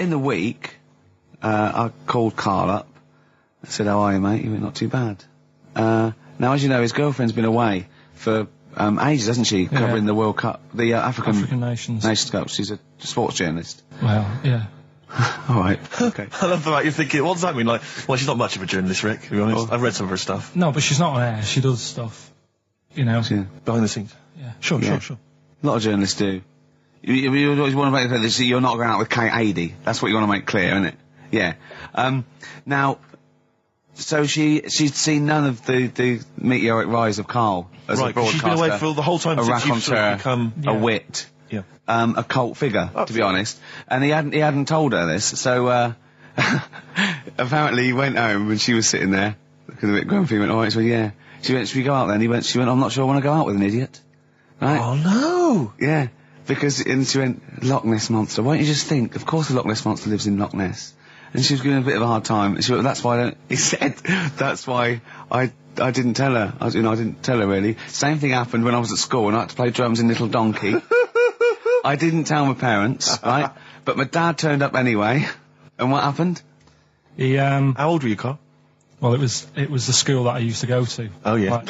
in the week, I called Karl up. I said, how are you, mate? He went, not too bad. Now, as you know, his girlfriend's been away for ages, hasn't she? Covering the World Cup, the African Nations Cup. She's a sports journalist. Well, yeah. All right. Okay. I love the fact you're thinking, what does that mean? Like, well, she's not much of a journalist, Rick, to be honest. I've read some of her stuff. No, but she's not on air. She does stuff, you know. Yeah. Behind the scenes. Yeah. Sure. A lot of journalists do. You always want to make clear that you're not going out with Kate Adie. That's what you want to make clear, isn't it? Yeah. Now, so she'd seen none of the meteoric rise of Karl as a broadcaster. She's been away for the whole time a since you've sort of raconteur, become... a wit. Yeah. A cult figure, to be honest. And he hadn't told her this, so, apparently he went home and she was sitting there, looking a bit grumpy, went, alright, so yeah. She went, should we go out then? She went, I'm not sure I want to go out with an idiot. Right? Oh, no! Yeah. And she went, Loch Ness Monster. Why don't you just think, of course the Loch Ness Monster lives in Loch Ness. And she was giving a bit of a hard time. She went, that's why I didn't tell her. I didn't tell her really. Same thing happened when I was at school and I had to play drums in Little Donkey. I didn't tell my parents, right? But my dad turned up anyway. And what happened? He, How old were you, Karl? Well, it was the school that I used to go to. Oh, yeah. Like,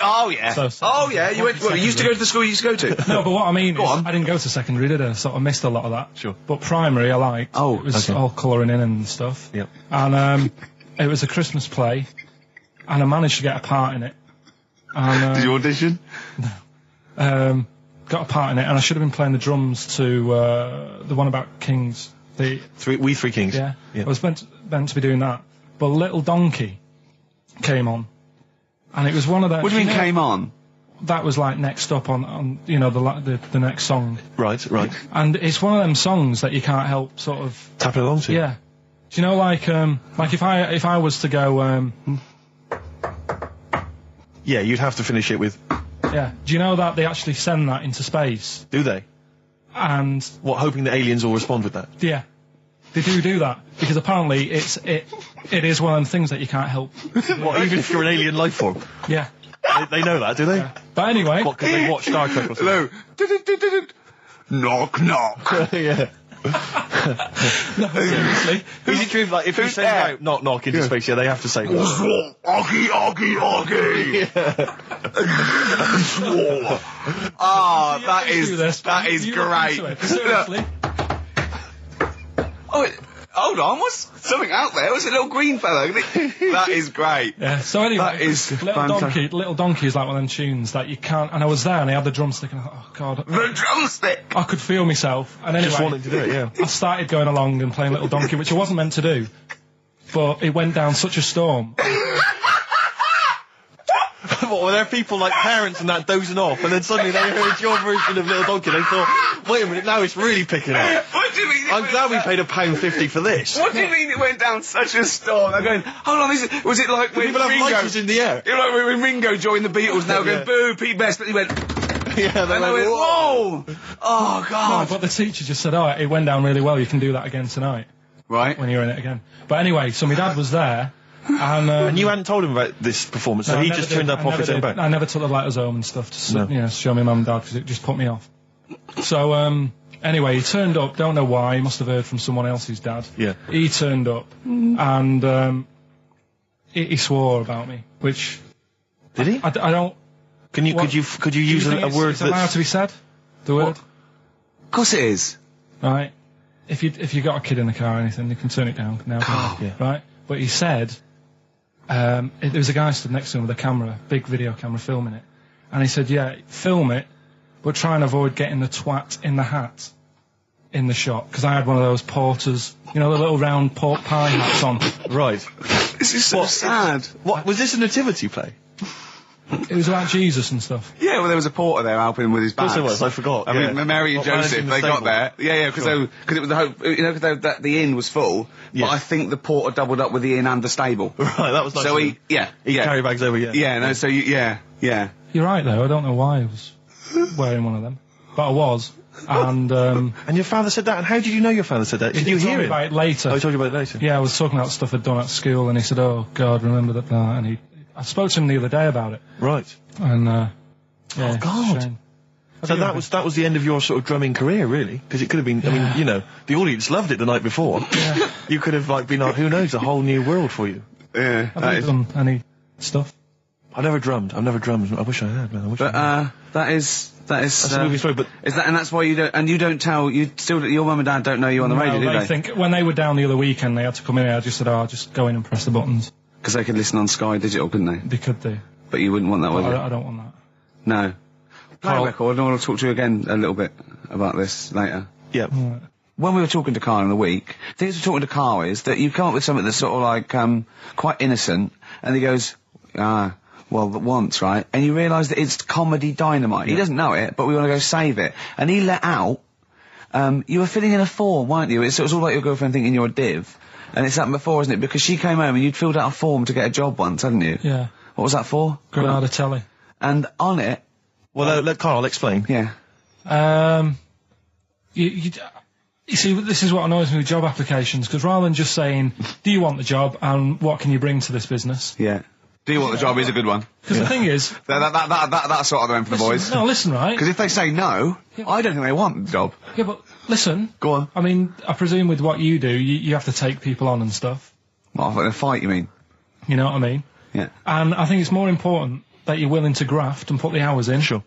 You went, you used to go to the school you used to go to? No, but what I mean is, I didn't go to secondary, did I? So I missed a lot of that. Sure. But primary I liked. Oh, it was all colouring in and stuff. Yep. And, it was a Christmas play, and I managed to get a part in it. And, Did you audition? No. Got a part in it, and I should have been playing the drums to, the one about Kings. We Three Kings. Yeah. I was meant to be doing that. But Little Donkey came on, and it was one of those... What do you mean came on? That was like next up on you know, the next song. Right. And it's one of them songs that you can't help sort of... Tapping along to. Yeah. Do you know, like if I was to go, Yeah, you'd have to finish it with... Yeah. Do you know that they actually send that into space? Do they? And... What, hoping that aliens will respond with that? Yeah. They do that, because apparently it is one of them things that you can't help. What, even if you're an alien life form? Yeah. They know that, do they? Yeah. But anyway... What, because they watch Star Trek or something? Hello. Knock, knock. Yeah. No, seriously. Is it true, like, if you send out knock, knock into space, they have to say... Oggy, oggy. Ah, that is great. Seriously. Oh, hold on, what's something out there? Was it a little green fellow? That is great. Yeah, so anyway, that is Little Donkey is like one of them tunes that you can't... And I was there and I had the drumstick and I thought, oh God. The drumstick! I could feel myself. And anyway... Just wanted to do it, yeah. I started going along and playing Little Donkey, which I wasn't meant to do. But it went down such a storm. What, were there people like parents and that dozing off, and then suddenly they heard your version of Little Donkey, they thought, wait a minute, now it's really picking up. What do you mean? I'm glad we paid £1.50 for this. What do you mean it went down such a storm? I'm going, hold on, was it like when People have Ringo... lighters in the air. You know, like when Ringo joined the Beatles, now going, boo, Pete Best, but he went... Yeah, they and I went, whoa! Oh, God. No, but the teacher just said, oh, it went down really well, you can do that again tonight. Right. When you're in it again. But anyway, so my dad was there, and you hadn't told him about this performance, so he just turned up off his own back? I never took the letters home and stuff to show my mum and dad, because it just put me off. So, anyway, he turned up, don't know why, he must have heard from someone else's dad. Yeah. He turned up, and he swore about me, which... Did he? I don't... Could you use a word that's... allowed to be said? The word? Of course it is. Right. If you got a kid in the car or anything, you can turn it down now. Yeah. Right? But he said... there was a guy stood next to him with a camera, big video camera, filming it. And he said, yeah, film it, but try and avoid getting the twat in the hat in the shot. Because I had one of those porters, you know, the little round pork pie hats on. Right. This is so sad. What, was this a nativity play? It was about Jesus and stuff. Yeah, well, there was a porter there helping him with his bags. Of course there was, I forgot. I mean, Mary and Joseph, they got there. Yeah, because it was the hope, you know, because the inn was full. Yes. But I think the porter doubled up with the inn and the stable. Right, that was nice. So he carry bags over, yeah. Yeah, no, so yeah. You're right, though. I don't know why I was wearing one of them. But I was. And your father said that? And how did you know your father said that? Did you hear it? About it later. Oh, he told you about it later? Yeah, I was talking about stuff I'd done at school, and he said, oh, God, remember that. And I spoke to him the other day about it. Right. And, yeah, oh, God. So that was the end of your sort of drumming career, really? Because it could have been. I mean, you know, the audience loved it the night before. Yeah. You could have like been like, who knows, a whole new world for you. Yeah. Have you done any stuff? I've never drummed. I wish I had, man. That's a movie story, but and that's why you don't tell, your mum and dad don't know you on the radio, do they they? think, when they were down the other weekend, they had to come in, I just said, I'll just go in and press the buttons. Because they could listen on Sky Digital, couldn't they? They could do. But you wouldn't want that, would you? I don't want that. No. Play a record, and I want to talk to you again a little bit about this later. yeah. Right. When we were talking to Karl in the week, the things we're talking to Karl is that you come up with something that's sort of like, quite innocent, and he goes, well, once, right? And you realise that it's comedy dynamite. He doesn't know it, but we want to go save it. And he let out, you were filling in a form, weren't you? It was all like your girlfriend thinking you're a div. And it's happened before, isn't it? Because she came home and you'd filled out a form to get a job once, hadn't you? Yeah. What was that for? Granada Telly. And on it... Well, let Karl explain. Yeah. You see, this is what annoys me with job applications, because rather than just saying, do you want the job and what can you bring to this business? Yeah. Do you want the job is a good one. Because the thing is... That's sort of the one for the boys. No, listen, right? Because if they say no, I don't think they want the job. Yeah, but listen. Go on. I mean, I presume with what you do, you have to take people on and stuff. What, in a fight, you mean? You know what I mean? Yeah. And I think it's more important that you're willing to graft and put the hours in. Sure.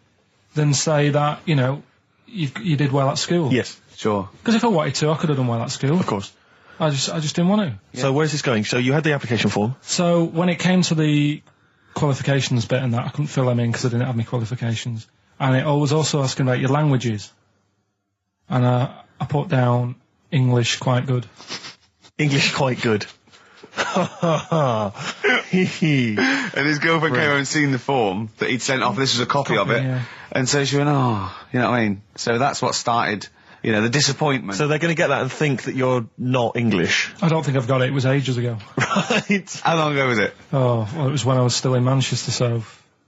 Than say that, you know, you did well at school. Yes. Sure. Because if I wanted to, I could have done well at school. Of course. I just didn't want to. Yeah. So where's this going? So you had the application form. So when it came to the qualifications bit and that, I couldn't fill them in because I didn't have any qualifications. And it was also asking about your languages. And I put down English quite good. English quite good. And his girlfriend came over and seen the form that he'd sent off. This was a copy of it. Yeah. And so she went, oh, you know what I mean? So that's what started, you know, the disappointment. So they're going to get that and think that you're not English. I don't think I've got it. It was ages ago. Right. How long ago was it? Oh, well, it was when I was still in Manchester, so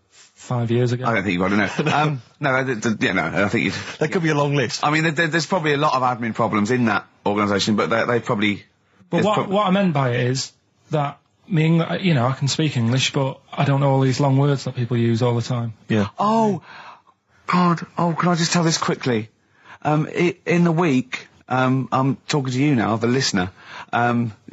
5 years ago. I don't think you've got to know. No, I think you'd... That could be a long list. I mean, there's probably a lot of admin problems in that organisation, but they probably... But what I meant by it is that, you know, I can speak English, but I don't know all these long words that people use all the time. Yeah. Oh, God. Oh, can I just tell this quickly? In the week, I'm talking to you now, the listener.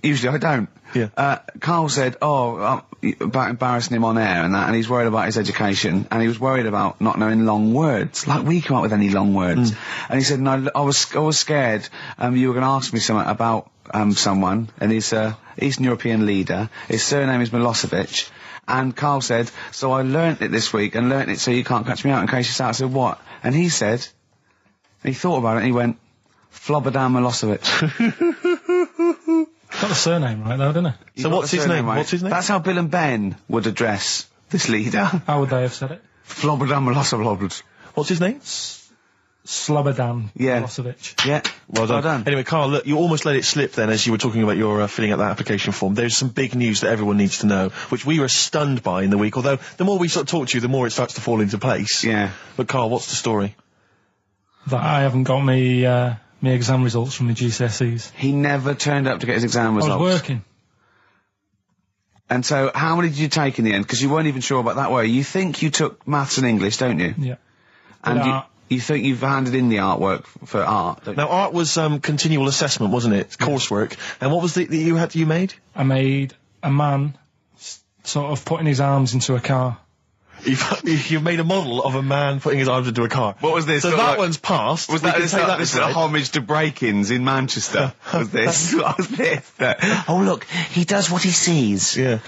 Usually I don't. Yeah. Karl said, about embarrassing him on air and that, and he's worried about his education, and he was worried about not knowing long words. Like, we come up with any long words. And he said, no, I was scared, you were going to ask me something about, someone, and he's a Eastern European leader. His surname is Milosevic. And Karl said, so I learnt it this week, and learnt it so you can't catch me out in case you start. I said, what? And he said, and he thought about it, and he went, Flobodan Milosevic. Got the surname right, though, didn't it? So what's his name? Right? What's his name? That's how Bill and Ben would address this leader. How would they have said it? Flobodan Milosevic. What's his name? Slobodan Milosevic. Yeah. Well done. Anyway, Karl, look, you almost let it slip then as you were talking about your filling out that application form. There's some big news that everyone needs to know, which we were stunned by in the week, although the more we sort of talk to you, the more it starts to fall into place. Yeah. But Karl, what's the story? That I haven't got me exam results from the GCSEs. He never turned up to get his exam results. I was working. And so, how many did you take in the end? Because you weren't even sure about that, were you? You think you took maths and English, don't you? Yeah. And you think you've handed in the artwork for art, don't you? Now, art was continual assessment, wasn't it? Coursework. And what was that you made? I made a man sort of putting his arms into a car. You made a model of a man putting his arms into a car. What was this? So that one's passed. Was that, this is a homage to break-ins in Manchester? Was this? What was this? Oh, look, he does what he sees. Yeah.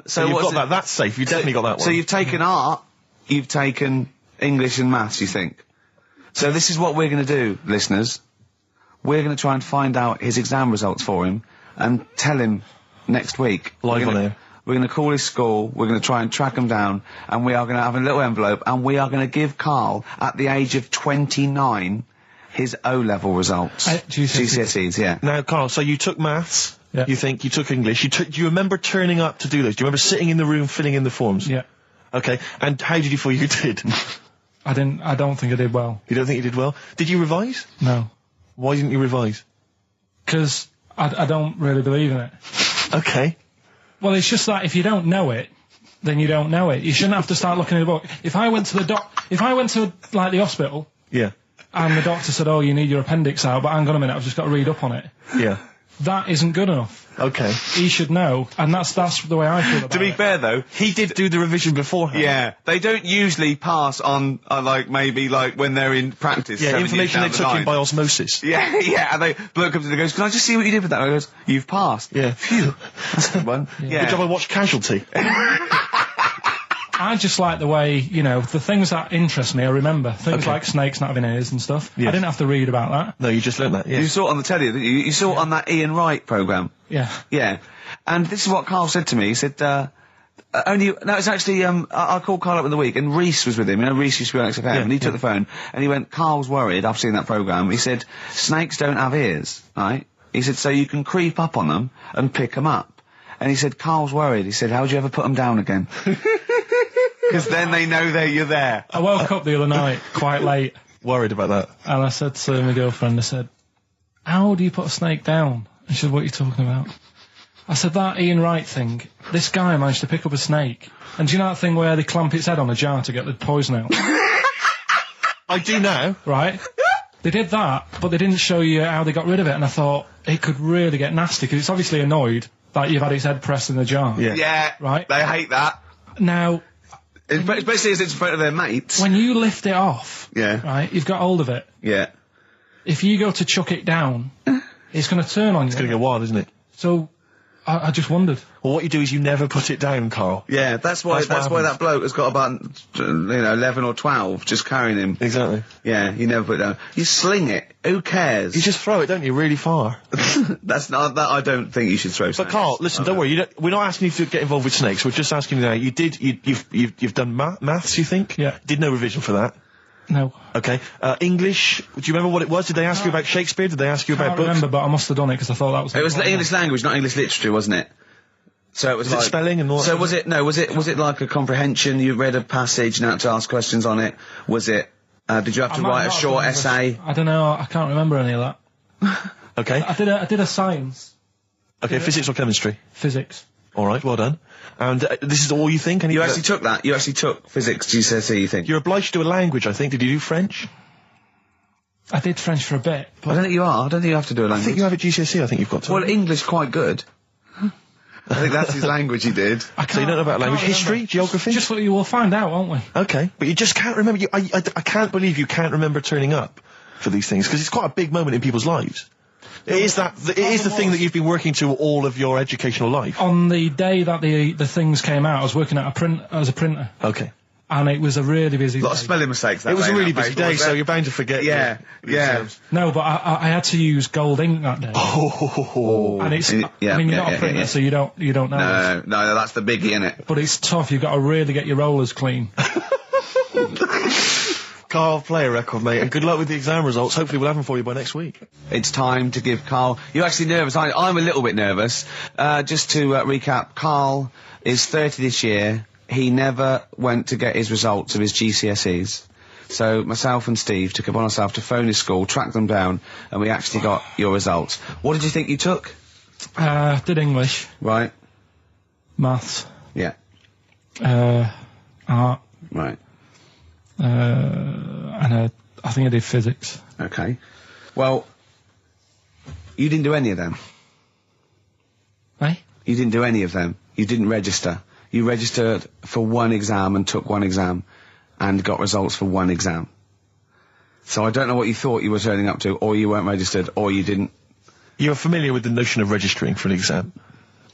So you've got that. That's safe. You've definitely got that one. So you've taken art, you've taken English and maths, you think? So this is what we're going to do, listeners. We're going to try and find out his exam results for him and tell him next week. Live on air. We're going to call his school, we're going to try and track him down, and we are going to have a little envelope, and we are going to give Karl, at the age of 29, his O-level results. GCSEs, yeah. Now, Karl, so you took maths, yeah. You think, you took English, do you remember turning up to do those? Do you remember sitting in the room filling in the forms? Yeah. Okay, and how did you feel you did? I don't think I did well. You don't think you did well? Did you revise? No. Why didn't you revise? Because I don't really believe in it. Okay. Well, it's just that if you don't know it, then you don't know it. You shouldn't have to start looking at the book. If I went to like the hospital Yeah. And the doctor said, oh, you need your appendix out, but hang on a minute, I've just got to read up on it. Yeah. That isn't good enough. Okay. He should know, and that's the way I feel about it. To be fair, though, He did do the revision beforehand. yeah, they don't usually pass on, like, maybe, like, when they're in practice. Yeah, 7 years information down they the took in line. by osmosis. Yeah, yeah, and the bloke comes in and goes, can I just see what you did with that? And I goes, you've passed. Yeah. Phew. That's a good one. Yeah. Good job I watched Casualty. I just like the way, you know, the things that interest me, I remember. Things Okay. like snakes not having ears and stuff. Yes. I didn't have to read about that. No, you just learnt that, yeah. You saw it on the telly, didn't you? You saw it on that Ian Wright programme. Yeah. Yeah. And this is what Carl said to me. He said, it's actually, I called Carl up in the week, and Reese was with him. You know, Reese used to be on XFM, and he took the phone, and he went, Carl's worried, I've seen that programme. He said, snakes don't have ears, right? He said, so you can creep up on them and pick them up. And he said, Carl's worried. He said, how'd you ever put them down again? Because then they know you're there. I woke up the other night quite late, Worried about that. and I said to my girlfriend, I said, how do you put a snake down? And she said, what are you talking about? I said, that Ian Wright thing, this guy managed to pick up a snake. And do you know that thing where they clamp its head on a jar to get the poison out? I do now. Right? They did that, but they didn't show you how they got rid of it, and I thought, it could really get nasty, because it's obviously annoyed that you've had its head pressed in the jar. Yeah. Yeah. Right. They hate that. Now, Especially as it's in front of their mates. when you lift it off, Yeah. right, you've got hold of it. Yeah. If you go to chuck it down, it's going to turn on you. It's going to go wild, isn't it? So, I just wondered. Well, what you do is you never put it down, Carl. Yeah, that's why That's what happens. that bloke has got about, 11 or 12 just carrying him. Exactly. Yeah, you never put it down. You sling it. Who cares? You just throw it, don't you, really far. That's not, that I don't think you should throw But snakes. Carl, listen, don't worry. We're not asking you to get involved with snakes. We're just asking you now. You've done maths, you think? Yeah. Did no revision for that. No. Okay. English. Do you remember what it was? Did they ask you about Shakespeare? Did they ask you I about can't books? remember, but I must have done it because I thought that was... It was English language, not English literature, wasn't it? So it was Was it like... spelling and all that So sort was it, no, was it like a comprehension? You read a passage and had to ask questions on it? Was it, did you have I to might write a not have short done essay? I don't know, I can't remember any of that. Okay. I did a science, Okay, physics or chemistry? physics. All right, well done. And this is all you think? You actually took that? You actually took physics GCSE, you think? You're obliged to do a language, I think. Did you do French? I did French for a bit, I don't think you are. I don't think you have to do a I language. think you have a GCSE. I think you've got to. Well, English quite good. I think that's his language he did. So you don't know about language, history, geography. Just what you will find out, won't we? Okay, but you just can't remember. I can't believe you can't remember turning up for these things because it's quite a big moment in people's lives. It is the thing that you've been working to all of your educational life. On the day that the things came out, I was working at as a printer, Okay. and it was a really busy A lot day. of spelling mistakes. That It was day, a really that busy paper, day, wasn't so it? you're bound to forget. Yeah, the yeah. exams. No, but I had to use gold ink that day. Oh. And it's, Yeah, I mean, you're yeah, not yeah, a printer, yeah. so you don't know. No, that's the biggie, innit? But it's tough. You've got to really get your rollers clean. Carl, play a record, mate, and good luck with the exam results. Hopefully we'll have them for you by next week. It's time to give Carl... You're actually nervous. I'm a little bit nervous. Just to recap, Carl is 30 this year. He never went to get his results of his GCSEs. So myself and Steve took it upon ourselves to phone his school, track them down, and we actually got your results. What did you think you took? Did English, Right. maths, Yeah. art, Right. and I think I did physics. Okay. Well, you didn't do any of them. Eh? You didn't do any of them. You didn't register. You registered for one exam and took one exam and got results for one exam. So I don't know what you thought you were turning up to, or you weren't registered, or you didn't. You're familiar with the notion of registering for an exam.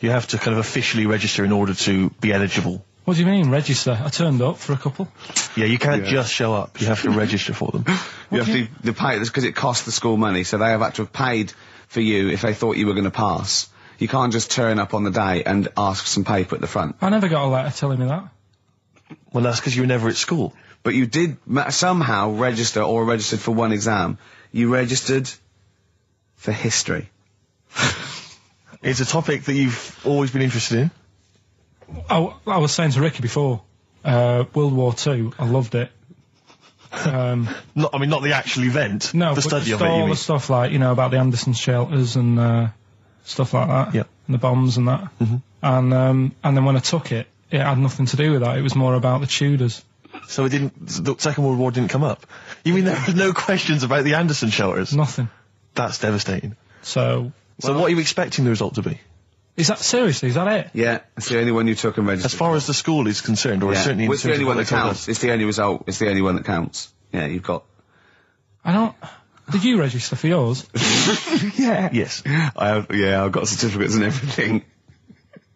You have to kind of officially register in order to be eligible. What do you mean, register? I turned up for a couple. Yeah, you can't just show up. You have to register for them. You have to pay this because it costs the school money, so they have had to have paid for you if they thought you were going to pass. You can't just turn up on the day and ask for some paper at the front. I never got a letter telling me that. Well, that's because you were never at school. But you did somehow register or registered for one exam. You registered for history. It's a topic that you've always been interested in. I was saying to Ricky before, World War II, I loved it. Not the actual event. No, the but study just of it. You all mean? the stuff like, about the Anderson shelters and stuff like that. Yep. And the bombs and that. Mm-hmm. And then when I took it, it had nothing to do with that. It was more about the Tudors. So the Second World War didn't come up? You mean there were no questions about the Anderson shelters? Nothing. That's devastating. So what are you expecting the result to be? is that it? Yeah, it's the only one you took and registered. As far as the school is concerned, or certainly it's the only one that counts. It's the only result. It's the only one that counts. Yeah, you've got... Did you register for yours? Yeah. Yes. I've got certificates and everything.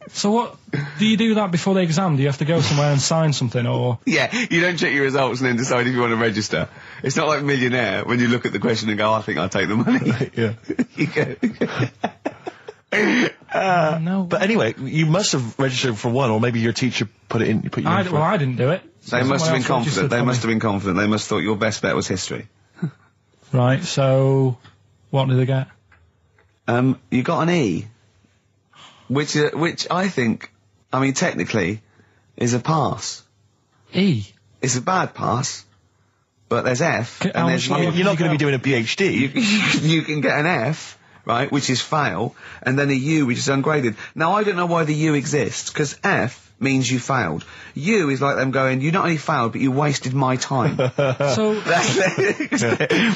So what, do you do that before the exam? Do you have to go somewhere and sign something, or...? Yeah, you don't check your results and then decide if you want to register. It's not like Millionaire, when you look at the question and go, I think I'll take the money. Yeah. You go... No. But anyway, you must have registered for one, or maybe your teacher put you in for it. Well, I didn't do it. They must have been confident. They must have been confident. They must have thought your best bet was history. Right, so... What did they get? You got an E. Which I think, I mean, technically, is a pass. E? It's a bad pass, but there's F, and there's you're not going to be doing a PhD. You can get an F, right, which is fail, and then a U, which is ungraded. Now, I don't know why the U exists, because F means you failed. U is like them going, you not only failed, but you wasted my time. So...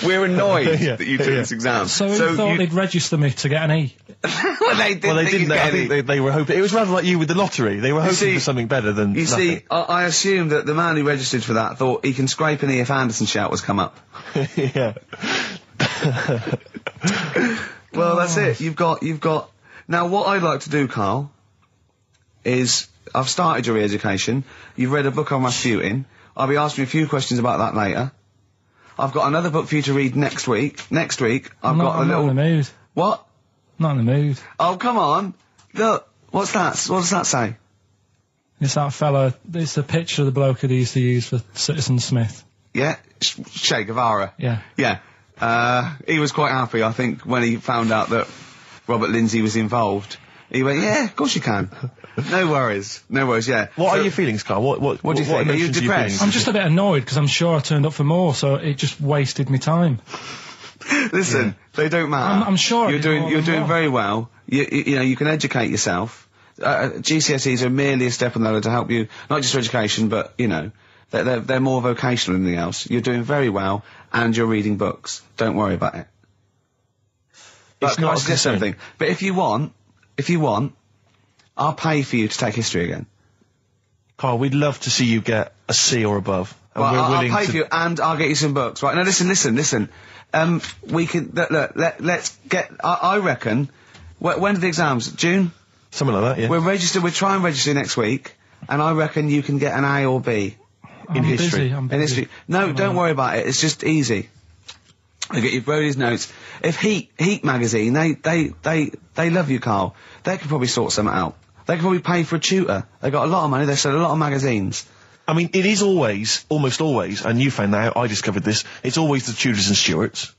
We're annoyed that you took this exam. So you thought they'd register me to get an E? Well, they didn't. I think they were hoping... It was rather like you with the lottery. They were hoping for something better than You nothing. see, I assume that the man who registered for that thought he can scrape an E if Anderson shouters come up. Yeah. Well, that's it. You've got... Now, what I'd like to do, Karl, is... I've started your re-education. You've read a book on Rasputin. I'll be asking you a few questions about that later. I've got another book for you to read next week. Next week, I'm not in the mood. What? Not in the mood. Oh, come on. Look, what's that? What does that say? It's that fella, it's the picture of the bloke that he used to use for Citizen Smith. Yeah? Che Guevara. Yeah. Yeah. He was quite happy, I think, when he found out that Robert Lindsay was involved. He went, yeah, of course you can. No worries, yeah. What are your feelings, Karl? What do you think? Are you depressed? I'm just a bit annoyed because I'm sure I turned up for more, so it just wasted me time. Listen, they don't matter. I'm sure you're doing very well. You know, you can educate yourself. GCSEs are merely a step on the ladder to help you, not just for education, but, you know, they're more vocational than anything else. You're doing very well, and you're reading books. Don't worry about it. But can I suggest something? But if you want, I'll pay for you to take history again. Karl, we'd love to see you get a C or above. And well, we're willing I'll pay to... for you, and I'll get you some books. Right, now listen. We can, let's get, I reckon, when are the exams? June? Something like that, yeah. We'll try and register next week, and I reckon you can get an A or B in history. I'm busy. In history. No, don't worry about it, it's just easy. I get you Brody's notes. If Heat magazine, they love you, Karl. They could probably sort something out. They could probably pay for a tutor. They got a lot of money, they sell a lot of magazines. I mean, it is always, almost always, and you found that out, I discovered this, it's always the Tudors and Stuarts.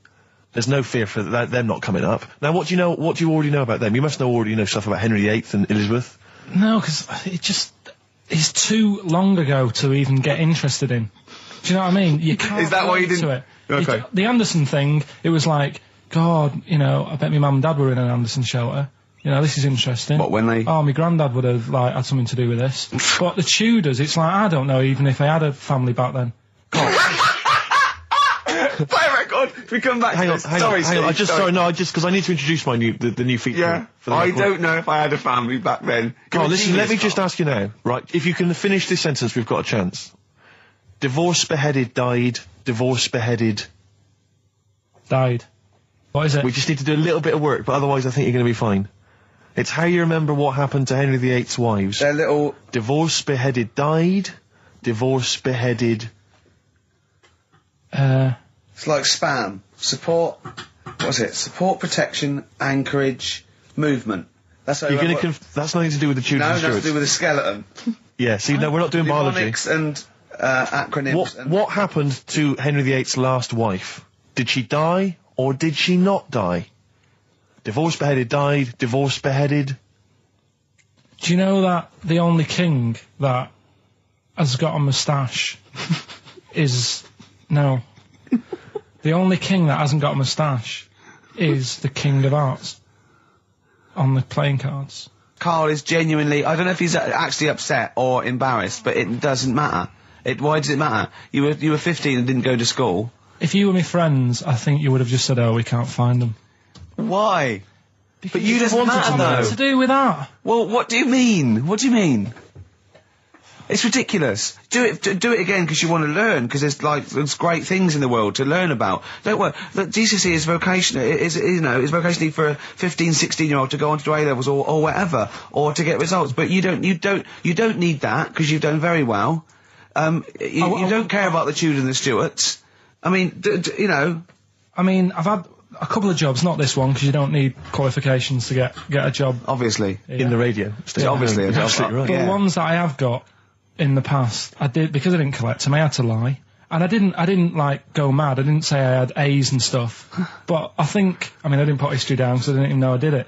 There's no fear for them not coming up. Now, what do you already know about them? You must already know stuff about Henry VIII and Elizabeth. No, because it's too long ago to even get interested in. Do you know what I mean? You can't. Is that why you didn't? It. Okay. The Anderson thing, it was like, God, you know, I bet my mum and dad were in an Anderson shelter. You know, this is interesting. What, when they... Oh, my granddad would have, like, had something to do with this. But the Tudors, it's like, I don't know even if they had a family back then. Play record. We come back. Hang on. Sorry. Just because I need to introduce the new feature. Yeah. I don't know if I had a family back then. Carl, listen. Let me just ask you now, right? If you can finish this sentence, we've got a chance. Divorced, beheaded, died. Divorced, beheaded, died. What is it? We just need to do a little bit of work, but otherwise, I think you're going to be fine. It's how you remember what happened to Henry VIII's wives. They're little... Divorced, beheaded, died. Divorced, beheaded... It's like spam. Support... What's it? Support, protection, anchorage, movement. That's how you're going to... That's nothing to do with the Tudors and Stuarts. No, nothing to do with the skeleton. Yeah, see, no, we're not doing biology. Mnemonics and acronyms. What happened to Henry VIII's last wife? Did she die, or did she not die? Divorced, beheaded, died. Divorced, beheaded. Do you know that the only king that has got a moustache is... No. The only king that hasn't got a moustache is the King of Hearts on the playing cards. Karl is genuinely... I don't know if he's actually upset or embarrassed, but it doesn't matter. Why does it matter? You were 15 and didn't go to school. If you were my friends, I think you would have just said, "Oh, we can't find them." Why? Because But you just wanted to know. What to do with that? Well, what do you mean? What do you mean? It's ridiculous. Do it again because you want to learn, because there's great things in the world to learn about. Don't worry. Look, GCSE is vocational. It's vocationally for a 15, 16-year-old to go on to do A-levels or whatever, or to get results. But you don't need that because you've done very well. You don't care about the Tudors and the Stuarts. I mean, you know. I mean, I've had a couple of jobs, not this one, because you don't need qualifications to get a job. Obviously. In the radio. Yeah, obviously. You're absolutely right. But the ones that I have got in the past, because I didn't collect them, I had to lie. And I didn't like go mad. I didn't say I had A's and stuff. But I didn't put history down because I didn't even know I did it.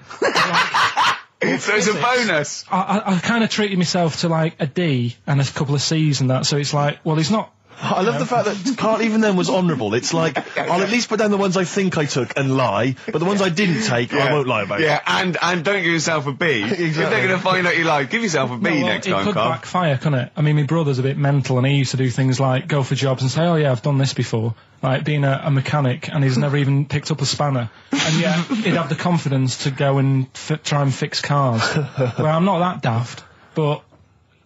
So it's a bonus. I kind of treated myself to like a D and a couple of C's and that, so it's like, well, he's not. I love the fact that Karl even then was honourable. It's like, I'll at least put down the ones I think I took and lie, but the ones I didn't take, I won't lie about. Yeah, and don't give yourself a B. Exactly. If they're going to find out you lied, give yourself a B next time, Karl. It could backfire, couldn't it? I mean, my brother's a bit mental, and he used to do things like go for jobs and say, "Oh yeah, I've done this before," like being a mechanic, and he's never even picked up a spanner, and yet he'd have the confidence to go and try and fix cars. Well, I'm not that daft, but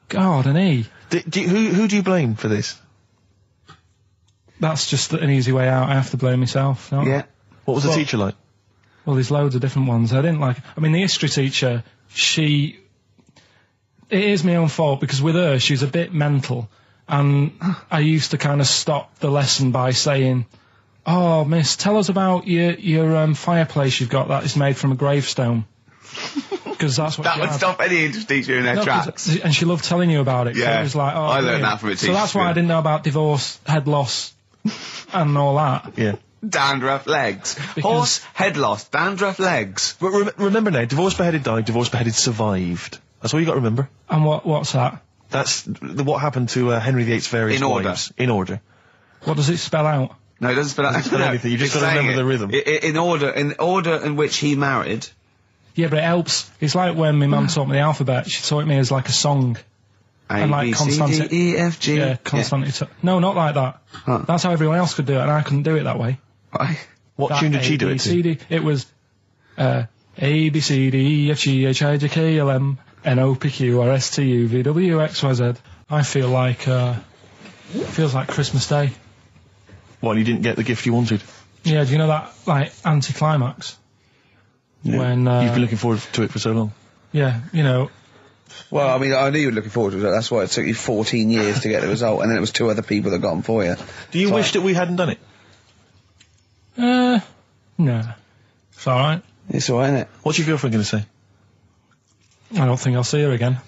God, and he. Who do you blame for this? That's just an easy way out. I have to blame myself. No? Yeah. What was the teacher like? Well, there's loads of different ones. I didn't like. I mean, the history teacher, it is my own fault, because with her, she's a bit mental, and I used to kind of stop the lesson by saying, "Oh, miss, tell us about your fireplace you've got that is made from a gravestone." Because that's what that would stop any English teacher in their tracks. And she loved telling you about it. Yeah. It was like, oh, I learned that from a teacher. So that's why I didn't know about divorce, head loss, and all that. Yeah. Dandruff legs. Horse, head loss, dandruff legs. But remember now, divorce beheaded died, divorce beheaded survived. That's all you got to remember. And what's that? That's what happened to Henry VIII's various wives. In order. What does it spell out? No, it doesn't spell out. It doesn't spell anything. You just got to remember the rhythm. In order in which he married. Yeah, but it helps. It's like when my mum taught me the alphabet. She taught me as like a song. A, B, C, D, E, F, G. Yeah, constantly. Yeah. No, not like that. Huh. That's how everyone else could do it, and I couldn't do it that way. Right. What tune did she do it to? It was A, B, C, D, E, F, G, H, I, J, K, L, M, N, O, P, Q, R, S, T, U, V, W, X, Y, Z. I feel like, it feels like Christmas Day. What, you didn't get the gift you wanted? Yeah, do you know that, like, anticlimax? Yeah. When, you've been looking forward to it for so long. Yeah, you know. Well, I mean, I knew you were looking forward to it. That's why it took you 14 years to get the result, and then it was 2 other people that got them for you. Do you wish that we hadn't done it? No. It's alright. It's alright, isn't it? What's your girlfriend going to say? I don't think I'll see her again.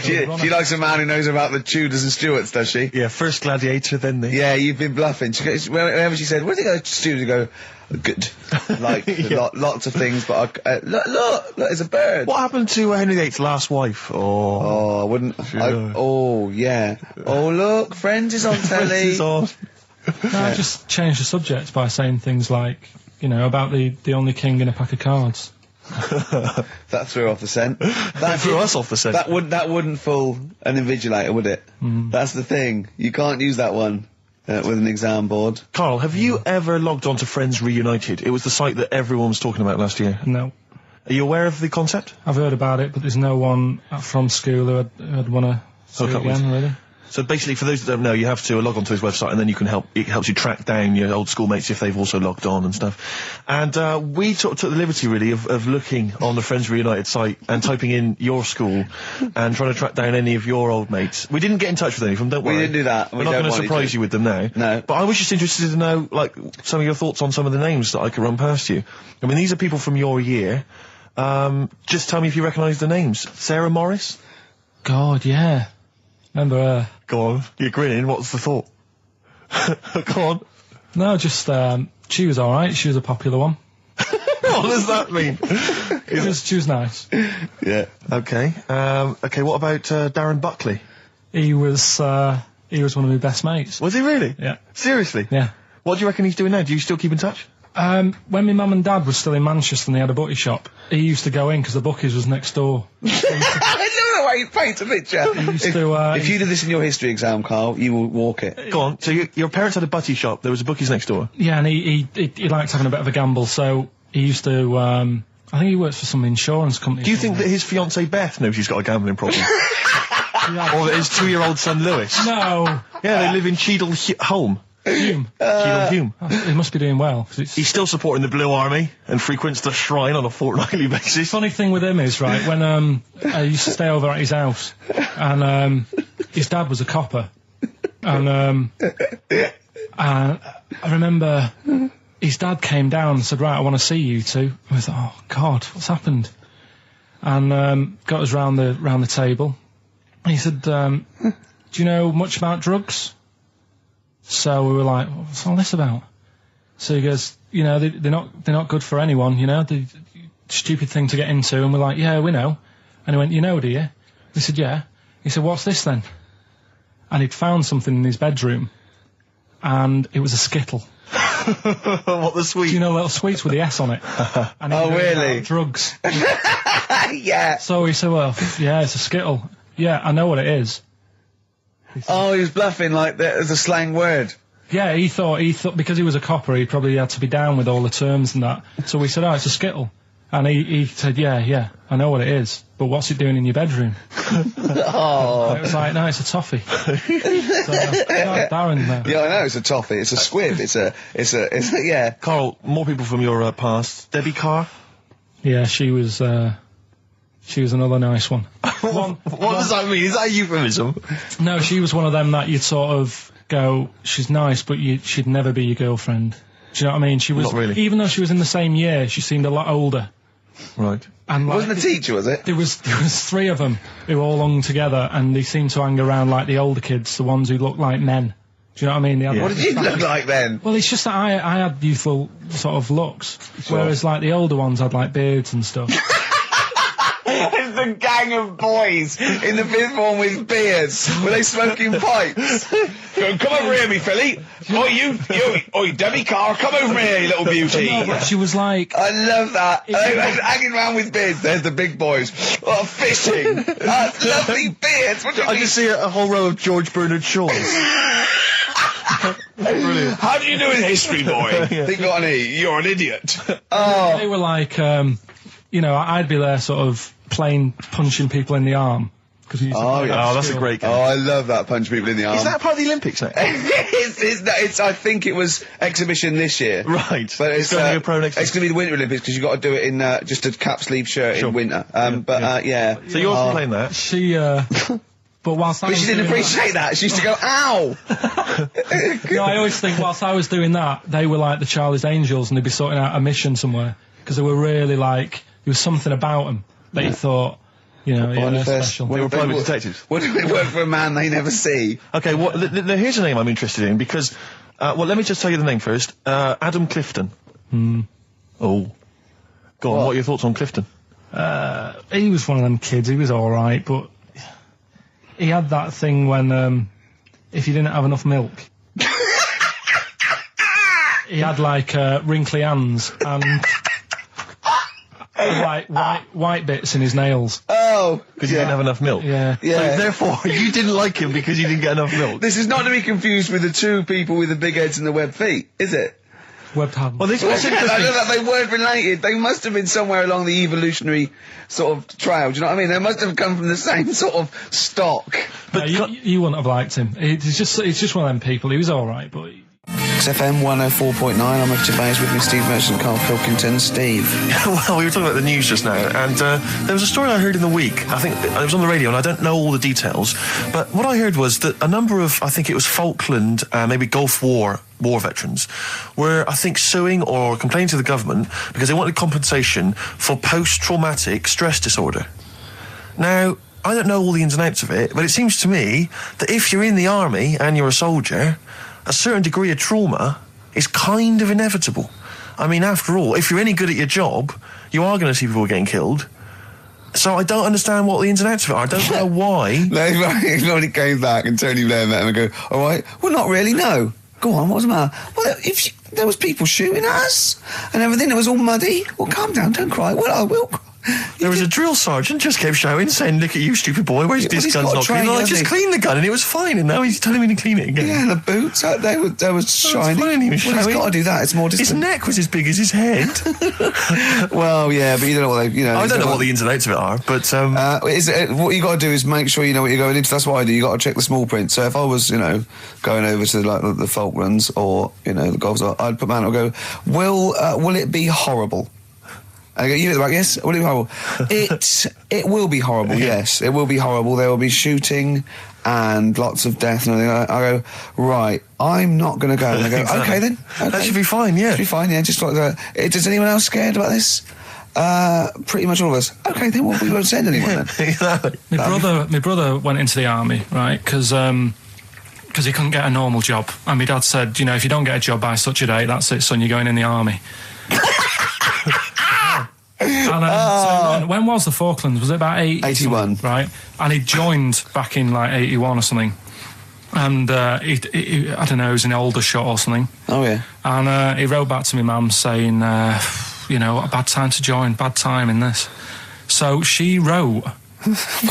She likes a man who knows about the Tudors and Stuarts, does she? Yeah, first gladiator, then the... Yeah, you've been bluffing. Whenever she said, where did you go to Stuarts? You go, good. Like, lots of things, but look, it's a bird. What happened to Henry VIII's last wife? Oh, I wouldn't... yeah. Oh, look, Friends is on telly. Friends is on. No, I just changed the subject by saying things like, you know, about the only king in a pack of cards. That threw off the scent. That threw us off the scent. That wouldn't fool an invigilator, would it? That's the thing. You can't use that one with an exam board. Karl, have you ever logged on to Friends Reunited? It was the site that everyone was talking about last year. No. Are you aware of the concept? I've heard about it, but there's no one from school who'd want to see it again, really. So basically, for those that don't know, you have to log on to his website, and then it helps you track down your old schoolmates if they've also logged on and stuff. And we took the liberty, really, of looking on the Friends Reunited site and typing in your school and trying to track down any of your old mates. We didn't get in touch with any of them, don't worry. We didn't do that. We're not going to surprise you with them now. No. But I was just interested to know, like, some of your thoughts on some of the names that I could run past you. I mean, these are people from your year. Just tell me if you recognise the names. Sarah Morris? God, yeah. Remember her? Go on, you're grinning, what's the thought? Go on. No, just, she was alright, she was a popular one. What does that mean? She was nice. Yeah. Okay, what about Darren Buckley? He was one of my best mates. Was he really? Yeah. Seriously? Yeah. What do you reckon he's doing now? Do you still keep in touch? When my mum and dad were still in Manchester and they had a butty shop, he used to go in because the bookies was next door. I know the way you paint a picture. If you did this in your history exam, Carl, you will walk it. Go on. So your parents had a butty shop. There was a bookies next door. Yeah, and he liked having a bit of a gamble, so he used to. I think he works for some insurance company. Do you think that his fiancée Beth knows he's got a gambling problem? Or that his 2-year-old son Lewis? No. Yeah, they live in Cheadle Holme. Hume. Hume. He must be doing well. He's still supporting the Blue Army and frequents the shrine on a fortnightly basis. Funny thing with him is, right, when I used to stay over at his house, and his dad was a copper, and I remember his dad came down and said, right, I want to see you two. I was like, oh God, what's happened? And got us round the table. And he said, do you know much about drugs? So we were like, what's all this about? So he goes, you know, they're not good for anyone, you know, the stupid thing to get into. And we're like, yeah, we know. And he went, you know, do you? We said, yeah. He said, what's this then? And he'd found something in his bedroom, and it was a Skittle. What, the sweet? Do you know little sweets with the S on it? And Oh, really? Drugs. Yeah. So he said, well, yeah, it's a Skittle. Yeah, I know what it is. Oh, he was bluffing like that as a slang word. Yeah, he thought because he was a copper, he probably had to be down with all the terms and that. So we said, oh, it's a Skittle. And he said, yeah, I know what it is, but what's it doing in your bedroom? Oh. It was like, no, it's a toffee. So, Darren there. Yeah, I know, it's a toffee, it's a squib, it's a, yeah. Carl, more people from your past. Debbie Carr? Yeah, she was another nice one. What does that mean? Is that a euphemism? No, she was one of them that you'd sort of go, she's nice, but she'd never be your girlfriend. Do you know what I mean? She was, not really. Even though she was in the same year, she seemed a lot older. Right. And like, Wasn't a teacher, was it? There was 3 of them who all hung together, and they seemed to hang around like the older kids, the ones who looked like men. Do you know what I mean? What did you look like then? Well, it's just that I had youthful sort of looks, whereas like the older ones had like beards and stuff. It's the gang of boys in the 5th form with beards. Were they smoking pipes? Come over here, me filly. Oi, Debbie Carr, come over here, you little beauty. No, but she was like... I love that. They were hanging around with beards. There's the big boys. Oh, fishing. Lovely beards. What do you I mean? just see a whole row of George Bernard Shaws. Brilliant. How do you do in history, boy? Think on E. You're an idiot. Oh. They were like, you know, I'd be there sort of playing punching people in the arm. Oh, yeah. Oh, that's a great game. Oh, I love that, punch people in the arm. Is that part of the Olympics now? it's, I think it was exhibition this year. Right. But it's going to be a pro next It's going to be the Winter Olympics because you've got to do it in just a cap sleeve shirt in winter. Yeah. So you're also playing that? She, but whilst But she didn't appreciate that. She used to go, ow! No, I always think whilst I was doing that, they were like the Charlie's Angels and they'd be sorting out a mission somewhere. Because they were really like, there was something about them that you thought, you know, they're special. They were private detectives. What do they work for a man they never see? Okay, well, here's a name I'm interested in because, well, let me just tell you the name first. Adam Clifton. Oh. Go on, what are your thoughts on Clifton? He was one of them kids, he was alright, but he had that thing when, if you didn't have enough milk, he had like, wrinkly hands and like white bits in his nails. Oh! Because you didn't have enough milk? Yeah. So therefore, you didn't like him because you didn't get enough milk? This is not to be confused with the 2 people with the big heads and the webbed feet, is it? Webbed hands. Well, this was I interesting. know that they weren't related. They must have been somewhere along the evolutionary sort of trail. Do you know what I mean? They must have come from the same sort of stock. But you wouldn't have liked him. It's just one of them people. He was alright, but... XFM 104.9, I'm Ricky Gervais with me, Steve Merchant, Karl Pilkington. Steve. Well, we were talking about the news just now, and there was a story I heard in the week. I think it was on the radio, and I don't know all the details, but what I heard was that a number of, I think it was Falkland, maybe Gulf War veterans, were, I think, suing or complaining to the government because they wanted compensation for post-traumatic stress disorder. Now, I don't know all the ins and outs of it, but it seems to me that if you're in the army and you're a soldier, a certain degree of trauma is kind of inevitable. I mean, after all, if you're any good at your job, you are going to see people getting killed. So I don't understand what the ins and outs of it are. I don't know why. Nobody came back and Tony Blair met him and go, all right, well, not really, no. Go on, what's the matter? Well, there was people shooting at us and everything. It was all muddy. Well, calm down, don't cry. Well, I will cry. There was a drill sergeant just kept shouting, saying, "Look at you, stupid boy! Where's this gun's not clean?" I just cleaned the gun and it was fine, and now he's telling me to clean it again. Yeah, the boots, they were shiny. Fine, he was he's got to do that. It's more distant. His neck was as big as his head. Well, yeah, but you don't know what they, I don't know what the ins and outs of it are, but what you got to do is make sure you know what you're going into. That's what I do. You got to check the small print. So if I was, going over to like the Falklands or the Gulf, I'd put my hand and go, will it be horrible? And I go, you look like, yes, will it be horrible? It will be horrible, yes. It will be horrible. There will be shooting and lots of death and everything. I go, right, I'm not going to go. And I go, Exactly. okay then. Okay. That should be fine, yeah. Should be fine, yeah. Just like that. Is anyone else scared about this? Pretty much all of us. Okay, then we won't send anyone then. Exactly. My brother went into the army, right, because he couldn't get a normal job. And my dad said, if you don't get a job by such a date, that's it, son, you're going in the army. And so when was the Falklands? Was it about 81? Right, and he joined back in like 81 or something. And he I don't know, he was in Aldershot or something. Oh yeah. And he wrote back to my mum saying, what a bad time to join, bad time in this. So she wrote.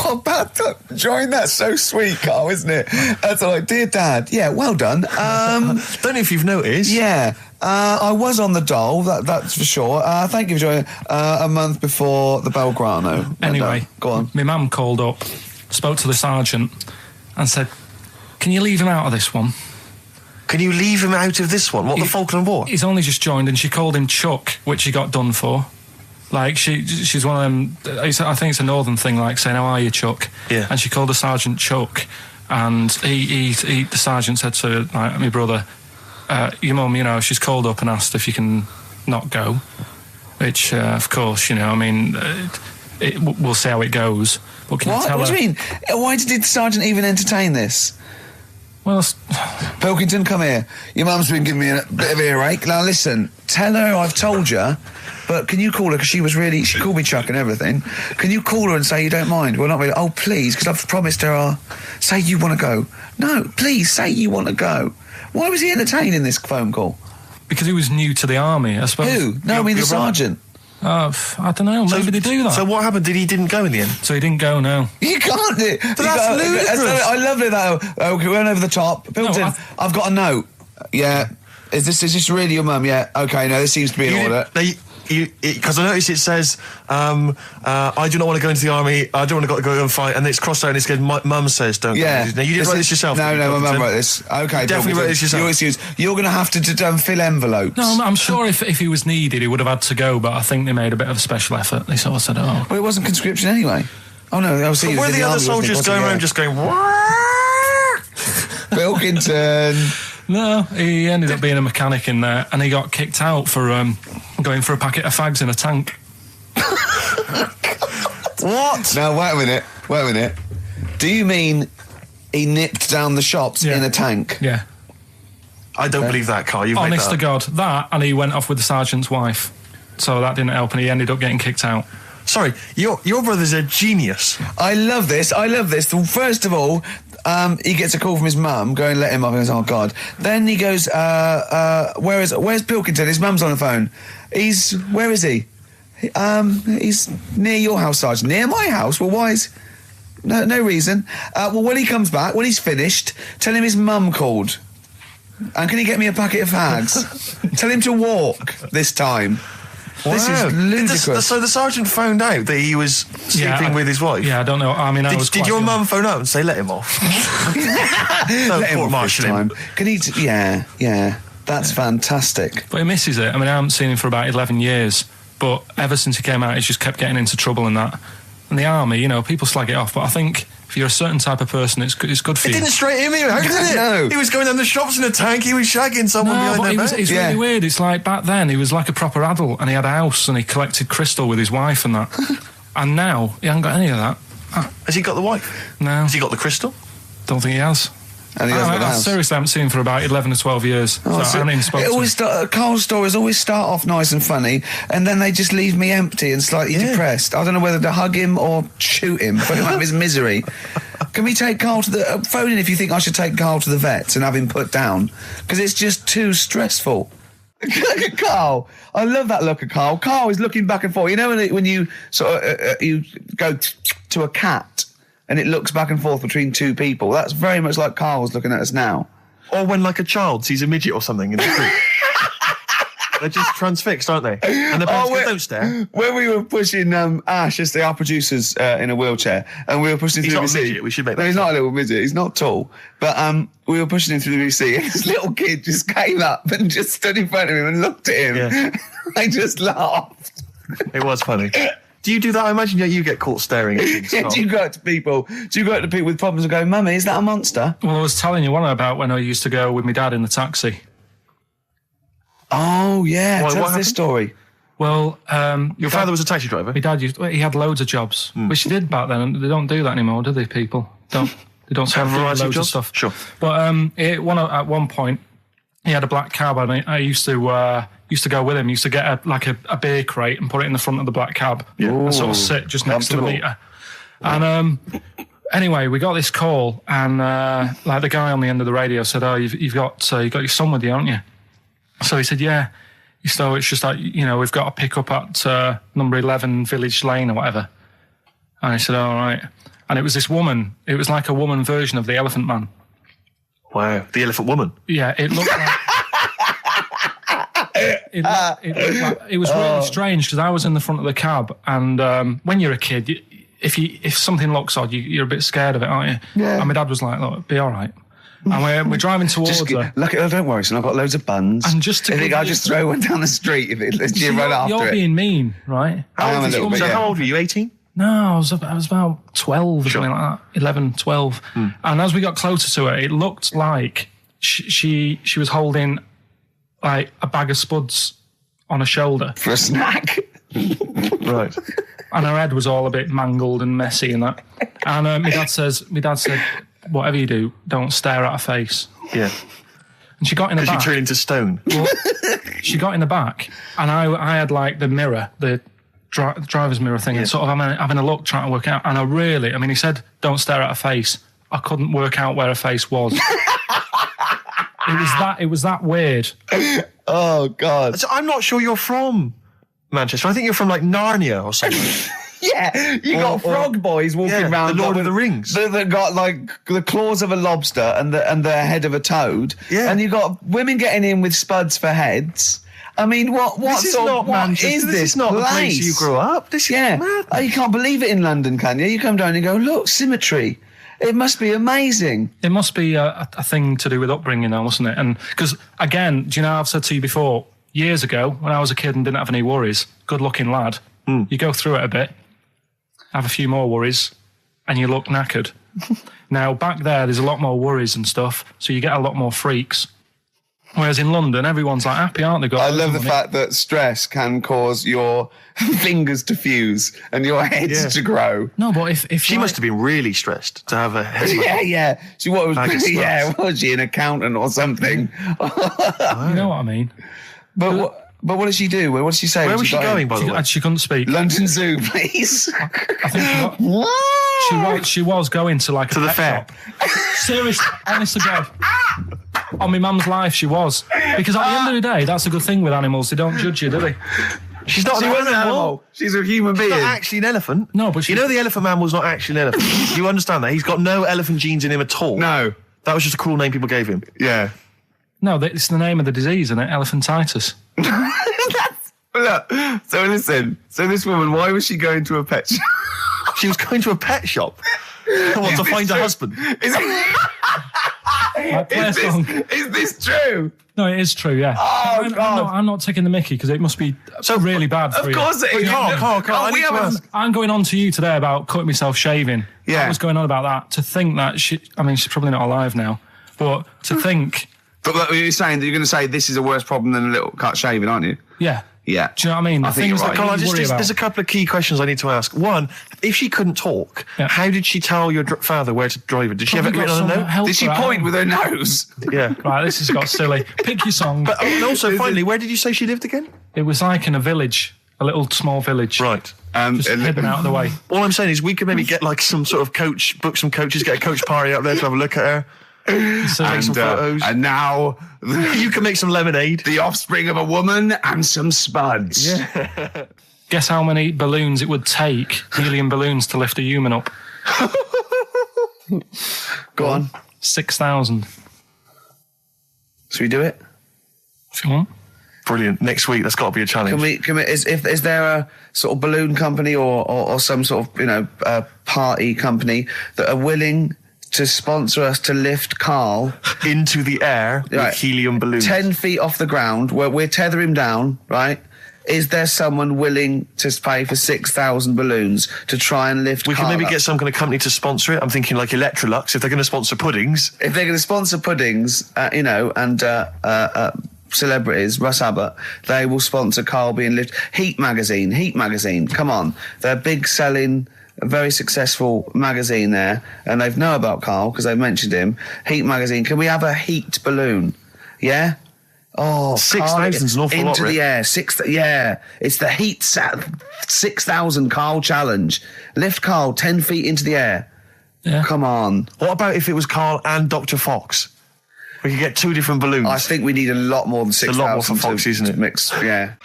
What bad time? Join, that's so sweet, Carl, isn't it? That's like, dear Dad, yeah, well done. Don't know if you've noticed. Yeah. I was on the dole, that's for sure. Thank you for joining a month before the Belgrano. Anyway, go on. My mum called up, spoke to the sergeant and said, can you leave him out of this one? Can you leave him out of this one? What, the Falkland War? He's only just joined, and she called him Chuck, which he got done for. Like, she's one of them, I think it's a northern thing, like saying, how are you, Chuck? Yeah. And she called the sergeant Chuck, and the sergeant said to my brother, your mum, she's called up and asked if you can not go, which, of course, we'll see how it goes. But can you tell What her? do you mean? Why did the sergeant even entertain this? Well, Pilkington, come here. Your mum's been giving me a bit of earache. Now listen, tell her I've told you, but can you call her, because she called me Chuck and everything. Can you call her and say you don't mind? Well, not really. Oh, please, because I've promised her say you want to go. No, please, say you want to go. Why was he entertaining this phone call? because he was new to the army, I suppose. Who? No, I mean the sergeant. I don't know, maybe they do that. So what happened? He didn't go in the end? So he didn't go, no. You can't do it. That's ludicrous. I love it, though. Okay, we went over the top. Pilkington, I've got a note. Yeah. Is this really your mum? Yeah. Okay, no, this seems to be in order. Because I noticed it says, I do not want to go into the army, I don't want to go and fight, and it's crossed out and it says, my mum says don't go. Now, you didn't write this yourself? No, my mum wrote this. Okay, definitely wrote this yourself. You're going to have to fill envelopes. No, I'm sure if he was needed, he would have had to go, but I think they made a bit of a special effort. They sort of said, oh. Well, it wasn't conscription anyway. Oh, no, I was Were the other soldiers going around just going, Pilkington. No, he ended up being a mechanic in there, and he got kicked out for going for a packet of fags in a tank. What? Now, wait a minute. Do you mean he nipped down the shops in a tank? Yeah. I don't believe that, Carl. You've made that Honest to up. God. That, and he went off with the sergeant's wife. So that didn't help, and he ended up getting kicked out. Sorry, your brother's a genius. I love this. First of all, he gets a call from his mum, go and let him up, and he goes, oh, God. Then he goes, where's Pilkington? His mum's on the phone. Where is he? He's near your house, Sergeant. Near my house? Well, why is... No reason. Well, when he comes back, when he's finished, tell him his mum called. And can he get me a packet of fags? Tell him to walk this time. Wow. This is ludicrous. So the sergeant found out that he was sleeping with his wife? Yeah, I don't know. I mean, Did your mum phone up and say, let him off? Let him off this time. Can he... Yeah. That's fantastic. But he misses it. I mean, I haven't seen him for about 11 years, but ever since he came out, he's just kept getting into trouble and that. And the army, people slag it off, but I think if you're a certain type of person, it's good for you. It didn't straight him out, did it? No. He was going down the shops in a tank, he was shagging someone behind their back. It's really weird. It's like back then, he was like a proper adult, and he had a house, and he collected crystal with his wife and that. And now, he hasn't got any of that. Has he got the wife? No. Has he got the crystal? Don't think he has. And he hasn't got a house. Seriously, I haven't seen him for about 11 or 12 years. I haven't even spoken to him. Carl's stories always start off nice and funny, and then they just leave me empty and slightly depressed. I don't know whether to hug him or shoot him, put him out of his misery. Can we take Carl to the... phone in if you think I should take Carl to the vets and have him put down, because it's just too stressful. Look at Karl. I love that look at Karl. Karl is looking back and forth. You know when you sort of you go to a cat and it looks back and forth between two people? That's very much like Karl's looking at us now. Or when like a child sees a midget or something in the street. They're just transfixed, aren't they? And the parents go, don't stare. When we were pushing Ash, as our producer's in a wheelchair, and we were pushing him through the VC. He's not a midget, we should make that. No, he's not a little midget. He's not tall. But we were pushing him through the VC, and this little kid just came up and just stood in front of him and looked at him. Yeah. I just laughed. It was funny. Do you do that? I imagine you get caught staring at things. Yeah, do you go up to people with problems and go, Mummy, is that a monster? Well, I was telling you one about when I used to go with my dad in the taxi. Oh, yeah. Tell us this story. Well, your father was a taxi driver? My dad he had loads of jobs, which he did back then, and they don't do that anymore, do they, people? They don't have loads of stuff. Sure. But at one point, he had a black cab, and I used to go with him. He used to get a beer crate and put it in the front of the black cab and sort of sit just next to the meter. And anyway, we got this call, and the guy on the end of the radio said, "Oh, you've got your son with you, haven't you?" So he said, "Yeah." So it's just like, we've got to pick up at number 11 Village Lane or whatever. And I said, all right. And it was this woman. It was like a woman version of the Elephant Man. Wow, the Elephant Woman. Yeah, it looked like... it was really strange because I was in the front of the cab, and when you're a kid, if something looks odd, you're a bit scared of it, aren't you? Yeah. And my dad was like, look, be all right. And we're driving towards her. Look, don't worry, son, I've got loads of buns. And just to I'll just throw one down the street if you run after it. You're being mean, right? How old were you, 18? No, I was about 12 or something like that, 11, 12. And as we got closer to her, it looked like she was holding like a bag of spuds on her shoulder. For a snack. Right. And her head was all a bit mangled and messy and that. And my dad said, whatever you do, don't stare at her face. Yeah. And she got in the back. Did she turn into stone? Well, she got in the back, and I had like the mirror, the driver's mirror thing, and sort of having a look, trying to work out. And he said, don't stare at her face. I couldn't work out where her face was. It was that weird. Oh, God. So I'm not sure you're from Manchester. I think you're from like Narnia or something. Yeah, you got frog boys walking around. The Lord of the Rings. That got like the claws of a lobster and the head of a toad. Yeah. And you got women getting in with spuds for heads. I mean, what is not Manchester. This is not the place you grew up. This is mad. Oh, you can't believe it in London, can you? You come down and go, look, symmetry. It must be amazing. It must be a thing to do with upbringing now, mustn't it? And because, again, do you know, I've said to you before, years ago, when I was a kid and didn't have any worries, good-looking lad, you go through it a bit, have a few more worries, and you look knackered. Now, back there's a lot more worries and stuff, so you get a lot more freaks. Whereas in London, everyone's like happy, aren't they? I love the fact that stress can cause your fingers to fuse and your head to grow. No, but if she must have been really stressed to have a head. Yeah. So was she an accountant or something? You know what I mean? But what did she do? What did she say? Where was she going, by the way? She couldn't speak. London Zoo, please. I think she was going to like to a the pet fair. Shop. Seriously, honest to God. On my mum's life, she was. Because at the end of the day, that's a good thing with animals. They don't judge you, do they? She wasn't an animal. She's a human being. She's not actually an elephant. No, but you know the Elephant Man was not actually an elephant. You understand that? He's got no elephant genes in him at all. No. That was just a cruel name people gave him. Yeah. No, it's the name of the disease, isn't it? Elephantitis. Look, so listen. So this woman, why was she going to a pet shop? She was going to a pet shop. To find a husband. Is this true? No, it is true, yeah. Oh, God. I'm not taking the mickey because it must be so really bad for you. Of course it is. Carl, I'm going on to you today about cutting myself shaving. Yeah. I was going on about that. To think that she's probably not alive now, but to think... But you're saying that you're going to say this is a worse problem than a little cut shaving, aren't you? Yeah. Yeah. Do you know what I mean? I think you're right. Carl, there's a couple of key questions I need to ask. One, if she couldn't talk, how did she tell your father where to drive her? Did she have it written on a note? Did she point with her nose? Yeah. Right, this has got silly. Pick your song. But also, finally, where did you say she lived again? It was like in a village, a little small village. Right. Just hidden out of the way. All I'm saying is we could maybe get like some sort of coach, book some coaches, get a coach party up there to have a look at her. So make some photos. And now you can make some lemonade. The offspring of a woman and some spuds. Yeah. Guess how many balloons it would take, helium balloons, to lift a human up? Go on. 6,000. Should we do it? If you want. Brilliant. Next week, that's got to be a challenge. Can we, is there a sort of balloon company or some sort of, party company that are willing to sponsor us to lift Karl into the air with helium balloons? 10 feet off the ground, where we're tether him down, right? Is there someone willing to pay for 6,000 balloons to try and lift We Karl can maybe up? get some kind of company to sponsor it. I'm thinking like Electrolux, if they're going to sponsor puddings. If they're going to sponsor puddings, and celebrities, Russ Abbott, they will sponsor Karl being lifted. Heat magazine, come on. They're big selling, very successful magazine there, and they know about Karl because they've mentioned him. Heat magazine, can we have a heat balloon? Yeah? Oh, 6,000 is an awful lot, into the air. It's the heat 6,000 Karl challenge. Lift Karl 10 feet into the air. Yeah. Come on. What about if it was Karl and Dr. Fox? We could get 2 different balloons. I think we need a lot more than 6,000. a lot more for Fox, isn't it? Mix, yeah.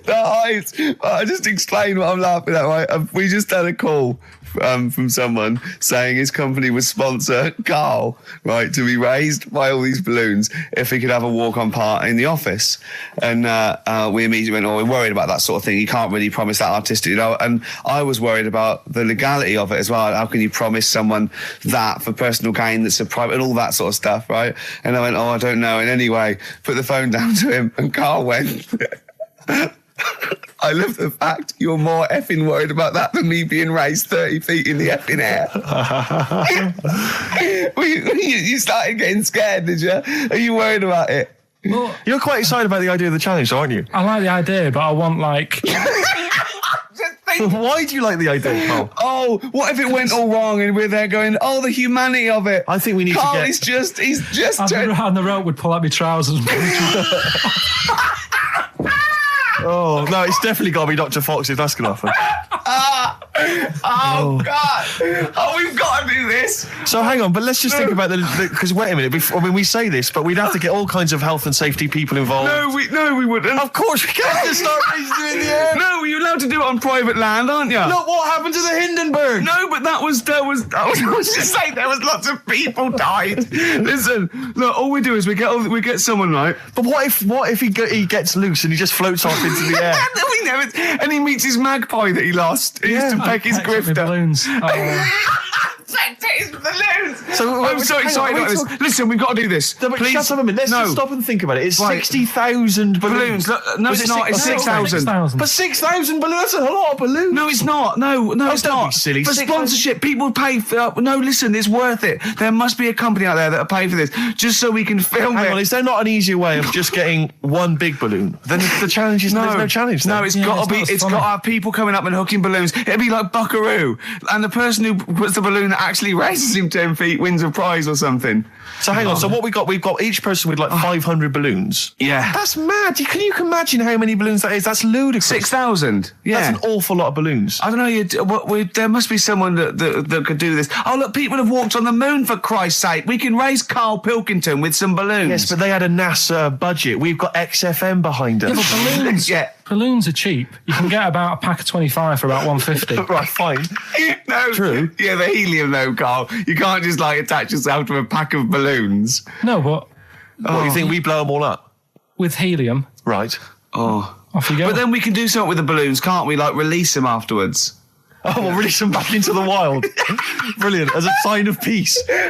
The hives. I just explain what I'm laughing at, right? We just had a call from someone saying his company would sponsor Karl, right, to be raised by all these balloons if he could have a walk-on part in the office. And we immediately went, we're worried about that sort of thing. You can't really promise that artistic, And I was worried about the legality of it as well. How can you promise someone that for personal gain that's a private and all that sort of stuff, right? And I went, I don't know. And anyway, put the phone down to him and Karl went... I love the fact you're more effing worried about that than me being raised 30 feet in the effing air. You started getting scared, did you? Are you worried about it? Well, you're quite excited about the idea of the challenge, aren't you? I like the idea, but I want, Why do you like the idea, Karl? Oh, what if it went all wrong and we're there going, the humanity of it? I think we need Karl, to get... he's just... on the rope would pull out my trousers and Oh, no, it's definitely got to be Dr. Fox if that's going to happen. God. Oh, we've got to do this. So hang on, but let's just think about because wait a minute, we say this, but we'd have to get all kinds of health and safety people involved. No, we wouldn't. Of course, we can't just start raising it in the air. No, you're allowed to do it on private land, aren't you? Look what happened to the Hindenburg. No, but I was just saying there was lots of people died. Listen, look, all we do is we get someone, right? But what if he gets loose and he just floats off into the air? And he meets his magpie that he lost. He used to peck his grifter. balloons. His balloons. So I'm so excited about this. Listen, we've got to do this. No, but please. shut up a minute. Let's just stop and think about it. It's 60,000 balloons. No, it's not. It's 6,000. But 6,000 balloons, that's a lot of balloons. No, it's not. No, it's don't not. be silly. For 6,000 sponsorship, people pay for... no, listen, it's worth it. There must be a company out there that'll pay for this, just so we can film Hang it. on, is there not an easier way of just getting one big balloon? Then the challenge is there's no challenge. No, then. it's got to have people coming up and hooking balloons. It'd be like Buckaroo, and the person who puts the balloon that actually raises him 10 feet wins a prize or something. So hang on. So what we've got each person with like 500 balloons. Yeah, that's mad. Can you imagine how many balloons that is? That's ludicrous. 6,000. Yeah, that's an awful lot of balloons. I don't know. There must be someone that could do this. Oh look, people have walked on the moon, for Christ's sake. We can raise Karl Pilkington with some balloons. Yes, but they had a NASA budget. We've got XFM behind us. Yeah, but balloons. Yeah. Balloons are cheap. You can get about a pack of 25 for about 150. Right, fine. No, true. Yeah, the helium though, Karl. You can't just attach yourself to a pack of balloons. No, but What, you think we blow them all up? with helium, Right. Oh, off you go. but then we can do something with the balloons, can't we? Like release them afterwards. Oh, we'll release them back into the wild. Brilliant. As a sign of peace. Fly,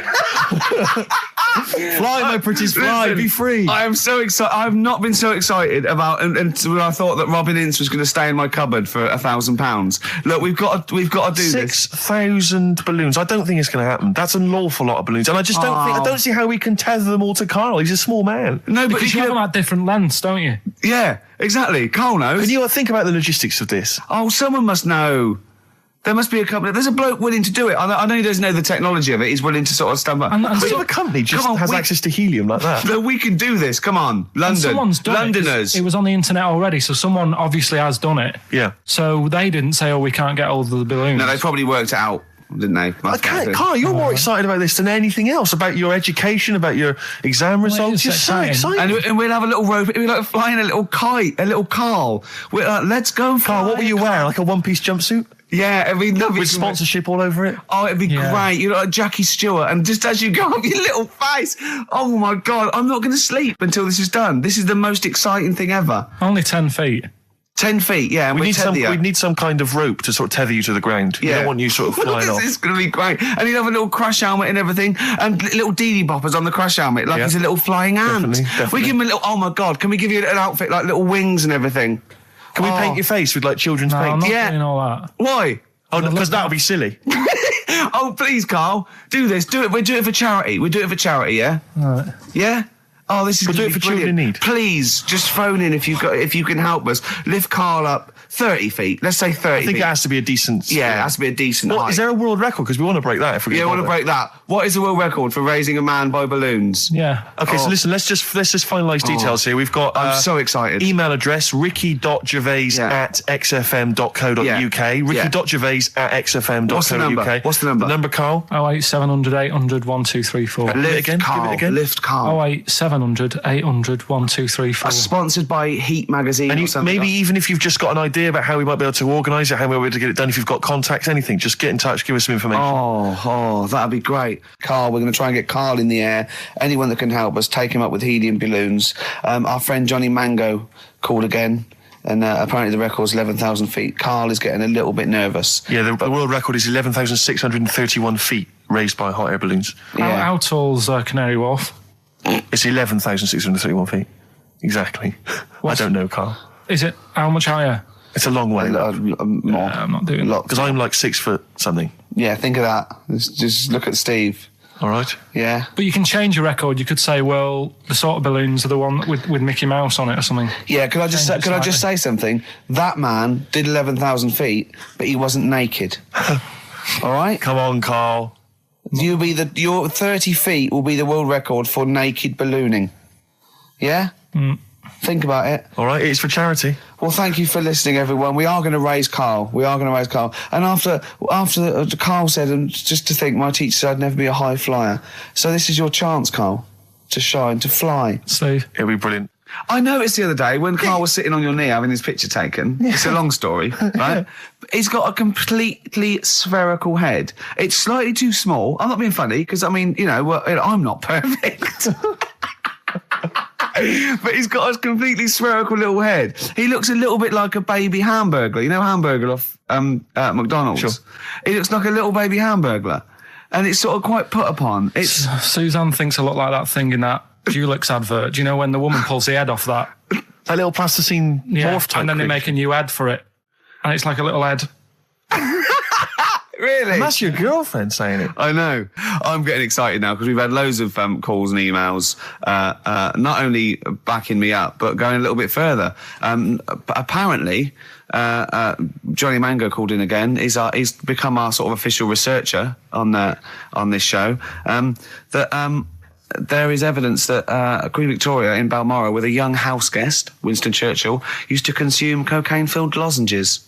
my pretties, fly. Listen, be free. I am so excited. I've not been so excited about when I thought that Robin Ince was going to stay in my cupboard for £1,000. Look, we've got to do this. 6,000 balloons. I don't think it's going to happen. That's an awful lot of balloons, and I just don't see how we can tether them all to Karl. He's a small man. No, but because you have them at different lengths, don't you? Yeah, exactly. Karl knows. Can you think about the logistics of this? Oh, someone must know. There must be a company. There's a bloke willing to do it. I know he doesn't know the technology of it. He's willing to sort of stumble. And so the company just has access to helium like that. No, we can do this. Come on, London. Someone's done Londoners. It was on the internet already, so someone obviously has done it. Yeah. So they didn't say, we can't get hold of the balloons. No, they probably worked it out. didn't they? Carl, you're more excited about this than anything else, about your education, about your exam results. You're so excited. And we'll have a little rope. We're like flying a little kite, a little Carl. We're like, let's go, Carl, what will you wear? Like a one-piece jumpsuit? Yeah, it'd be lovely. With sponsorship all over it? Oh, it'd be great. You're like Jackie Stewart, and just as you go up your little face, oh my God, I'm not going to sleep until this is done. This is the most exciting thing ever. Only 10 feet. 10 feet, yeah. And we need some kind of rope to sort of tether you to the ground. Yeah. We don't want you sort of flying off. This is going to be great. And he'd have a little crash helmet and everything, and little Dee boppers on the crash helmet, like he's a little flying ant. Definitely. We give him a little, oh my God, can we give you an outfit, like little wings and everything? Can we paint your face with like children's paint? I'm not doing all that. Why? Oh, because that would be silly. Oh, please, Carl, do this. Do it. We'll do it for charity. We'll do it for charity, yeah? All right. Yeah? Oh, this is We'll do it for children in need. Please, just phone in if you can help us. Lift Carl up 30 feet. Let's say 30 feet. I think it has to be a decent... Yeah, it has to be a decent height. Is there a world record? Because we want to break that if we're going to... Yeah, we want to break that. What is the world record for raising a man by balloons? Yeah. Okay, so listen, let's just finalise details here. We've got... I'm so excited. Email address, ricky.gervais@xfm.co.uk. Ricky.gervais@xfm.co.uk. What's the number? What's the number? The number, Carl? 08700 800 1234. Give it again. Lift Carl. 08700 800 1234. Sponsored by Heat Magazine or something. Maybe even if you've just got an idea about how we might be able to organise it, how we might be able to get it done, if you've got contacts, anything, just get in touch, give us some information. Oh, that'd be great. Carl, we're going to try and get Carl in the air. Anyone that can help us, take him up with helium balloons. Our friend Johnny Mango called again. And apparently the record's 11,000 feet. Carl is getting a little bit nervous. Yeah, the world record is 11,631 feet raised by hot air balloons. Yeah. How tall's Canary Wharf? It's 11,631 feet. Exactly. I don't know, Carl. Is it? How much higher? It's a long way. More. I'm not doing that. Because I'm like 6 foot something. Yeah, think of that. Just look at Steve. All right. Yeah. But you can change your record. You could say, well, the sort of balloons are the one with Mickey Mouse on it or something. Yeah, could I just say something? That man did 11,000 feet, but he wasn't naked. All right? Come on, Carl. Your 30 feet will be the world record for naked ballooning. Yeah? Think about it. All right, it's for charity. Well, thank you for listening, everyone. We are going to raise Carl. And after Carl said, and just to think, my teacher said I'd never be a high flyer. So this is your chance, Carl, to shine, to fly. Steve. It'll be brilliant. I noticed the other day when Carl was sitting on your knee having his picture taken. It's a long story, right? He's got a completely spherical head. It's slightly too small. I'm not being funny because, I mean, I'm not perfect. But he's got a completely spherical little head. He looks a little bit like a baby hamburger. You know Hamburger off McDonald's? Sure. He looks like a little baby hamburger. And it's sort of quite put upon. Suzanne thinks a lot like that thing in that Dulux advert. Do you know when the woman pulls the head off that? That little plasticine morph type and then they make a new ad for it. And it's like a little head. Really? And that's your girlfriend saying it. I know. I'm getting excited now because we've had loads of calls and emails, not only backing me up, but going a little bit further. But apparently, Johnny Mango called in again. He's become our sort of official researcher on this show. There is evidence that Queen Victoria in Balmoral, with a young house guest, Winston Churchill, used to consume cocaine-filled lozenges.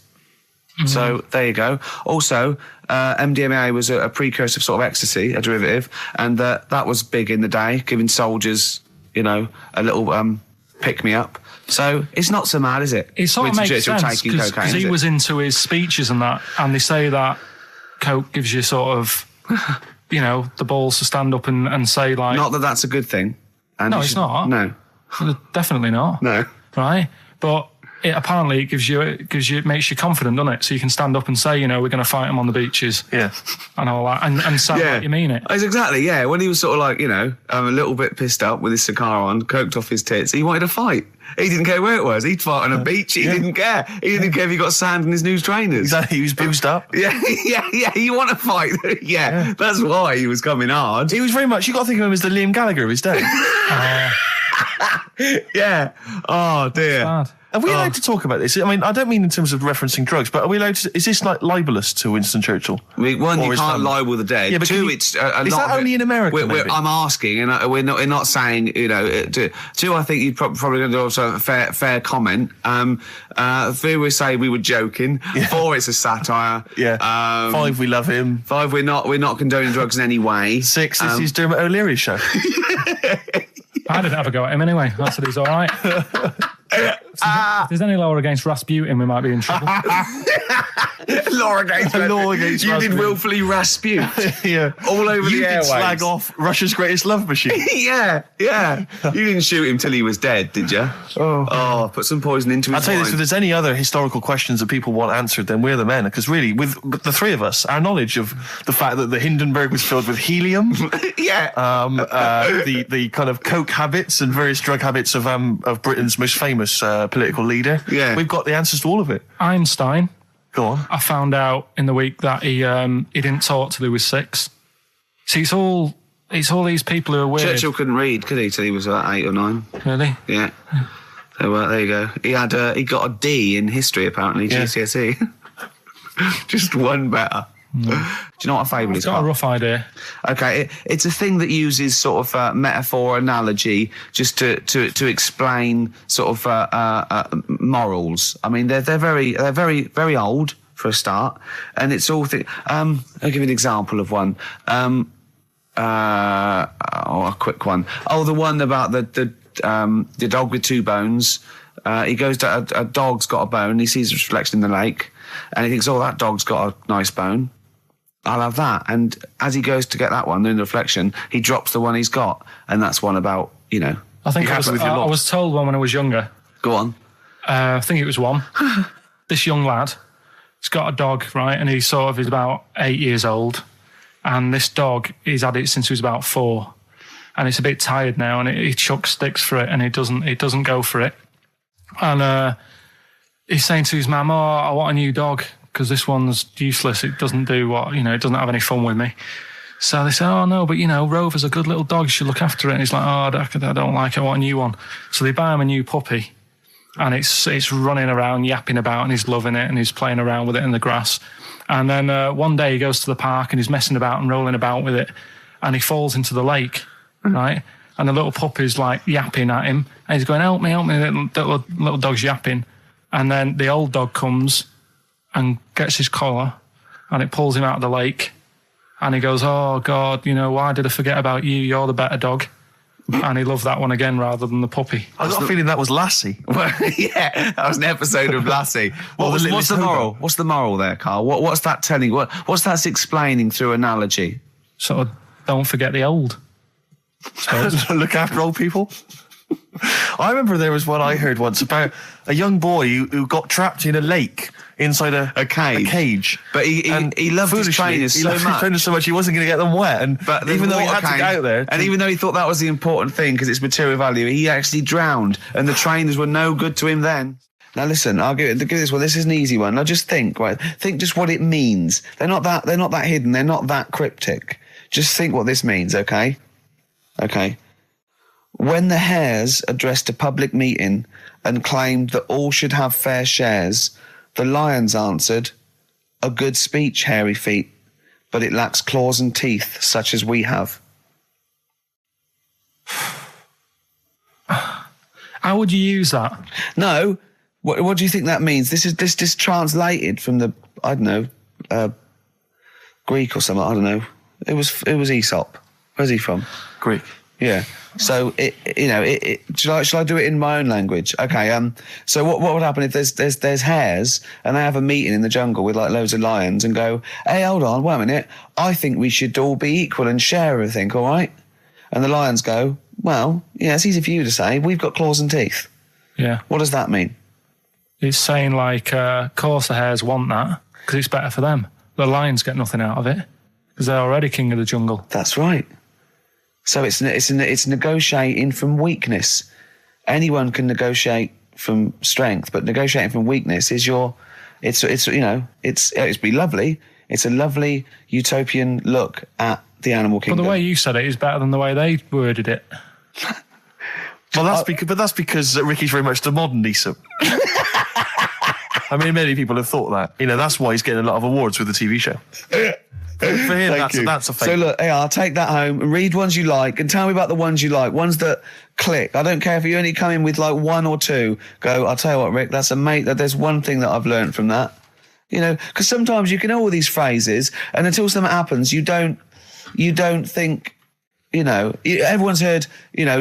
So there you go. Also, MDMA was a precursor of sort of ecstasy, a derivative, and that was big in the day, giving soldiers, a little pick-me-up. So it's not so mad, is it? It sort of makes sense because he was into his speeches and that, and they say that coke gives you sort of, the balls to stand up and say like... Not that that's a good thing. And no, it's not. No. Definitely not. No. Right? But... Apparently it makes you confident, doesn't it? So you can stand up and say, we're going to fight them on the beaches. Yeah. And all that. And sound like you mean it. It's exactly, yeah. When he was sort of like, a little bit pissed up with his cigar on, coked off his tits, he wanted to fight. He didn't care where it was. He'd fight on a beach. He didn't care. He didn't care if he got sand in his new trainers. Exactly. He was boozed up. Yeah. You want to fight. Yeah. That's why he was coming hard. He was very much, you got to think of him as the Liam Gallagher of his day. Yeah. Oh, dear. Bad. Are we allowed to talk about this? I mean, I don't mean in terms of referencing drugs, but are we allowed to? Is this like libelous to Winston Churchill? One, Or you his can't family? libel the dead. Yeah, but Two, can you- it's a is lot that of only it- in America, maybe? I'm asking, and we're not saying, you know. Two, I think you'd probably going to also a fair comment. Three, we say we were joking. Yeah. 4, it's a satire. Yeah. 5, we love him. 5, we're not condoning drugs in any way. 6, this is Dermot O'Leary's show. I didn't have a go at him anyway. I said he's all right. If there's any law against Rasputin, we might be in trouble. Law against Law against you did Rasputin. willfully Rasputin Yeah. all over You the did airwaves. slag off Russia's greatest love machine. Yeah. You didn't shoot him till he was dead, did you? Oh, put some poison into his I'll tell you this, if wine. there's any other historical questions that people want answered, then we're the men. Because really, with the three of us, our knowledge of the fact that the Hindenburg was filled with helium, Yeah. the kind of coke habits and various drug habits of Britain's most famous political leader, Yeah. we've got the answers to all of it. Einstein, Go on. I found out in the week that he didn't talk till he was 6. See, it's all these people who are weird. Churchill couldn't read, could he, till he was 8 or 9? Really? Yeah. So there you go. He got a D in history apparently, Yeah. GCSE. Just one better. Do you know what a fable I've is? got a Carl? rough idea. Okay, it's a thing that uses sort of metaphor, analogy, just to explain sort of morals. I mean, they're very old for a start, and it's all. I'll give you an example of one. A quick one. Oh, the one about the dog with 2 bones. He goes to a dog's got a bone. He sees a reflection in the lake, and he thinks, "Oh, that dog's got a nice bone. I'll have that." And as he goes to get that one in the reflection, he drops the one he's got, and that's one about, you know. I think You I have was, it with your I lot. was told one when I was younger. Go on. I think it was one. This young lad, he's got a dog, right? And he's about 8 years old. And this dog, he's had it since he was about 4. And it's a bit tired now, and he chucks sticks for it, and it doesn't go for it. And he's saying to his mum, "Oh, I want a new dog, because this one's useless. It doesn't do what, it doesn't have any fun with me." So they say, "Oh, no, but, Rover's a good little dog. You should look after it." And he's like, "Oh, I don't like it. I want a new one." So they buy him a new puppy. And it's running around, yapping about, and he's loving it, and he's playing around with it in the grass. And then one day he goes to the park, and he's messing about and rolling about with it, and he falls into the lake, right? And the little puppy's like yapping at him, and he's going, "Help me, help me." The little dog's yapping. And then the old dog comes and gets his collar, and it pulls him out of the lake. And he goes, "Oh, God, why did I forget about you? You're the better dog." And he loved that one again rather than the puppy. I got a feeling that was Lassie. Well, yeah, that was an episode of Lassie. What's the Hobo. moral? What's the moral there, Carl? What's that telling? What's that explaining through analogy? Sort of, don't forget the old. Look after old people. I remember there was one I heard once about a young boy who got trapped in a lake inside a cage. But he loved his foolishly, trainers he so loved his much. trainers so much he wasn't going to get them wet. But even though he had water to came, get out there, and even though he thought that was the important thing because it's material value, he actually drowned, and the trainers were no good to him then. Now listen, I'll give this one. This is an easy one. Now just think just what it means. They're not that hidden. They're not that cryptic. Just think what this means, okay? Okay. When the Hares addressed a public meeting and claimed that all should have fair shares, the Lions answered, "A good speech, hairy feet, but it lacks claws and teeth such as we have." How would you use that? No, what do you think that means? This is translated from the, I don't know, Greek or something. I don't know. It was Aesop. Where's he from? Greek. Yeah. So shall I do it in my own language? Okay. So what would happen if there's hares and they have a meeting in the jungle with like loads of lions and go, "Hey, hold on, wait a minute. I think we should all be equal and share everything, all right?" And the lions go, "Well, yeah, it's easy for you to say. We've got claws and teeth." Yeah. What does that mean? It's saying like, of course the hares want that because it's better for them. The lions get nothing out of it because they're already king of the jungle. That's right. So it's negotiating from weakness. Anyone can negotiate from strength, but negotiating from weakness is it'd be lovely. It's a lovely utopian look at the animal But kingdom. the way you said it is better than the way they worded it. Well, that's because Ricky's very much the modern Neeson. I mean, many people have thought that. You know, that's why he's getting a lot of awards with the TV show. For him, that's a fake. So look, I'll take that home and read ones you like and tell me about the ones you like, ones that click. I don't care if you only come in with like one or two. Go, I'll tell you what, Rick, that's there's one thing that I've learned from that. You know, because sometimes you can know all these phrases and until something happens, you don't think, you know, everyone's heard, you know,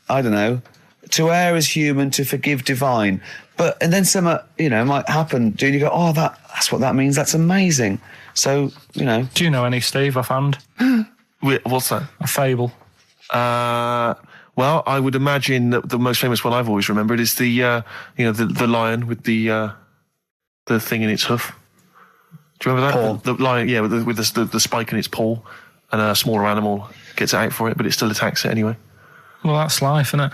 I don't know, to err is human, to forgive divine. And then something, you know, might happen. Do you go, oh, that's what that means. That's amazing. So, you know. Do you know any, Steve, offhand? Wait, what's that? A fable. Well, I would imagine that the most famous one I've always remembered is the lion with the thing in its hoof. Do you remember that? Paw. The lion, yeah, with the spike in its paw, and a smaller animal gets out for it, but it still attacks it anyway. Well, that's life, isn't it?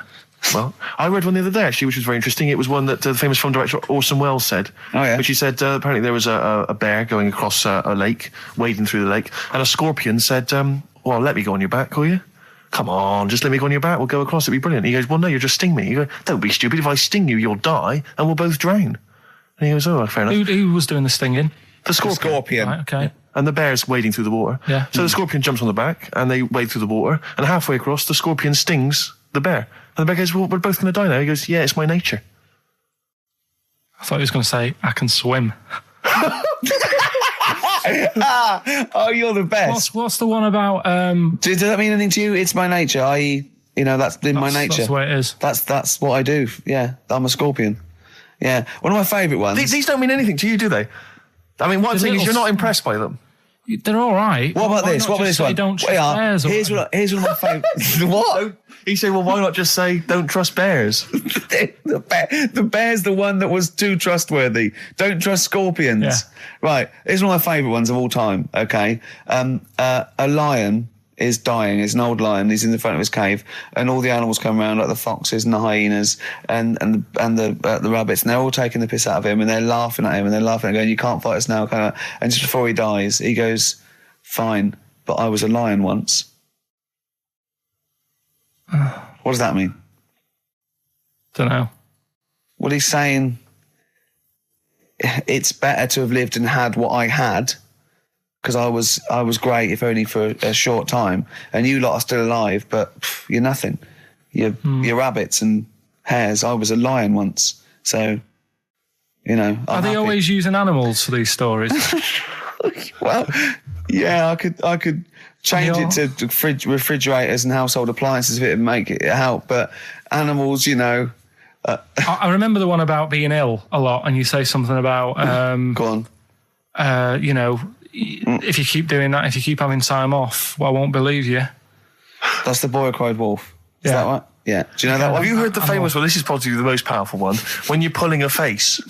Well, I read one the other day, actually, which was very interesting. It was one that the famous film director Orson Welles said. Oh, yeah. Which he said, apparently there was a bear going across a lake, wading through the lake, and a scorpion said, well, let me go on your back, will you? Come on, just let me go on your back, we'll go across, it'd be brilliant. He goes, well, no, you'll just sting me. You go, don't be stupid, if I sting you, you'll die, and we'll both drown. And he goes, oh, fair enough. Who was doing the stinging? The scorpion. Right, okay. Yeah. And the bear's wading through the water. Yeah. So the scorpion jumps on the back, and they wade through the water, and halfway across, the scorpion stings the bear. And the bear goes, well, we're both going to die now. He goes, yeah, it's my nature. I thought he was going to say, I can swim. Oh, you're the best. What's the one about... Does that mean anything to you? It's my nature, i.e., you know, that's in my nature. That's the way it is. That's what I do. Yeah, I'm a scorpion. Yeah, one of my favourite ones. These don't mean anything to you, do they? I mean, what I'm saying is you're not impressed by them. They're all right. What about this? What about this one? Don't trust bears. Here's one of my favourites. What? He said, well, why not just say, don't trust bears? The bear's the one that was too trustworthy. Don't trust scorpions. Yeah. Right. Here's one of my favourite ones of all time, okay? A lion is dying. It's an old lion. He's in the front of his cave, and all the animals come around, like the foxes and the hyenas and the rabbits, and they're all taking the piss out of him, and they're laughing at him, and they're laughing and going, you can't fight us now, kind of. And just before he dies, he goes, fine, but I was a lion once. What does that mean? Don't know. Well, he's saying it's better to have lived and had what I had, because I was great, if only for a short time, and you lot are still alive, but you're nothing. You're rabbits and hares. I was a lion once, so, you know. Are they always using animals for these stories? Well, yeah, I could change it to refrigerators and household appliances if it would make it help, but animals, you know. I remember the one about being ill a lot, and you say something about go on. You know, if you keep doing that, if you keep having time off, well, I won't believe you. That's the boy who cried wolf. Is that right? Yeah. Do you know that one? Have you heard the famous one? This is probably the most powerful one. When you're pulling a face,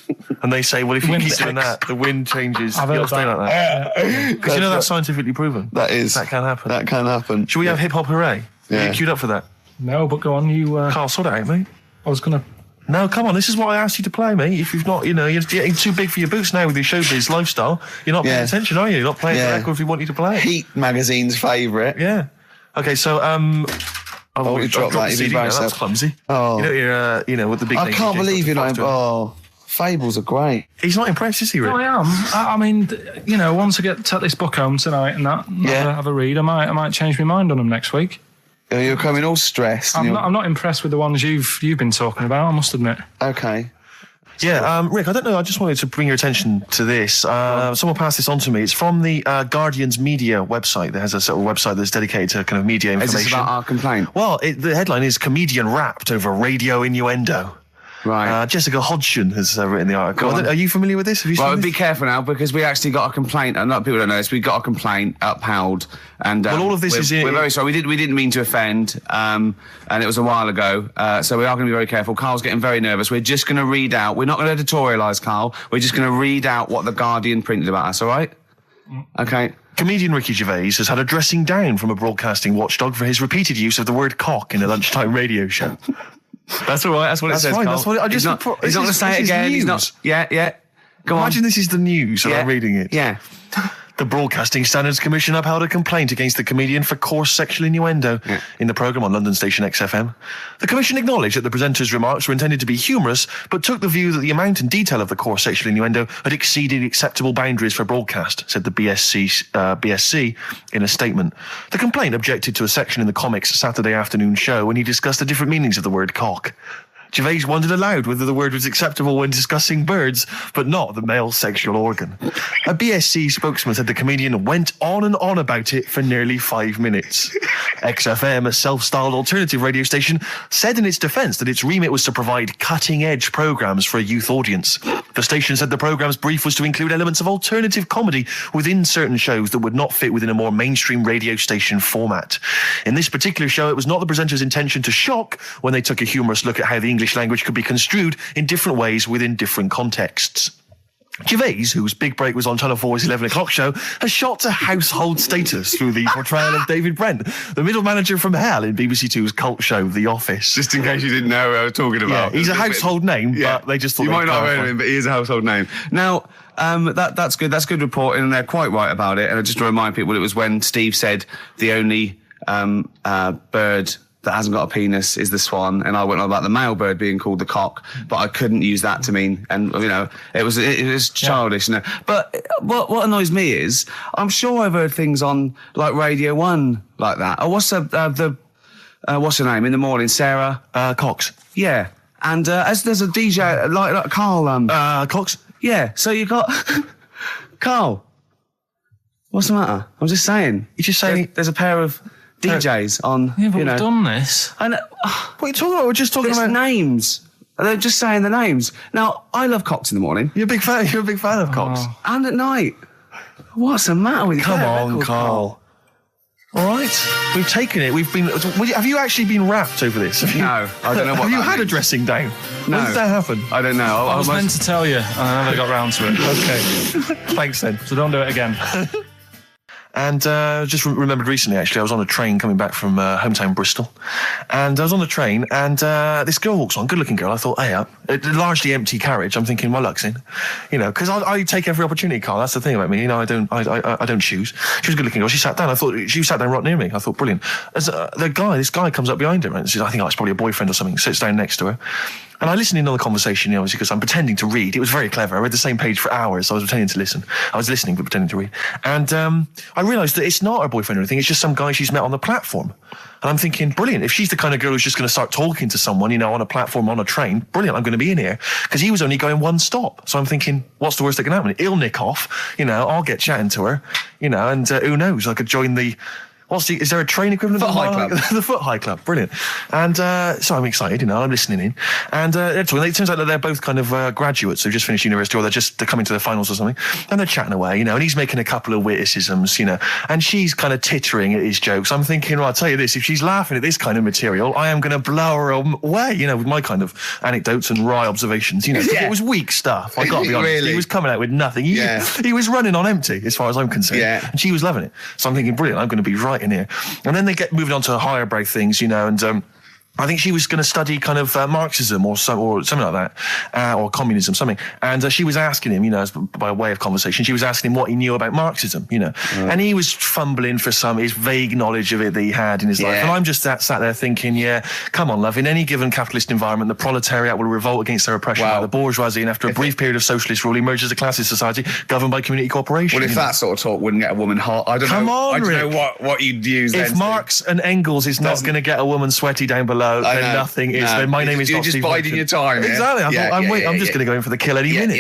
and they say, well, if you keep doing that, the wind changes. I've heard that. Like that. Because you know that's scientifically proven. That is. That can happen. That can happen. Should we have hip hop hooray? Yeah. Are you queued up for that? No, but go on, you... Carl, sort it out, mate. I was going to... No, come on, this is what I asked you to play, mate. If you've not, you know, you're getting too big for your boots now with your showbiz lifestyle. You're not paying attention, are you? You're not playing the record if we want you to play. Heat magazine's favourite. Yeah. Okay, so, we dropped that. CD now. That's clumsy. Oh. You know, you're, you know, with the big... I can't believe you're not... Oh, fables are great. He's not impressed, is he, Rick? No, I am. I mean, you know, once I take this book home tonight and that, have a read, I might change my mind on them next week. You're coming all stressed. I'm not impressed with the ones you've been talking about, I must admit. Okay. Yeah, Rick, I don't know, I just wanted to bring your attention to this. Someone passed this on to me. It's from the Guardian's media website. There has a sort of website that's dedicated to kind of media information. Is this about our complaint? Well, the headline is Comedian Rapped Over Radio Innuendo. Right. Jessica Hodgson has written the article. Are you familiar with this? Have you seen this? Be careful now, because we actually got a complaint. A lot of people don't know this. We got a complaint upheld, and all of this we're very sorry. We didn't mean to offend, and it was a while ago. So we are going to be very careful. Carl's getting very nervous. We're just going to read out. We're not going to editorialise, Carl. We're just going to read out what the Guardian printed about us. All right? Okay. Comedian Ricky Gervais has had a dressing down from a broadcasting watchdog for his repeated use of the word cock in a lunchtime radio show. That's all right. That's what it says, fine, Carl. That's what he's not going to say it again. He's not. Yeah. Go on. Imagine this is the news and I'm reading it. Yeah. The Broadcasting Standards Commission upheld a complaint against the comedian for coarse sexual innuendo in the programme on London station XFM. The Commission acknowledged that the presenter's remarks were intended to be humorous, but took the view that the amount and detail of the coarse sexual innuendo had exceeded acceptable boundaries for broadcast, said the BSC in a statement. The complaint objected to a section in the Comics Saturday afternoon show when he discussed the different meanings of the word cock. Gervais wondered aloud whether the word was acceptable when discussing birds, but not the male sexual organ. A BSC spokesman said the comedian went on about it for nearly 5 minutes. XFM, a self-styled alternative radio station, said in its defence that its remit was to provide cutting-edge programmes for a youth audience. The station said the programme's brief was to include elements of alternative comedy within certain shows that would not fit within a more mainstream radio station format. In this particular show, it was not the presenter's intention to shock when they took a humorous look at how the English language could be construed in different ways within different contexts. Gervais, whose big break was on Channel 4's 11 o'clock show, has shot to household status through the portrayal of David Brent, the middle manager from hell in BBC Two's cult show The Office. Just in case you didn't know who I was talking about. Yeah, he's a household name, but they just thought... You might not have heard of him, but he is a household name. Now, that's good. That's good reporting, and they're quite right about it. And just to remind people, it was when Steve said the only bird that hasn't got a penis is the swan, and I went on about the male bird being called the cock, but I couldn't use that to mean, and it was childish. Yeah. But what annoys me is, I'm sure I've heard things on like Radio 1 like that. Oh, what's what's her name in the morning? Sarah Cox. Yeah, and as there's a DJ like Karl Cox. Yeah, so you got Karl. What's the matter? I'm just saying. You're just saying there's a pair of DJs on, yeah, but we've done this. I know. What are you talking about? We're just talking about names. They're just saying the names. Now, I love cocks in the morning. You're a big fan of cocks. And at night. What's the matter with you? Come on, Karl. All right, we've taken it. We've been. Have you actually been rapped over this? No, I don't know what. Have you that had means. a dressing down? No. When did that happen? I don't know. I was meant to tell you, and I never got round to it. Okay, thanks then. So don't do it again. And just remembered recently, actually, I was on a train coming back from hometown Bristol. And I was on the train, and this girl walks on, good-looking girl. I thought, hey, a largely empty carriage. I'm thinking, my luck's in. Because I take every opportunity, Karl. That's the thing about me. I don't choose. She was a good-looking girl. She sat down. I thought, she sat down right near me. I thought, brilliant. As this guy comes up behind her, and says, I think it's probably a boyfriend or something, sits down next to her. And I listened in on the conversation, obviously, because I'm pretending to read. It was very clever. I read the same page for hours, so I was pretending to listen. I was listening, but pretending to read. And I realised that it's not her boyfriend or anything. It's just some guy she's met on the platform. And I'm thinking, brilliant. If she's the kind of girl who's just going to start talking to someone, on a platform, on a train, brilliant, I'm going to be in here. Because he was only going one stop. So I'm thinking, what's the worst that can happen? He'll nick off, I'll get chatting to her, and who knows, I could join the... is there a train equivalent? Foot High Club. The Foot High Club, brilliant. And so I'm excited, I'm listening in. And it turns out that they're both kind of graduates who've just finished university, or they're coming to their finals or something. And they're chatting away, and he's making a couple of witticisms, and she's kind of tittering at his jokes. I'm thinking, well, I'll tell you this, if she's laughing at this kind of material, I am going to blow her away, with my kind of anecdotes and wry observations, It was weak stuff, I got to be honest. Really? He was coming out with nothing. He was running on empty, as far as I'm concerned. Yeah. And she was loving it. So I'm thinking, brilliant, I'm going to be right in here. And then they get moving on to higher brow things, and I think she was going to study kind of Marxism or something like that, or communism, something. And she was asking him, by way of conversation, she was asking him what he knew about Marxism, And he was fumbling for his vague knowledge of it that he had in his life. And I'm just sat there thinking, come on, love, in any given capitalist environment, the proletariat will revolt against their oppression by the bourgeoisie, and after a brief period of socialist rule, emerges a classist society governed by community cooperation. Well, if that sort of talk wouldn't get a woman hot, I don't know what you'd use. If then Marx and Engels is not going to get a woman sweaty down below, then nothing is. Then my name is You're not just Steve biding your time. Exactly. I'm just going to go in for the kill any minute.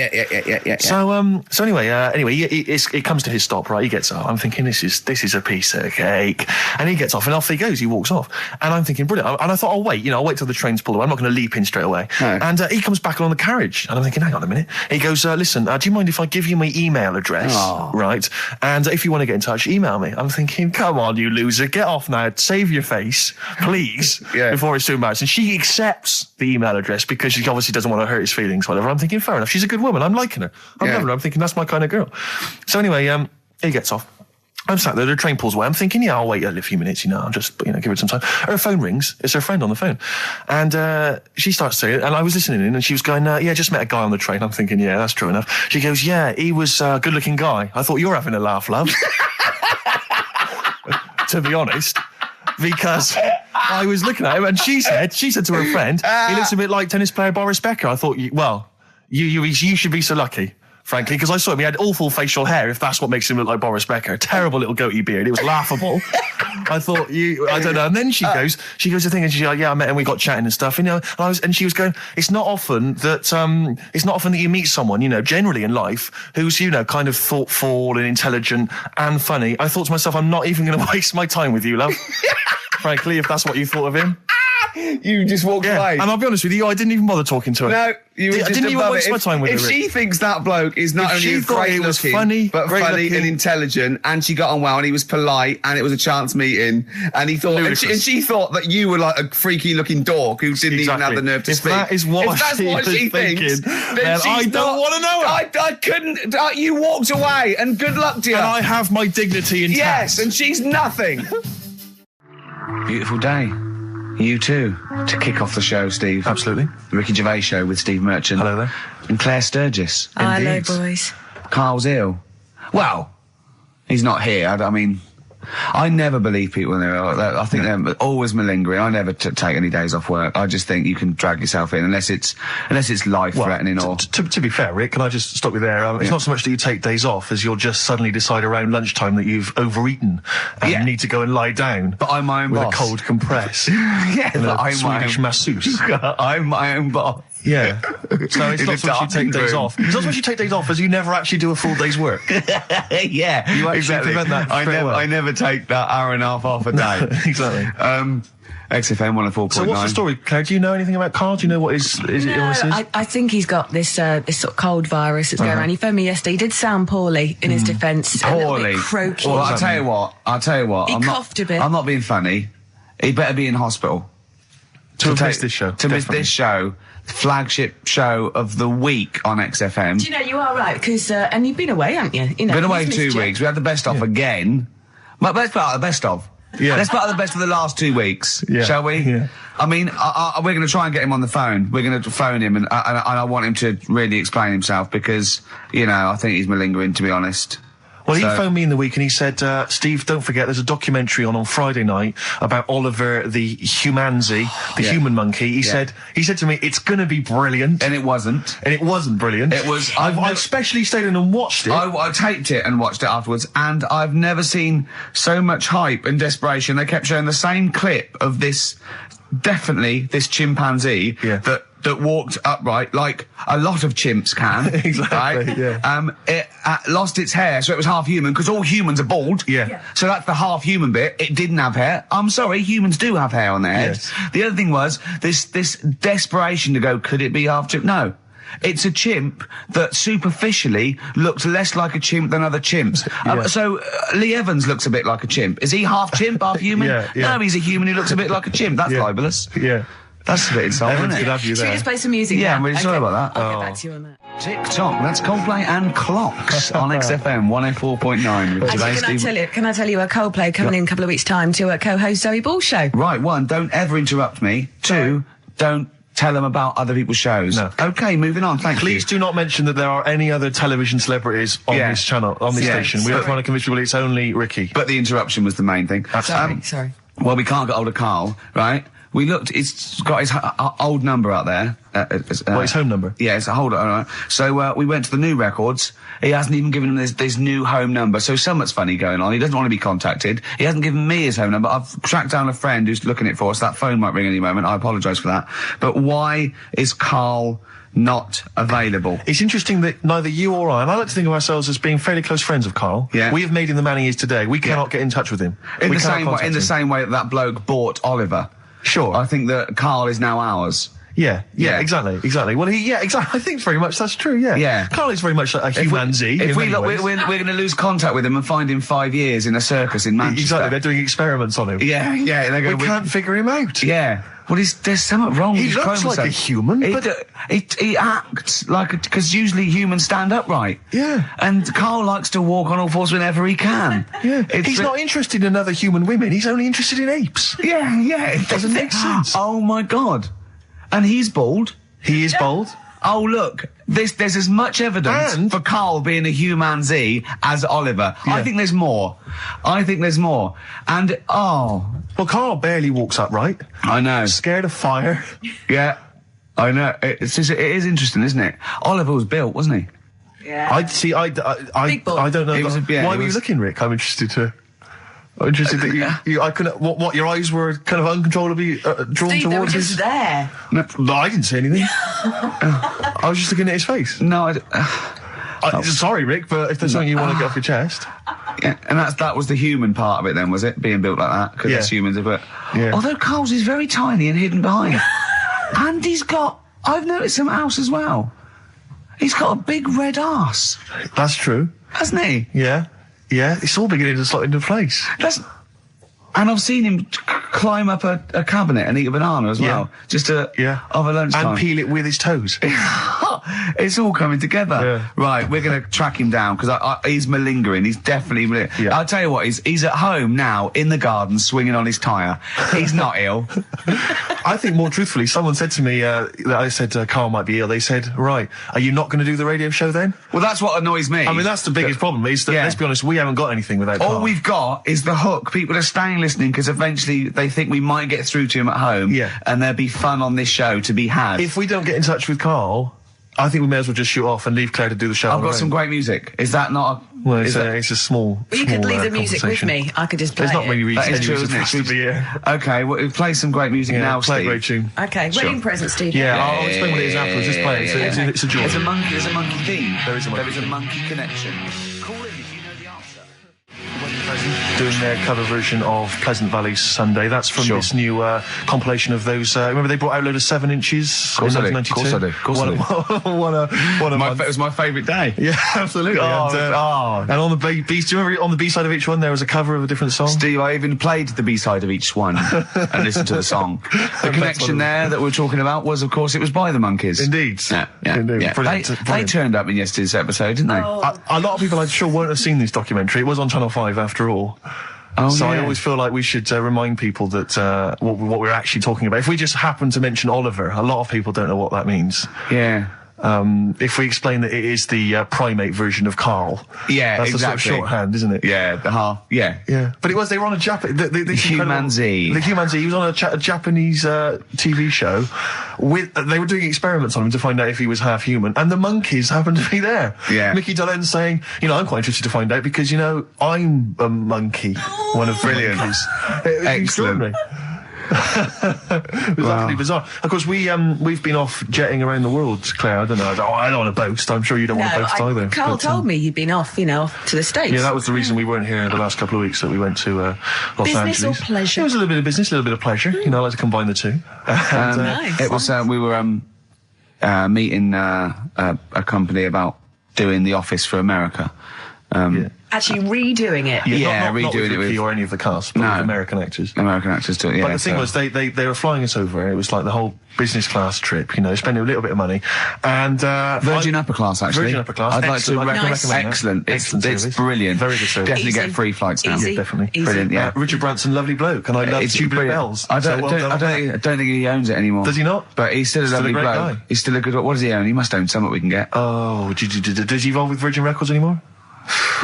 Yeah. So anyway, it comes to his stop. Right, he gets off. I'm thinking this is a piece of cake, and he gets off, and off he goes. He walks off, and I'm thinking brilliant. And I thought, I'll wait. I'll wait till the train's pulled away. I'm not going to leap in straight away. No. And he comes back along the carriage, and I'm thinking, hang on a minute. He goes, listen, do you mind if I give you my email address? Oh. Right, and if you want to get in touch, email me. I'm thinking, come on, you loser, get off now. Save your face, please, before it's too embarrassing. She accepts the email address because she obviously doesn't want to hurt his feelings, whatever. I'm thinking, fair enough. She's a good woman. I'm liking her. I'm loving her. I'm thinking, that's my kind of girl. So anyway, he gets off. I'm sat there, the train pulls away. I'm thinking, yeah, I'll wait a few minutes, I'll just, give it some time. Her phone rings. It's her friend on the phone. And she starts saying, and I was listening in, and she was going, yeah, just met a guy on the train. I'm thinking, yeah, that's true enough. She goes, yeah, he was a good-looking guy. I thought, you're having a laugh, love. To be honest. Because I was looking at him, and she said to her friend, he looks a bit like tennis player Boris Becker. I thought, you should be so lucky. Frankly, because I saw him, he had awful facial hair, if that's what makes him look like Boris Becker. Terrible little goatee beard. It was laughable. I thought, I don't know. And then she goes to thing, and she's like, yeah, I met him, we got chatting and stuff. And she was going, it's not often that you meet someone, generally in life, who's, kind of thoughtful and intelligent and funny. I thought to myself, I'm not even going to waste my time with you, love. Frankly, if that's what you thought of him. You just walked away. And I'll be honest with you, I didn't even bother talking to her. No, you were just I didn't even waste my time with her. If she thinks that bloke is not only great looking, but funny and intelligent, and she got on well, and he was polite, and it was a chance meeting, and he thought, and she thought that you were like a freaky looking dork who didn't even have the nerve to speak. That is what she thinks, then I don't want to know her. I couldn't. You walked away, and good luck to you. And I have my dignity intact. Yes, and she's nothing. Beautiful day. You too, to kick off the show, Steve. Absolutely. The Ricky Gervais Show with Steve Merchant. Hello there. And Claire Sturgis. Hello, boys. Karl's ill. Well, he's not here. I mean, I never believe people when they're ill. I think they're always malingering. I never take any days off work. I just think you can drag yourself in unless it's life-threatening or... To be fair, Rick, can I just stop you there? It's not so much that you take days off as you'll just suddenly decide around lunchtime that you've overeaten and you need to go and lie down. But I'm my own boss. With a cold compress. Yeah, and but a I'm Swedish masseuse. I'm my own boss. Yeah. So it's not so much you take days off. It's not so much you take days off as you never actually do a full day's work. Yeah. You actually prevent that. I never take that hour and a half off a day. Exactly. XFM 104.9. So what's the story, Claire? Do you know anything about Karl? Do you know what his illness is? I think he's got this sort of cold virus that's going around. He phoned me yesterday. He did sound poorly in his defence. Poorly? A little bit croaky. Well, I'll tell you what. He coughed a bit. I'm not being funny. He better be in hospital. To miss this show. To miss this show. Flagship show of the week on XFM. Do you know, you are right, because, and you've been away, haven't you? Been away 2 weeks. We had the best of again. But let's put out the best of. Yeah. Let's put out the best of the last 2 weeks, shall we? Yeah. I mean, we're going to try and get him on the phone. We're going to phone him, and I want him to really explain himself because, I think he's malingering, to be honest. Well, he phoned me in the week and he said, Steve, don't forget, there's a documentary on Friday night about Oliver the humanzy, the human monkey. He said to me, it's going to be brilliant. And it wasn't. And it wasn't brilliant. It was. I've specially stayed in and watched it. I taped it and watched it afterwards, and I've never seen so much hype and desperation. They kept showing the same clip of this chimpanzee that walked upright like a lot of chimps can. Exactly, right? yeah. It lost its hair, so it was half human, because all humans are bald. Yeah. So that's the half human bit. It didn't have hair. I'm sorry, humans do have hair on their head. Yes. The other thing was this desperation to go, could it be half chimp? No. It's a chimp that superficially looks less like a chimp than other chimps. So Lee Evans looks a bit like a chimp. Is he half chimp, half human? No, he's a human who looks a bit like a chimp. That's libelous. Yeah. That's a bit insulting, isn't it? Have you Should we there. just play some music? Yeah, I'm really sorry about that. I'll get back to you on that. TikTok, that's Coldplay and Clocks on XFM 104.9. Actually, can I tell you a Coldplay coming in a couple of weeks' time to co-host Zoe Ball's show? Right, 1, don't ever interrupt me. 2, don't tell them about other people's shows. No. Okay, moving on, thank you. Please do not mention that there are any other television celebrities on this channel, on this station. We don't want to convince people it's only Ricky. But the interruption was the main thing. Sorry. Well, we can't get hold of Karl, right? We looked, it's got his old number out there. His home number? Yeah, it's a hold on. So, we went to the new records. He hasn't even given him this new home number. So something's funny going on. He doesn't want to be contacted. He hasn't given me his home number. I've tracked down a friend who's looking at it for us. That phone might ring any moment. I apologise for that. But why is Karl not available? It's interesting that neither you or I, and I like to think of ourselves as being fairly close friends of Karl. Yeah. We have made him the man he is today. We cannot get in touch with him. In the same way that bloke bought Oliver. Sure. I think that Karl is now ours. Yeah, exactly. Well, exactly. I think very much that's true. Yeah, Yeah. Karl is very much like a humanzee. If in we many look, ways. we're going to lose contact with him and find him 5 years in a circus in Manchester. Exactly, they're doing experiments on him. Yeah. They We can't figure him out. Yeah. Well, there's something wrong with He his looks chromosome. like a human, but He acts like because usually humans stand upright. Yeah. And Karl likes to walk on all fours whenever he can. yeah, It's he's not interested in other human women. He's only interested in apes. Yeah. It doesn't make sense. Oh my God. And he's bald. He is bald. Oh look, there's as much evidence And- for Karl being a humanzee as Oliver. Yeah. I think there's more. And Well, Karl barely walks upright. I know. Scared of fire. Yeah, I know. It is interesting, isn't it? Oliver was built, wasn't he? Yeah. I boy. don't know. He was Why were you looking, Rick? I'm interested that I couldn't. What your eyes were kind of uncontrollably drawn Steve, they were towards just his. there. No, I didn't say anything. I was just looking at his face. No, Sorry, Rick, but if there's something you want to get off your chest. yeah, and that was the human part of it then, was it? Being built like that, because Yeah. that's humans, but... Yeah. Although Karl's is very tiny and hidden behind. And I've noticed something else as well. He's got a big red arse, That's true. hasn't he? Yeah. It's all beginning to slot into place. And I've seen him climb up a cabinet and eat a banana as well. Just over lunchtime. And peel it with his toes. It's all coming together. Yeah. Right, we're going to track him down because he's malingering. He's definitely. Yeah. I'll tell you what. He's at home now in the garden swinging on his tyre. He's not ill. I think more truthfully, someone said to me that I said Karl might be ill. They said, "Right, are you not going to do the radio show then?" Well, that's what annoys me. I mean, that's the biggest problem. Is that let's be honest, we haven't got anything without Karl. All we've got is the hook. People are staying listening because eventually they think we might get through to him at home. Yeah. And there'll be fun on this show to be had. If we don't get in touch with Karl, I think we may as well just shoot off and leave Claire to do the show. I've got some great music. Is that not a... Well, it's a small. Well, you could small, leave the music with conversation. me. I could just play There's not it. many That reasons is true, for isn't it? us to be here. Okay, well, play some great music now, play Steve. a great tune. Okay, Sure. wedding present, Steve. Yeah, I'll explain what it is afterwards. Just play it. It's a joy. There's a monkey theme. There is a monkey There is a theme. monkey connection. Call in if you know the answer. Doing their cover version of Pleasant Valley Sunday. That's from Sure. this new compilation of those. Remember they brought out a load of 7 inches course in I do. 1992? Of course I do. One a month. It was my favourite day. Yeah, absolutely. And on the B, do you remember on the B side of each one there was a cover of a different song? Steve, I even played the B-side of each one and listened to the song. The connection there that we're talking about was, of course, it was by the Monkeys. Indeed. Yeah. Indeed. Brilliant. They Brilliant. turned up in yesterday's episode, didn't they? A lot of people I'm sure won't have seen this documentary. It was on Channel 5 after all. Oh, So I yeah. always feel like we should remind people that what we're actually talking about. If we just happen to mention Oliver, a lot of people don't know what that means. Yeah. If we explain that it is the primate version of Karl. Yeah, That's exactly. the sort of shorthand, isn't it? Yeah, Yeah. But they were on a Humanzee. The Humanzee. He was on a Japanese TV show. They were doing experiments on him to find out if he was half human, and the monkeys happened to be there. Yeah. Mickey Dolenz saying, I'm quite interested to find out because, I'm a monkey. One of the Brilliant. monkeys. It was extraordinary. It was utterly bizarre. Of course, we've been off jetting around the world, Claire. I don't know. I don't want to boast. I'm sure you don't want to boast either. Karl But, told me you'd been off, off to the States. yeah, that was the reason we weren't here the last couple of weeks, that we went to Los Business Angeles. or pleasure? It was a little bit of business, a little bit of pleasure. I like to combine the two. Nice. It was, we were meeting a company about doing The Office for America. Actually redoing it. Yeah, not redoing with it with- Ricky or any of the cast, but No. with American actors. American actors do it, yeah. But the thing was, they were flying us over. It was like the whole business class trip, spending a little bit of money. And Virgin Upper Class, actually. Virgin Upper Class. I'd like to Excellent. recommend Nice. that. Excellent. Excellent It's service. brilliant. Very good service. Definitely Easy. get free flights now. Easy. definitely. Easy. Brilliant, yeah. Richard Branson, lovely bloke, and I love It's Tubular brilliant. Bells. I don't, So well don't, done I, on don't, that. I don't think he owns it anymore. Does he not? But he's still a Still a lovely great bloke. guy. He's still a good... What does he own? He must own something we can get. Oh, does he involve with Virgin Records anymore?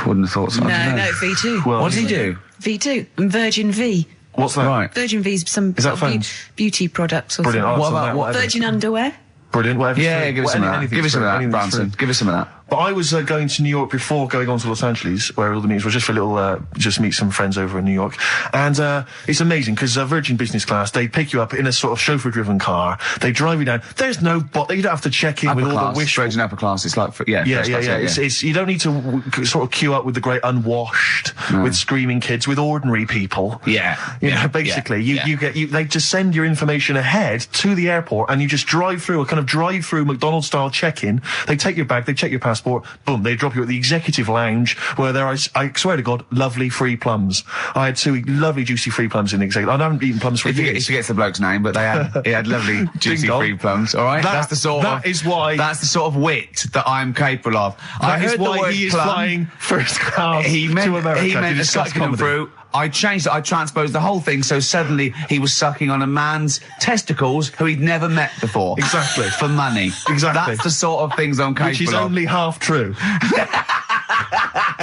Wouldn't have thought so. I don't know. No, V2. Well, What does he do? V2 and Virgin V. What's that? Right. Virgin V's some Is that sort of phones? beauty products or Brilliant. something. What Answer about that, what- whatever. Virgin underwear. Brilliant. Whatever. Yeah, give us some of that. Give us some of that, Branson. Give us some of that. But I was going to New York before going on to Los Angeles, where all the meetings were, just for a little, just meet some friends over in New York. And it's amazing, because Virgin Business Class, they pick you up in a sort of chauffeur-driven car, they drive you down, there's no you don't have to check in upper with class, all the wishful... Virgin upper class, it's like, Yeah. It's, you don't need to sort of queue up with the great unwashed, with screaming kids, with ordinary people. Yeah. You know, basically, they just send your information ahead to the airport, and you just drive through a kind of drive-through McDonald's-style check-in. They take your bag, they check your passport, boom, they drop you at the executive lounge, where there are, I swear to God, lovely free plums. I had 2 lovely juicy free plums in the executive. I haven't eaten plums for years. He forgets the bloke's name, but he had lovely juicy free plums. All right, that's the sort of wit that I'm capable of. I heard the word he is plum. Flying first class to America. He meant to a discuss sucking comedy. fruit. I changed it. I transposed the whole thing, so suddenly he was sucking on a man's testicles who he'd never met before. Exactly. For money. Exactly. That's the sort of things I'm capable of. Which is only half true.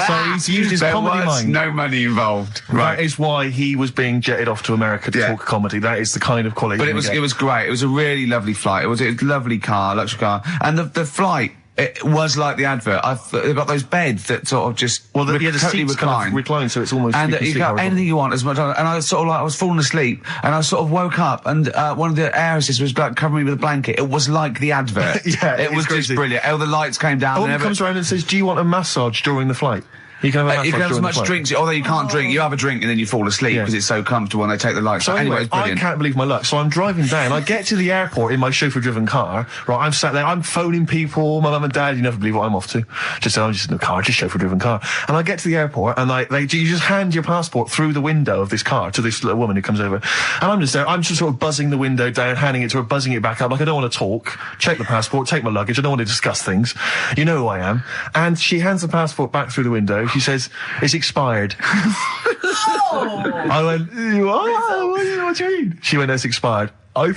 So he's used his comedy mind. No money involved. Right. That is why he was being jetted off to America to talk comedy. That is the kind of quality. But it was great. It was a really lovely flight. It was a lovely car, luxury car, and the flight. It was like the advert. They've got those beds that sort of just the totally seats kind of recline, so it's almost and you got anything you want as much. And I sort of like I was falling asleep, and I sort of woke up, and one of the heiresses was like covering me with a blanket. It was like the advert. It was just brilliant. All the lights came down. A woman comes around and says, "Do you want a massage during the flight?" You can have, you can have as much drinks, although you can't drink. You have a drink and then you fall asleep because it's so comfortable and they take the lights. So anyway, it's brilliant. I can't believe my luck. So I'm driving down. I get to the airport in my chauffeur-driven car. Right, I'm sat there. I'm phoning people. My mum and dad. You never believe what I'm off to. I'm just in the car, just chauffeur-driven car. And I get to the airport and you just hand your passport through the window of this car to this little woman who comes over. And I'm just there. I'm just sort of buzzing the window down, handing it to her, buzzing it back up. Like I don't want to talk. Check the passport. Take my luggage. I don't want to discuss things. You know who I am. And she hands the passport back through the window. She says, "It's expired." I went, what do you mean? She went, "It's expired." I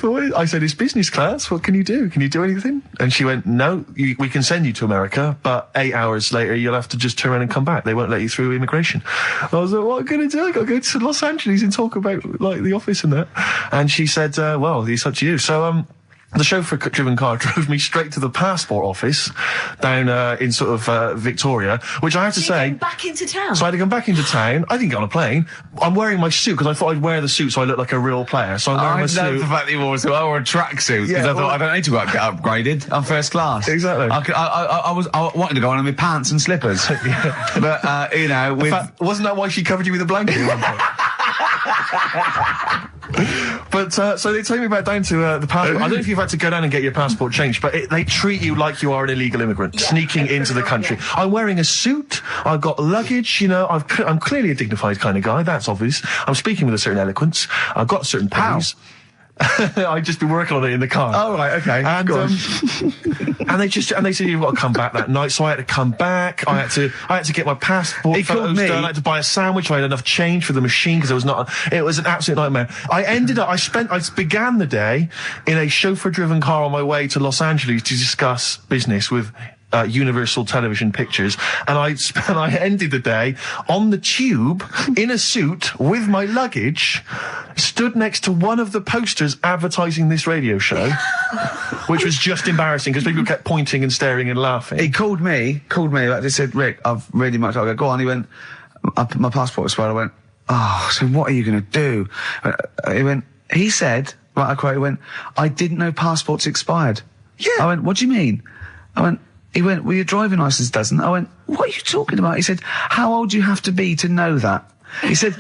said, "It's business class. What can you do? Can you do anything?" And she went, "No, we can send you to America, but 8 hours later you'll have to just turn around and come back. They won't let you through immigration." I was like, "What am I going to do? I got to go to Los Angeles and talk about like the office and that." And she said, "Well, it's up to you." So the chauffeur-driven car drove me straight to the passport office down in sort of Victoria, which I have to say... back into town? So I had to come back into town. I didn't get on a plane. I'm wearing my suit because I thought I'd wear the suit so I look like a real player. So I'm wearing my suit. I love the fact that you wore a tracksuit because I thought I don't need to get upgraded. I'm first class. Exactly. I wanted to go on in my pants and slippers. But, you know... wasn't that why she covered you with a blanket at one point? But so they take me back down to the passport. I don't know if you've had to go down and get your passport changed, but they treat you like you are an illegal immigrant sneaking into the country. I'm wearing a suit. I've got luggage. You know, I'm clearly a dignified kind of guy. That's obvious. I'm speaking with a certain eloquence. I've got certain pennies. I've just been working on it in the car. Oh, right, okay. And, and they said you've got to come back that night, so I had to come back. I had to get my passport photos done. I had to buy a sandwich. I had enough change for the machine because it was an absolute nightmare. I began the day in a chauffeur-driven car on my way to Los Angeles to discuss business with Universal Television Pictures, and I ended the day on the tube in a suit with my luggage, stood next to one of the posters advertising this radio show, which was just embarrassing because people kept pointing and staring and laughing. He called me, he said, "Rick, I've really much." I go, "Go on." He went, "My passport expired." I went, "Oh, so what are you going to do?" He said, right, I quote, he went, "I didn't know passports expired." Yeah. I went, "What do you mean?" He went, "Well, your driving licence doesn't." I went, "What are you talking about?" He said, "How old do you have to be to know that?" He said,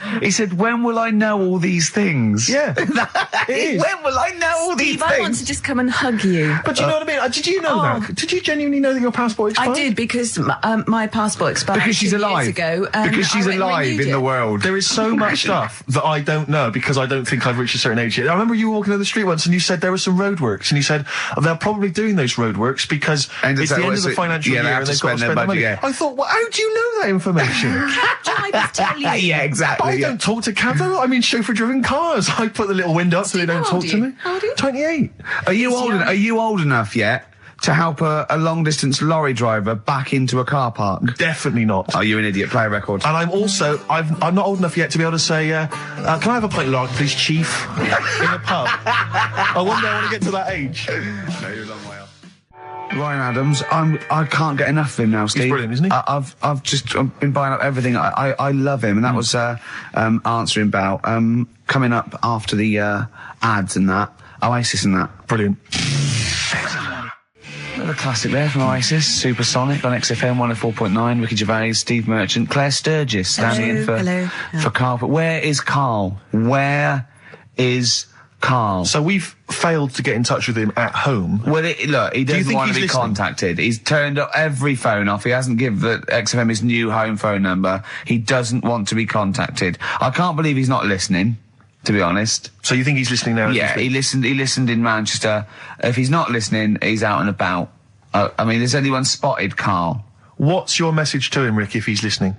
"When will I know all these things?" Yeah, it is. When will I know all these Steve, things? I want to just come and hug you. But do you know what I mean? Did you know that? Did you genuinely know that your passport expired? I did, because my passport expired because she's 2 alive. years ago. Because she's alive in the world. There is so much stuff that I don't know because I don't think I've reached a certain age yet. I remember you walking down the street once and you said there were some roadworks, and you said they're probably doing those roadworks because it's the end of the financial year and they've got to spend their money. I thought, well, how do you know that information? Can I just tell you? Yeah, exactly. I don't talk to cabs. I'm in chauffeur-driven cars. I put the little window up so they don't talk to me. How old are you? 28. Are you old enough yet to help a long-distance lorry driver back into a car park? Definitely not. Oh, you're an idiot. Play a record. And I'm also, I'm not old enough yet to be able to say, can I have a pint of lager, please, Chief? In a pub. I wonder I want to get to that age. No, you're a long way off. Ryan Adams, I can't get enough of him now, Steve. He's brilliant, isn't he? I've just been buying up everything. I love him, and that was Answering Bell. Coming up after the ads and that, Oasis and that. Brilliant. Another classic there from Oasis, Supersonic on XFM 104.9. Ricky Gervais, Steve Merchant, Claire Sturgis standing in for Karl. But where is Karl? Where is Karl? So we've failed to get in touch with him at home. Well, look, he doesn't want to be contacted. He's turned every phone off. He hasn't given the XFM his new home phone number. He doesn't want to be contacted. I can't believe he's not listening, to be honest. So you think he's listening now? Yeah, he listened in Manchester. If he's not listening, he's out and about. I mean, has anyone spotted Karl? What's your message to him, Rick, if he's listening?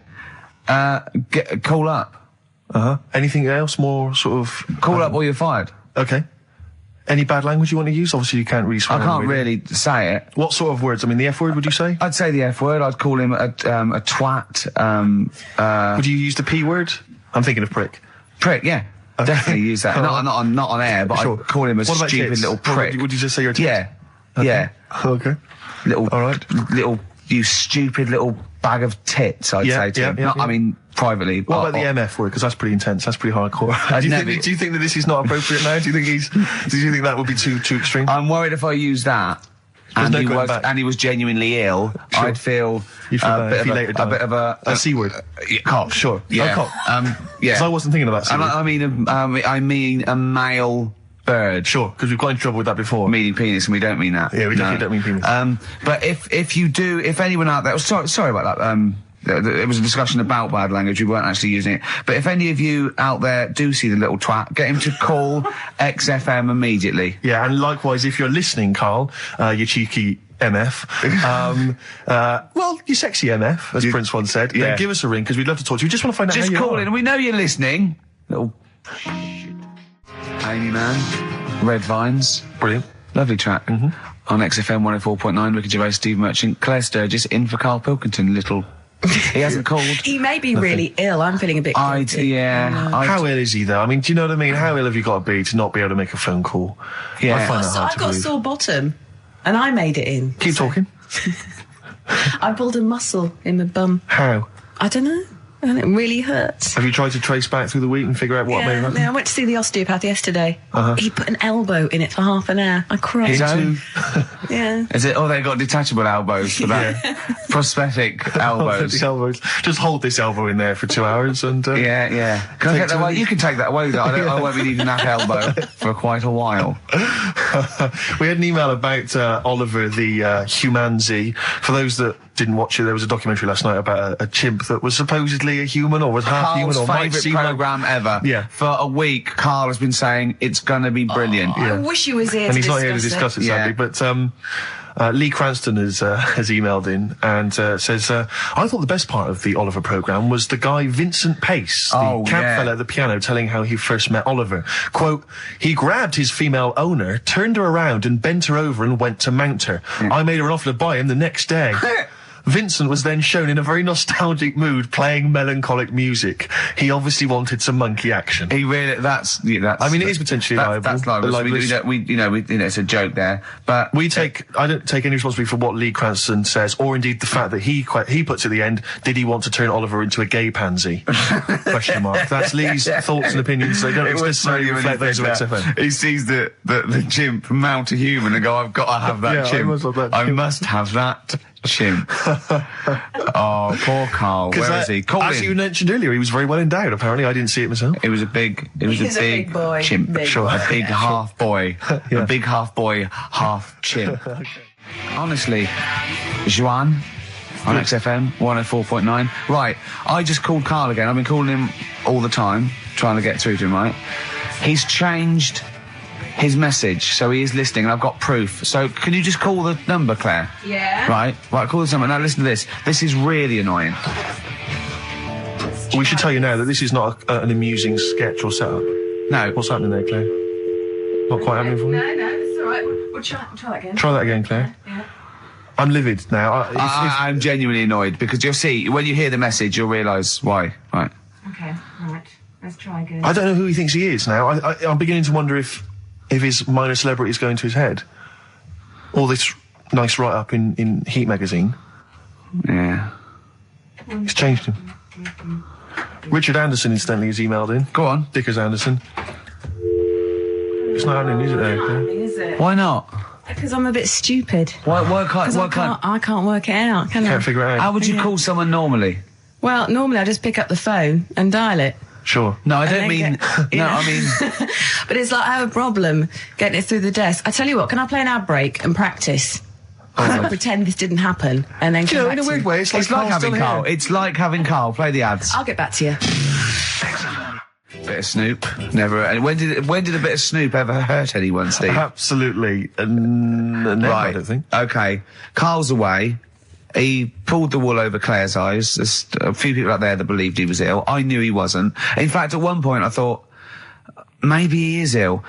Call up. Anything else more sort of... Call up or you're fired. Okay. Any bad language you want to use? Obviously, you can't really swear. I can't really say it. What sort of words? I mean, the F word, would you say? I'd say the F word. I'd call him a twat. Would you use the P word? I'm thinking of prick. Prick, yeah. Okay. Definitely use that. Not on air, but Sure. I'd call him a What about stupid tits? little prick. Would you just say you're a tit? Yeah. Okay. Yeah. Okay. Little, All right. Little, you stupid little bag of tits, I'd say to him. I mean, privately. What about the MF word? Because that's pretty intense. That's pretty hardcore. Do you think that this is not appropriate now? Do you think that would be too extreme? I'm worried if I use that and he was genuinely ill, Sure. I'd feel a bit of a C word. Cock, sure. Yeah. Oh, cock. Yeah. Because I wasn't thinking about C word. I mean a male bird. Sure, because we've got into trouble with that before. Meaning penis, and we don't mean that. Yeah, we definitely don't mean penis. But if anyone out there, sorry about that. It was a discussion about bad language. We weren't actually using it. But if any of you out there do see the little twat, get him to call XFM immediately. Yeah, and likewise, if you're listening, Karl, you cheeky MF, well, you sexy MF, as Prince once said, then give us a ring, because we'd love to talk to you. We just want to find out how you are. Just call in, we know you're listening. Little Amy Man, Red Vines. Brilliant. Lovely track. On XFM 104.9, Ricky Gervais, Steve Merchant, Claire Sturgis, in for Karl Pilkington, little... He hasn't called. He may be really ill. I'm feeling a bit guilty. How ill is he, though? I mean, do you know what I mean? How ill have you got to be to not be able to make a phone call? Yeah. I find that hard I've to got a believe. sore bottom, and I made it in. Keep talking. I pulled a muscle in my bum. How? I don't know. And it really hurts. Have you tried to trace back through the week and figure out what may have happened? I went to see the osteopath yesterday. He put an elbow in it for half an hour. I cried. His own? Yeah. Is it? Oh, they got detachable elbows for that. Prosthetic elbows. The elbows. Just hold this elbow in there for 2 hours and... Yeah. Can I take that away? You can take that away, though. I won't be needing that elbow for quite a while. We had an email about Oliver the Humanzi. For those that didn't watch it, there was a documentary last night about a chimp that was supposedly a human or was half human or might favourite seem programme ever. Yeah. For a week, Karl has been saying it's going to be brilliant. I wish he was here and to he's not here to discuss discuss it, sadly. But Lee Cranston has emailed in and says, I thought the best part of the Oliver programme was the guy Vincent Pace, the camp fella at the piano, telling how he first met Oliver. Quote, he grabbed his female owner, turned her around and bent her over and went to mount her. I made her an offer to buy him the next day. Vincent was then shown in a very nostalgic mood playing melancholic music. He obviously wanted some monkey action. He really, that's I mean, it is potentially liable. That's liable. It's a joke there, but I don't take any responsibility for what Lee Cranston says, or indeed the fact that he puts at the end, did he want to turn Oliver into a gay pansy? Question mark. That's Lee's thoughts and opinions. They don't necessarily reflect those of XFM. He sees the chimp mount a human and go, I've got to have that chimp. I must have that chimp. Oh, poor Karl. Where is he? As you mentioned earlier, he was very well endowed. Apparently, I didn't see it myself. It was a big boy. chimp. Big Sure, boy. a big half boy. A big half boy, half chimp. Honestly, Juan on XFM 104.9. Right, I just called Karl again. I've been calling him all the time, trying to get through to him, right? He's changed his message, so he is listening, and I've got proof. So can you just call the number, Claire? Yeah. Right, call this number. Now listen to this. This is really annoying. We should tell you now that this is not an amusing sketch or setup. No. What's happening there, Claire? Not quite happening for you? No, it's all right. We'll try that again. Try that again, Claire. Yeah. I'm livid now. I'm genuinely annoyed, because you'll see, when you hear the message, you'll realise why. Right. Okay, right. Let's try again. I don't know who he thinks he is now. I'm beginning to wonder if his minor celebrity is going to his head. All this nice write-up in Heat magazine. Yeah. He's changed him. Richard Anderson, incidentally, has emailed in. Go on. Dickers Anderson. It's not happening, is it, there? Is it? Why not? Because I'm a bit stupid. Why can't? I can't work it out, can I? Can't figure it out. How would you call someone normally? Well, normally I just pick up the phone and dial it. Sure. No, I And don't then mean. I mean. But it's like I have a problem getting it through the desk. I tell you what, can I play an ad break and practice? I'll pretend this didn't happen and then come You know, back in a to weird you. way, it's like It's like Carl's having still Carl. here. It's like having Carl. Play the ads. I'll get back to you. Bit of Snoop. Never. And when did a bit of Snoop ever hurt anyone, Steve? Absolutely. Never, I don't think. Okay. Carl's away. He pulled the wool over Claire's eyes. There's a few people out there that believed he was ill. I knew he wasn't. In fact, at one point I thought, maybe he is ill.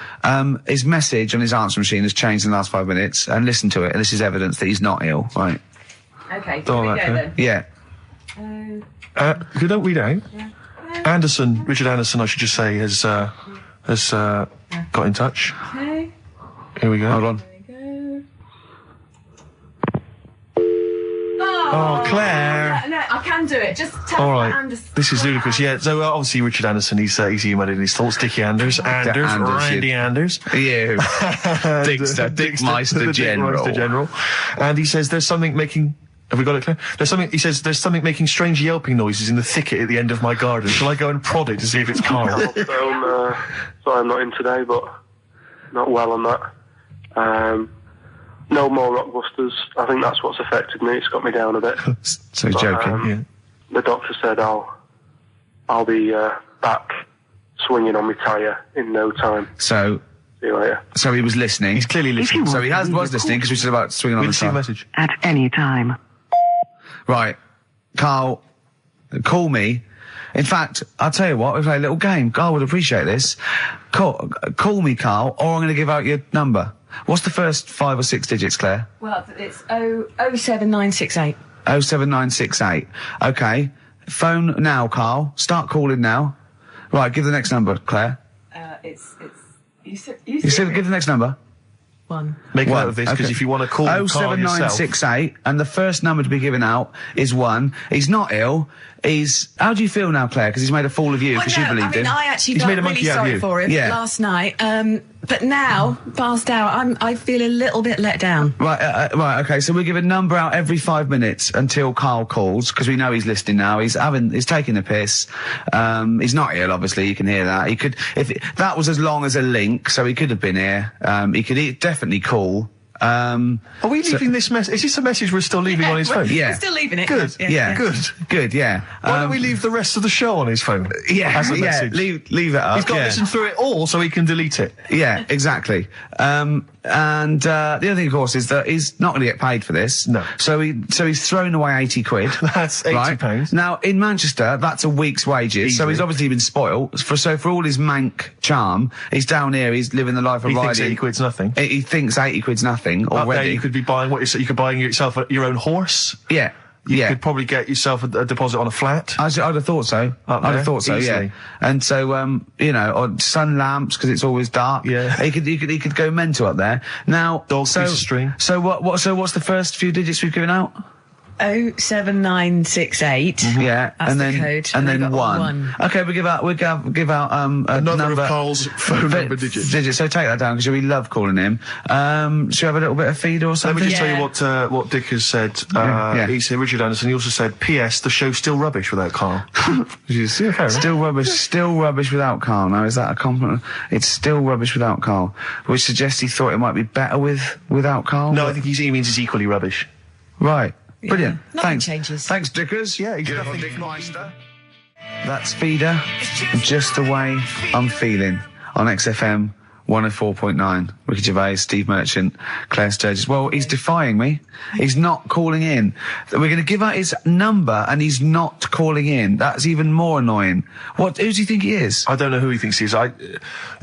His message on his answer machine has changed in the last 5 minutes, and listen to it, and this is evidence that he's not ill, right? Okay, here Don't we go like then. Yeah. If you don't read out, Anderson, Richard Anderson, I should just say, has got in touch. Okay, Here we go. Hold on. here we go. Oh, Claire. No, I can do it. Just tell All me right. Anderson. This is ludicrous. Yeah, so obviously Richard Anderson, he's emailed in his thoughts. Dickie Anders, Randy Anders. You. Dickster, Dickmeister General. Dickmeister General. And he says there's something making... Have we got it, Claire? He says there's something making strange yelping noises in the thicket at the end of my garden. Shall I go and prod it to see if it's Carl? Sorry I'm not in today, but not well on that. No more Rockbusters. I think that's what's affected me. It's got me down a bit. So he's joking. Yeah. The doctor said I'll be back swinging on my tyre in no time. So See you later. he was listening. He's clearly listening. So he was listening because we said about swinging on We'll the see a side. message. At any time. Right. Carl, call me. In fact, I'll tell you what, we play a little game. Carl would appreciate this. Call me, Carl, or I'm going to give out your number. What's the first 5 or 6 digits, Claire? Well, it's 07968. 07968. Okay. Phone now, Carl. Start calling now. Right, give the next number, Claire. You said You said give the next number. 1. Make One. note of this, because Okay. if you want to call Carl yourself... 07968, and the first number to be given out is 1. He's not ill. How do you feel now, Claire? Because he's made a fool of you, because you believed him. I actually He's felt made a monkey really out of sorry you. for him Yeah. last night. But now, passed out, I feel a little bit let down. Right, okay, so we give a number out every 5 minutes until Carl calls, because we know he's listening now. He's taking the piss. He's not ill, obviously, you can hear that. He could, that was as long as a link, so he could have been here. He could definitely call. Are we leaving this message? Is this a message we're still leaving on his phone? Yeah. We're still leaving it. Good. Yeah. Good, yeah. Why don't we leave the rest of the show on his phone? Yeah, As a message? leave it up. He's got to listen through it all so he can delete it. Yeah, exactly. And the other thing, of course, is that he's not going to get paid for this. No. So he's thrown away 80 quid. That's 80 right? pounds. Now, in Manchester, that's a week's wages. So Easily. he's obviously been spoilt. For all his mank charm, he's down here, he's living the life of He riding. thinks 80 quid's nothing. He thinks 80 quid's nothing Up there, already. you could be buying you could buy yourself your own horse. Yeah. You Yeah. could probably get yourself a deposit on a flat. I'd have thought so. Up I'd there, have thought so, easily. yeah. And so, or sun lamps, because it's always dark. Yeah. He could go mental up there. Now, Dog piece of string. So what's the first few digits we've given out? 07968. Yeah. That's and the then, code. And then we've got 1. Okay, we give out a Another number. of Carl's phone number digits. So take that down, because we love calling him. Should we have a little bit of feed or Let something? me just Yeah. tell you what Dick has said. Yeah. He said, Richard Anderson, he also said, P.S. the show's still rubbish without Carl. Which is, yeah, fair enough. Still rubbish without Carl. Now, is that a compliment? It's still rubbish without Carl, which suggests he thought it might be better without Carl. No, I think he means it's equally rubbish. Right. Brilliant. Nothing Thanks. changes. Thanks, Dickers. Yeah, he's Good nothing- old Dickmeister. That's Feeder. Just the way I'm feeling on XFM 104.9. Ricky Gervais, Steve Merchant, Claire Sturgis. Well, he's defying me. He's not calling in. We're going to give out his number and he's not calling in. That's even more annoying. Who do you think he is? I don't know who he thinks he is. I'll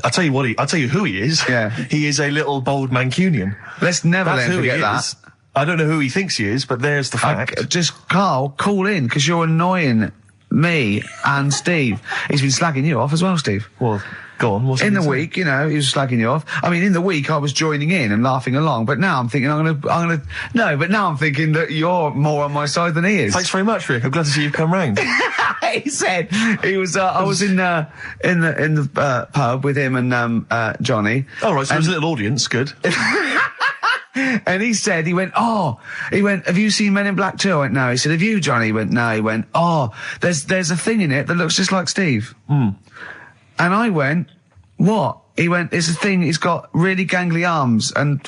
tell you who he is. Yeah. He is a little bold Mancunian. Let's never That's let him who he forget that. is. I don't know who he thinks he is, but there's the fact. Just, Carl, call in, because you're annoying me and Steve. He's been slagging you off as well, Steve. Well, go on. What's in the week, you know, he was slagging you off. I mean, in the week I was joining in and laughing along, but now I'm thinking but now I'm thinking that you're more on my side than he is. Thanks very much, Rick. I'm glad to see you've come round. He said he was. I was in the pub with him and Johnny. Oh right, so there's a little audience. Good. And he went, have you seen Men in Black 2? I went, no. He said, have you, Johnny? He went, no. He went, there's a thing in it that looks just like Steve. And I went, what? He went, it's a thing, it's got really gangly arms and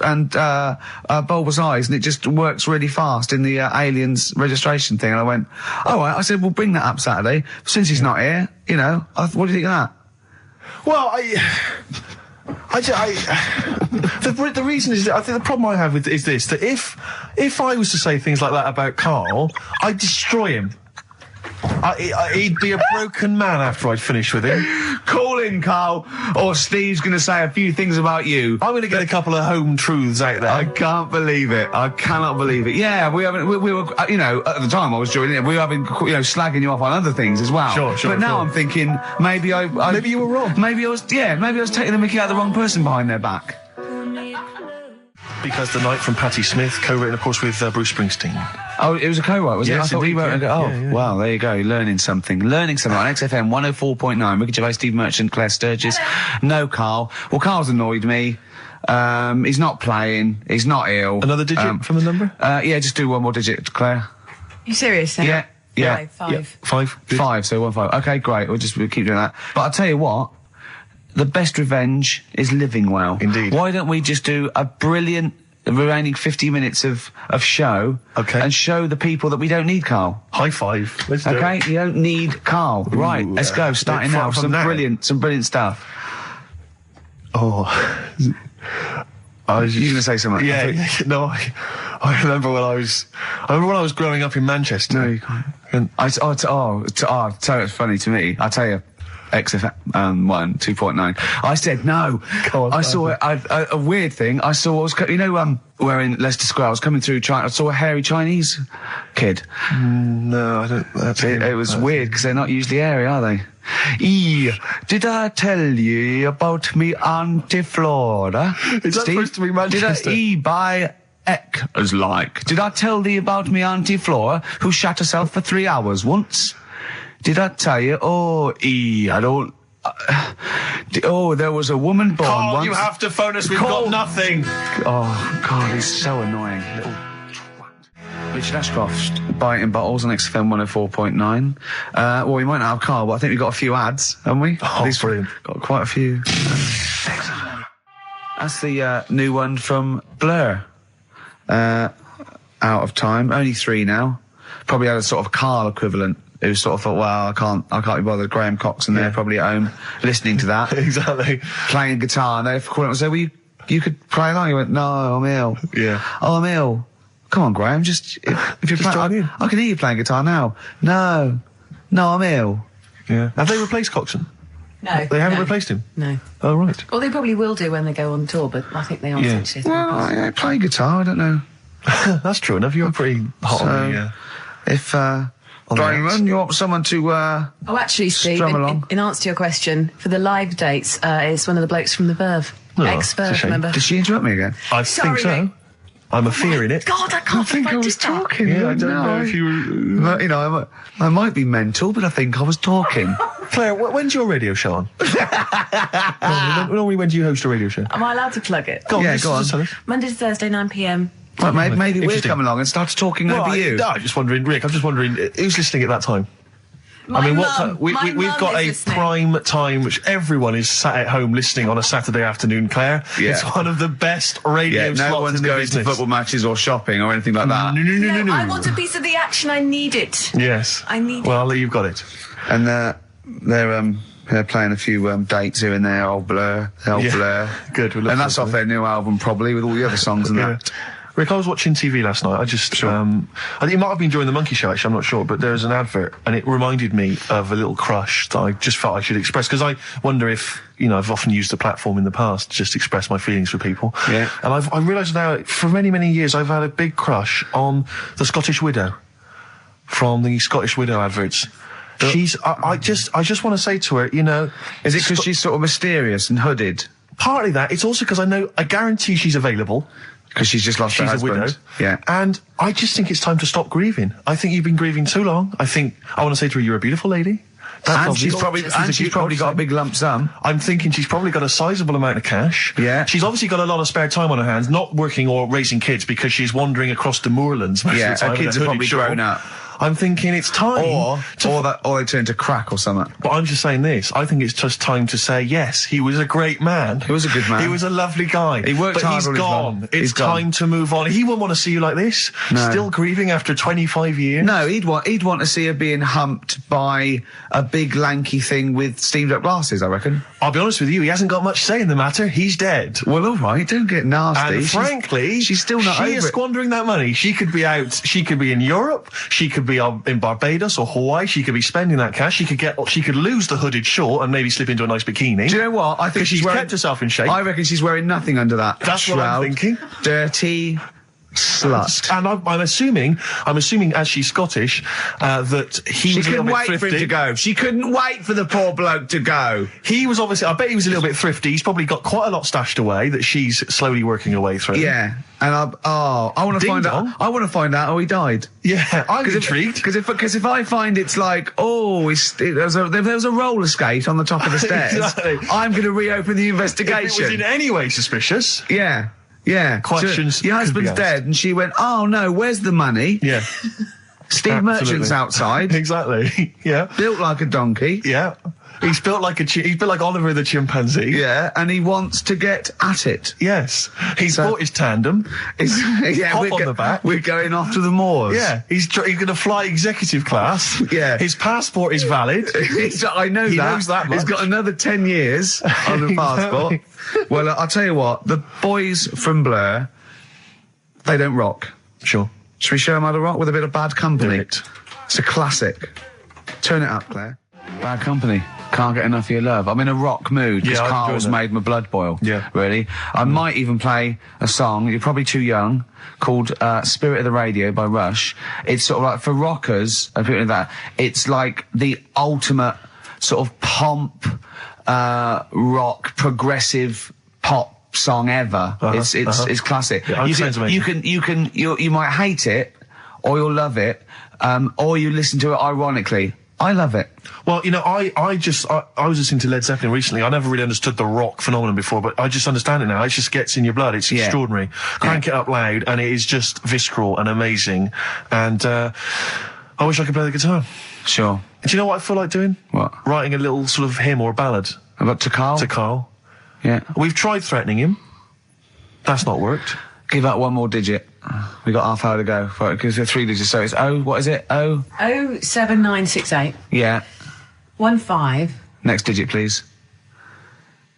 bulbous eyes, and it just works really fast in the Aliens registration thing. And I went, all right. I said, we'll bring that up Saturday. Since he's not here, you know, what do you think of that? Well, the reason is, I think the problem I have with is this, that if I was to say things like that about Karl, I'd destroy him. He'd be a broken man after I'd finished with him. Call in, Karl, or Steve's going to say a few things about you. I'm going to get a couple of home truths out there. I can't believe it. I cannot believe it. Yeah, we were, you know, at the time I was joining it, we were having, you know, slagging you off on other things as well. Sure. But now I'm thinking, maybe maybe you were wrong. Maybe I was taking the mickey out of the wrong person behind their back. Because the Night from Patti Smith, co-written, of course, with Bruce Springsteen. Oh, it was a co-write, was it? Yes, I thought he wrote it. Oh, yeah. wow, there you go. Learning something on XFM 104.9. Ricky Gervais, Steve Merchant, Claire Sturgis. No Karl. Well, Karl's annoyed me. He's not playing. He's not ill. Another digit from the number? Yeah, just do one more digit, Claire. You serious? Then? Yeah. Five. Yeah. 5. Good. 5, so 1 5. Okay, great. We'll keep doing that. But I'll tell you what. The best revenge is living well. Indeed. Why don't we just do a brilliant remaining 50 minutes of show, and show the people that we don't need Karl. High five. Let's do it. You don't need Karl. Right, let's go. Starting now. Some brilliant stuff. Oh, I was you gonna say something? Yeah. No, I remember when I was growing up in Manchester. No, you can't. So it's funny to me. I tell you. XFM 2.9. I said no. I saw a weird thing. I saw where in Leicester Square I was coming through China. I saw a hairy Chinese kid. No, I don't. It was weird because they're not usually hairy, are they? Did I tell you about me Auntie Flora? Is that supposed to be Manchester? By Eck as like. Did I tell thee about me Auntie Flora who shat herself for 3 hours once? Did I tell you? I don't... there was a woman born Karl, once... you have to phone us, we've got nothing! Oh, God, he's so annoying. Little twat. Richard Ashcroft, biting bottles on XFM 104.9. Well, we might not have Karl, but I think we've got a few ads, haven't we? Oh, brilliant. Got quite a few. That's the new one from Blur. Out of Time. Only 3 now. Probably had a sort of Karl equivalent. Who sort of thought, well, I can't be bothered. Graham Coxon there, probably at home, listening to that. Exactly. Playing guitar, and they called him and said, well, you could play along. He went, no, I'm ill. Yeah. Oh, I'm ill. Come on, Graham, if you're playing, I can hear you playing guitar now. No, I'm ill. Yeah. Have they replaced Coxon? No. They haven't replaced him? No. Oh, right. Well, they probably will do when they go on tour, but I think they are essentially. Well, I play guitar, I don't know. That's true enough, you're pretty hot on the... If, Diamond, you want someone to, Oh, actually, Steve, in answer to your question, for the live dates, it's one of the blokes from the Verve. Ex-Verve, remember? Did she interrupt me again? I think so. Rick. I'm a fear in it. God, I can't think I was talking. Yeah, I don't know if you were... You know, I might be mental, but I think I was talking. Claire, when's your radio show on? Normally, when do you host a radio show? Am I allowed to plug it? Go on, go on. Monday to Thursday, 9 p.m. Right, maybe we'll come along and start talking over you. No, I'm just wondering, Rick, who's listening at that time? We've got a prime time which everyone is sat at home listening on a Saturday afternoon, Claire. Yeah. It's one of the best radio slots no one's in the going business. to football matches or shopping or anything like that. No. I want a piece of the action. I need it. Yes. I need it. Well, you've got it. And they're playing a few dates here and there. Old Blur. Good. And that's off their new album probably with all the other songs and that. Rick, I was watching TV last night. I think it might have been during the Monkey Show, actually, I'm not sure, but there was an advert, and it reminded me of a little crush that I just felt I should express, because I wonder if, I've often used the platform in the past to just express my feelings for people. Yeah. And I realised now, for many, many years, I've had a big crush on the Scottish Widow, from the Scottish Widow adverts. She's, I just want to say to her, you know... Is it because she's sort of mysterious and hooded? Partly that. It's also because I guarantee she's available. Because she's just lost her husband. She's a widow. Yeah. And I just think it's time to stop grieving. I think you've been grieving too long. I want to say to her, you're a beautiful lady. And she's probably got a big lump sum. I'm thinking she's probably got a sizable amount of cash. Yeah. She's obviously got a lot of spare time on her hands, not working or raising kids because she's wandering across the moorlands. Yeah, her kids are probably grown up. I'm thinking it's time. Or they turn to crack or something. But I'm just saying this. I think it's just time to say, yes, he was a great man. He was a good man. He was a lovely guy. He worked hard. But he's gone. It's time to move on. He wouldn't want to see you like this. No. Still grieving after 25 years. No, he'd want to see her being humped by a big lanky thing with steamed up glasses, I reckon. I'll be honest with you, he hasn't got much say in the matter. He's dead. Well, all right, don't get nasty. And frankly, she's still not over She is squandering that money. She could be out. She could be in Europe. She could be in Barbados or Hawaii. She could be spending that cash. She could lose the hooded short and maybe slip into a nice bikini. Do you know what? I think she's kept herself in shape. I reckon she's wearing nothing under that. That's what I'm thinking. Dirty slut. And I'm assuming as she's Scottish, that he was a little bit thrifty. She couldn't wait for him to go. She couldn't wait for the poor bloke to go. He was obviously, I bet he was a little bit thrifty. He's probably got quite a lot stashed away that she's slowly working her way through. Yeah. And I want to find out. I want to find out how he died. Yeah, I'm intrigued. Because if I find it's like, there was a roller skate on the top of the stairs, exactly. I'm going to reopen the investigation. If it was in any way suspicious. Yeah. Yeah. Questions. So your husband's dead, and she went, oh no, where's the money? Yeah. Steve Merchant's outside. Exactly. Yeah. Built like a donkey. Yeah. He's built like Oliver the chimpanzee. Yeah, and he wants to get at it. Yes. He's bought his tandem. Hop on the back. We're going off to the moors. Yeah. He's going to fly executive class. Yeah. His passport is valid. I know he knows that much. He's got another 10 years on the passport. Well, I'll tell you what. The boys from Blur, they don't rock. Sure. Should we show them how to rock with a bit of Bad Company? Do it. It's a classic. Turn it up, Claire. Bad Company. Can't get enough of your love. I'm in a rock mood because Carl's made my blood boil. Yeah. Really. I might even play a song, you're probably too young, called Spirit of the Radio by Rush. It's sort of like, for rockers and people like that, it's like the ultimate sort of pomp, rock, progressive pop song ever. It's classic. Yeah, you might hate it, or you'll love it, or you listen to it ironically. I love it. Well, you know, I was listening to Led Zeppelin recently. I never really understood the rock phenomenon before, but I just understand it now. It just gets in your blood. It's extraordinary. Crank it up loud, and it is just visceral and amazing. And I wish I could play the guitar. Sure. And do you know what I feel like doing? What? Writing a little sort of hymn or a ballad. About to Karl? To Karl. Yeah. We've tried threatening him. That's not worked. Give out one more digit. We got half hour to go. Because they're 3 digits, so it's what is it? 07968. Yeah. 15. Next digit, please.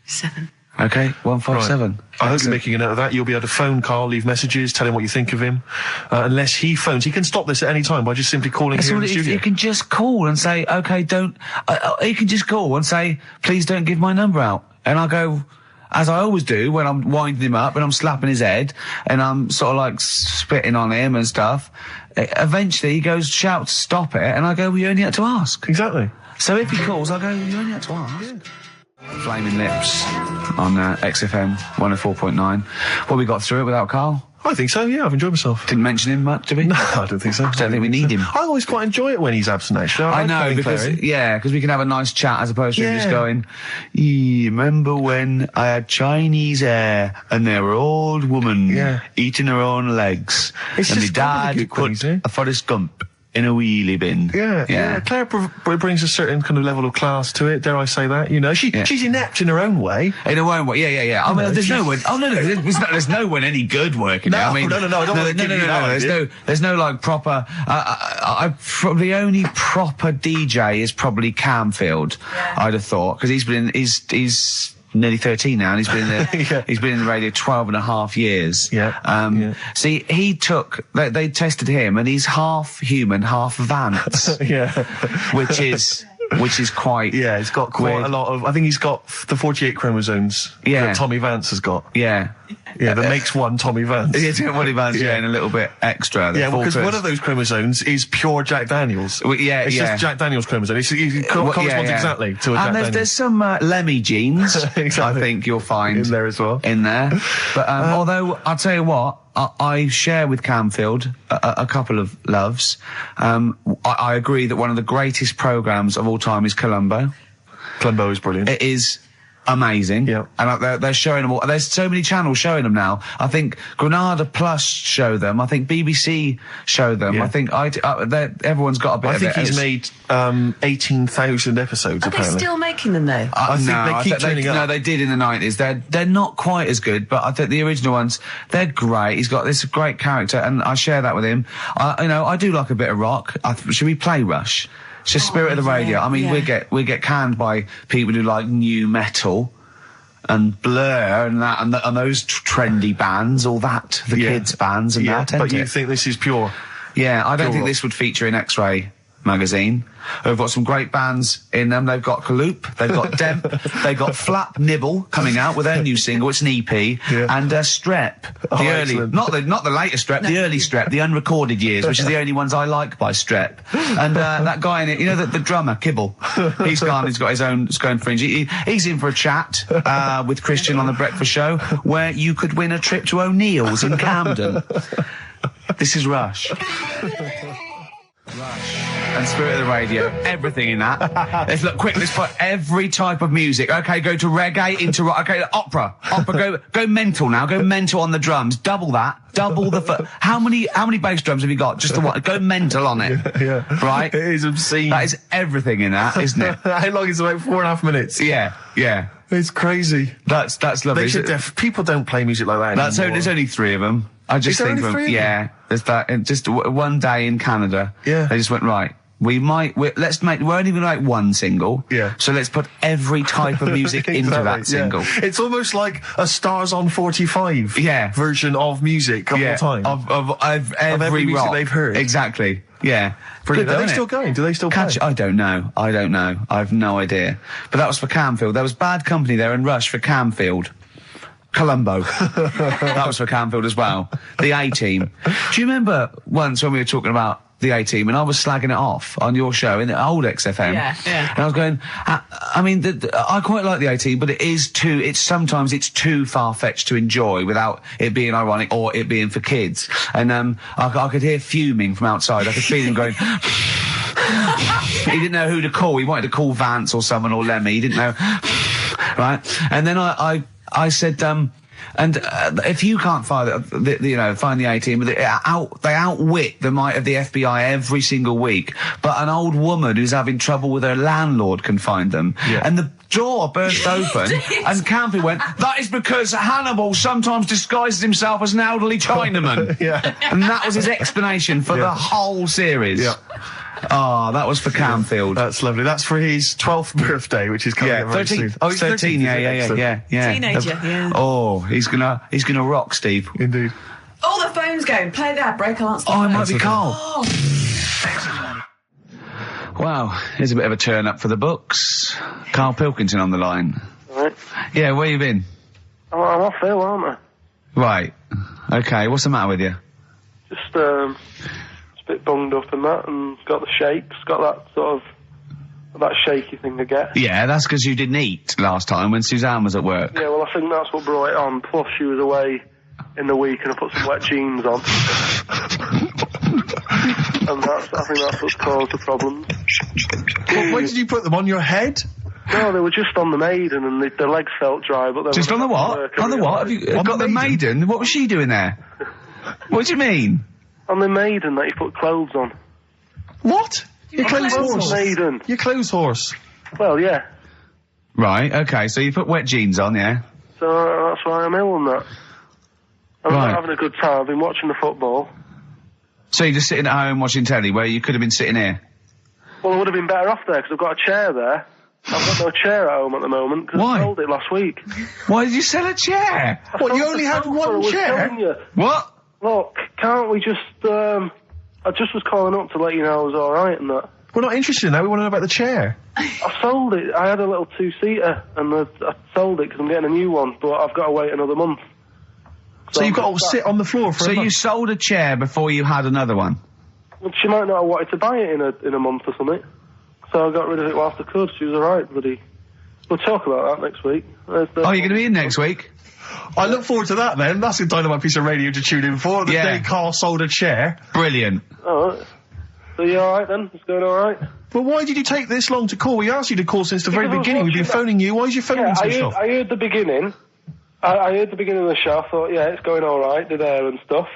7. Okay, 157. Right. I hope you're making a note of that. You'll be able to phone Karl, leave messages, tell him what you think of him. Unless he phones. He can stop this at any time by just simply calling here in the studio. You can just call and say, okay, you can just call and say, please don't give my number out. And I'll go, as I always do when I'm winding him up and I'm slapping his head and I'm sort of like spitting on him and stuff. Eventually he goes, shouts, stop it. And I go, well, you only had to ask. Exactly. So if he calls, I go, you only had to ask. Yeah. Flaming Lips on XFM 104.9. Well, we got through it without Karl. I think so, yeah, I've enjoyed myself. Didn't mention him much, did we? No, I don't think so. I don't think we need him. I always quite enjoy it when he's absent, actually. I know, because we can have a nice chat as opposed to him just going, remember when I had Chinese hair and there were old woman eating her own legs and my dad put a Forrest Gump in a wheelie bin. Yeah. Claire brings a certain kind of level of class to it, dare I say that, you know. She's inept in her own way. In her own way, yeah. I mean, there's no one, there's no one any good working. No, I mean, no, I don't want to give you that. There's no like proper, the only proper DJ is probably Camfield, I'd have thought, because he's nearly 13 now, and he's been in the, he's been in the radio 12 and a half years. See, they tested him, and he's half human, half Vance. Which is which is quite... Yeah, he's got quite weird. a lot of... I think he's got the 48 chromosomes that Tommy Vance has got. Yeah. Yeah, that makes one Tommy Vance. Yeah, Tommy Vance, and a little bit extra. Yeah, because one of those chromosomes is pure Jack Daniels. Well, it's just Jack Daniels chromosome. It corresponds exactly to a Jack Daniels. There's some Lemmy genes, exactly. I think you'll find. In there as well. But although, I'll tell you what, I share with Camfield a couple of loves. I agree that one of the greatest programmes of all time is Columbo. Columbo is brilliant. It is amazing. Yeah. And they're showing them all. There's so many channels showing them now. I think Granada Plus show them. I think BBC show them. Yeah. I think everyone's got a bit of it. I think he's made 18,000 episodes, Are apparently. they still making them, though? I think they keep turning up. No, they did in the 90s. They're not quite as good, but I think the original ones, they're great. He's got this great character, and I share that with him. I do like a bit of rock. Should we play Rush? It's just Spirit of the Radio. I mean, we get canned by people who like new metal and Blur and that and those trendy bands, all that, the kids bands and that. But you think this is pure? Yeah, I don't pure think rock. this would feature in X-Ray magazine. They've got some great bands in them. They've got Kaloop, they've got Demp, they've got Flap Nibble coming out with their new single. It's an EP, and Strep, the early, excellent. not the latest Strep, the early Strep, the unrecorded years, which is the only ones I like by Strep. And that guy in it, you know, the drummer Kibble, he's got his own fringe. He's in for a chat with Christian on the Breakfast Show, where you could win a trip to O'Neill's in Camden. This is Rush. And Spirit of the Radio, everything in that. Let's put every type of music. Okay, go to reggae, into rock. Okay, opera, go mental now. Go mental on the drums. Double that. Double the. How many bass drums have you got? Just the one. Go mental on it. Yeah. Right. It is obscene. That is everything in that, isn't it? How long is it? About 4.5 minutes. Yeah. It's crazy. That's lovely. They should people don't play music like that anymore. There's only 3 of them. I just Is there think only 3 of them? yeah. There's that. And just one day in Canada. Yeah. They just went right. We're only going to make one single. Yeah. So let's put every type of music into that single. Yeah. It's almost like a Stars on 45 version of music of all time. Of every music rock they've heard. Exactly. Yeah. Brilliant. Good, Are they isn't still it? going? Do they still play? I don't know. I've no idea. But that was for Camfield. There was Bad Company there and Rush for Camfield. Columbo. That was for Camfield as well. The A-Team. Do you remember once when we were talking about the A-Team and I was slagging it off on your show in the old XFM? Yeah. And I was going, I mean, I quite like the A-Team, but sometimes it's too far-fetched to enjoy without it being ironic or it being for kids. And I could hear fuming from outside. I could feel him going... He didn't know who to call. He wanted to call Vance or someone or Lemmy. He didn't know... Right? And then I said, if you can't find find the A-Team, they outwit the might of the FBI every single week. But an old woman who's having trouble with her landlord can find them. Yeah. And the door burst open, and Campy went, "That is because Hannibal sometimes disguises himself as an elderly Chinaman." Yeah. And that was his explanation for the whole series. Yeah. Oh, that was for Camfield. That's lovely. That's for his 12th birthday, which is coming up very 13. soon. Oh, he's 13. Yeah. Teenager, yeah. Oh, he's gonna rock, Steve. Indeed. Oh, the phone's going. Play that break. I'll answer. Oh, it might be Carl. Oh. Wow, here's a bit of a turn up for the books. Karl Pilkington on the line. Right. Yeah, where you been? I'm off ill, aren't I? Right. Okay, what's the matter with you? Just a bit bunged up and that, and got the shakes, got that sort of, that shaky thing I get. Yeah, that's because you didn't eat last time when Suzanne was at work. Yeah, well, I think that's what brought it on. Plus, she was away in the week, and I put some wet jeans on. And I think that's what's caused the problem. When did you put them on your head? No, they were just on the Maiden, and the legs felt dry, but... Just on the what? On the what? Have you got the Maiden? What was she doing there? What do you mean? On the Maiden that you put clothes on. What? Your clothes horse. Maiden. Your clothes horse. Well, yeah. Right, okay, so you put wet jeans on, yeah? So that's why I'm ill and that. I'm not having a good time. I've been watching the football. So you're just sitting at home watching telly where you could have been sitting here? Well, I would have been better off there because I've got a chair there. I've got no chair at home at the moment because I sold it last week. Why did you sell a chair? What, you only had one chair? What? Look, can't we just, I just was calling up to let you know I was alright and that. We're not interested in that. We want to know about the chair. I sold it. I had a little two-seater, and I sold it because I'm getting a new one, but I've got to wait another month. So you've got to sit on the floor for a month? So you sold a chair before you had another one? Well, she might not have wanted to buy it in a month or something. So I got rid of it whilst I could. She was alright, buddy. We'll talk about that next week. Oh, you're going to be in next week? I look forward to that then. That's a dynamite piece of radio to tune in for. The day Karl sold a chair. Brilliant. Alright. So you alright then? It's going alright? Well, why did you take this long to call? We asked you to call since the very beginning. We've been phoning you. Why is your phone so long? I heard the beginning. I heard the beginning of the show. I thought, yeah, it's going alright. They're there and stuff.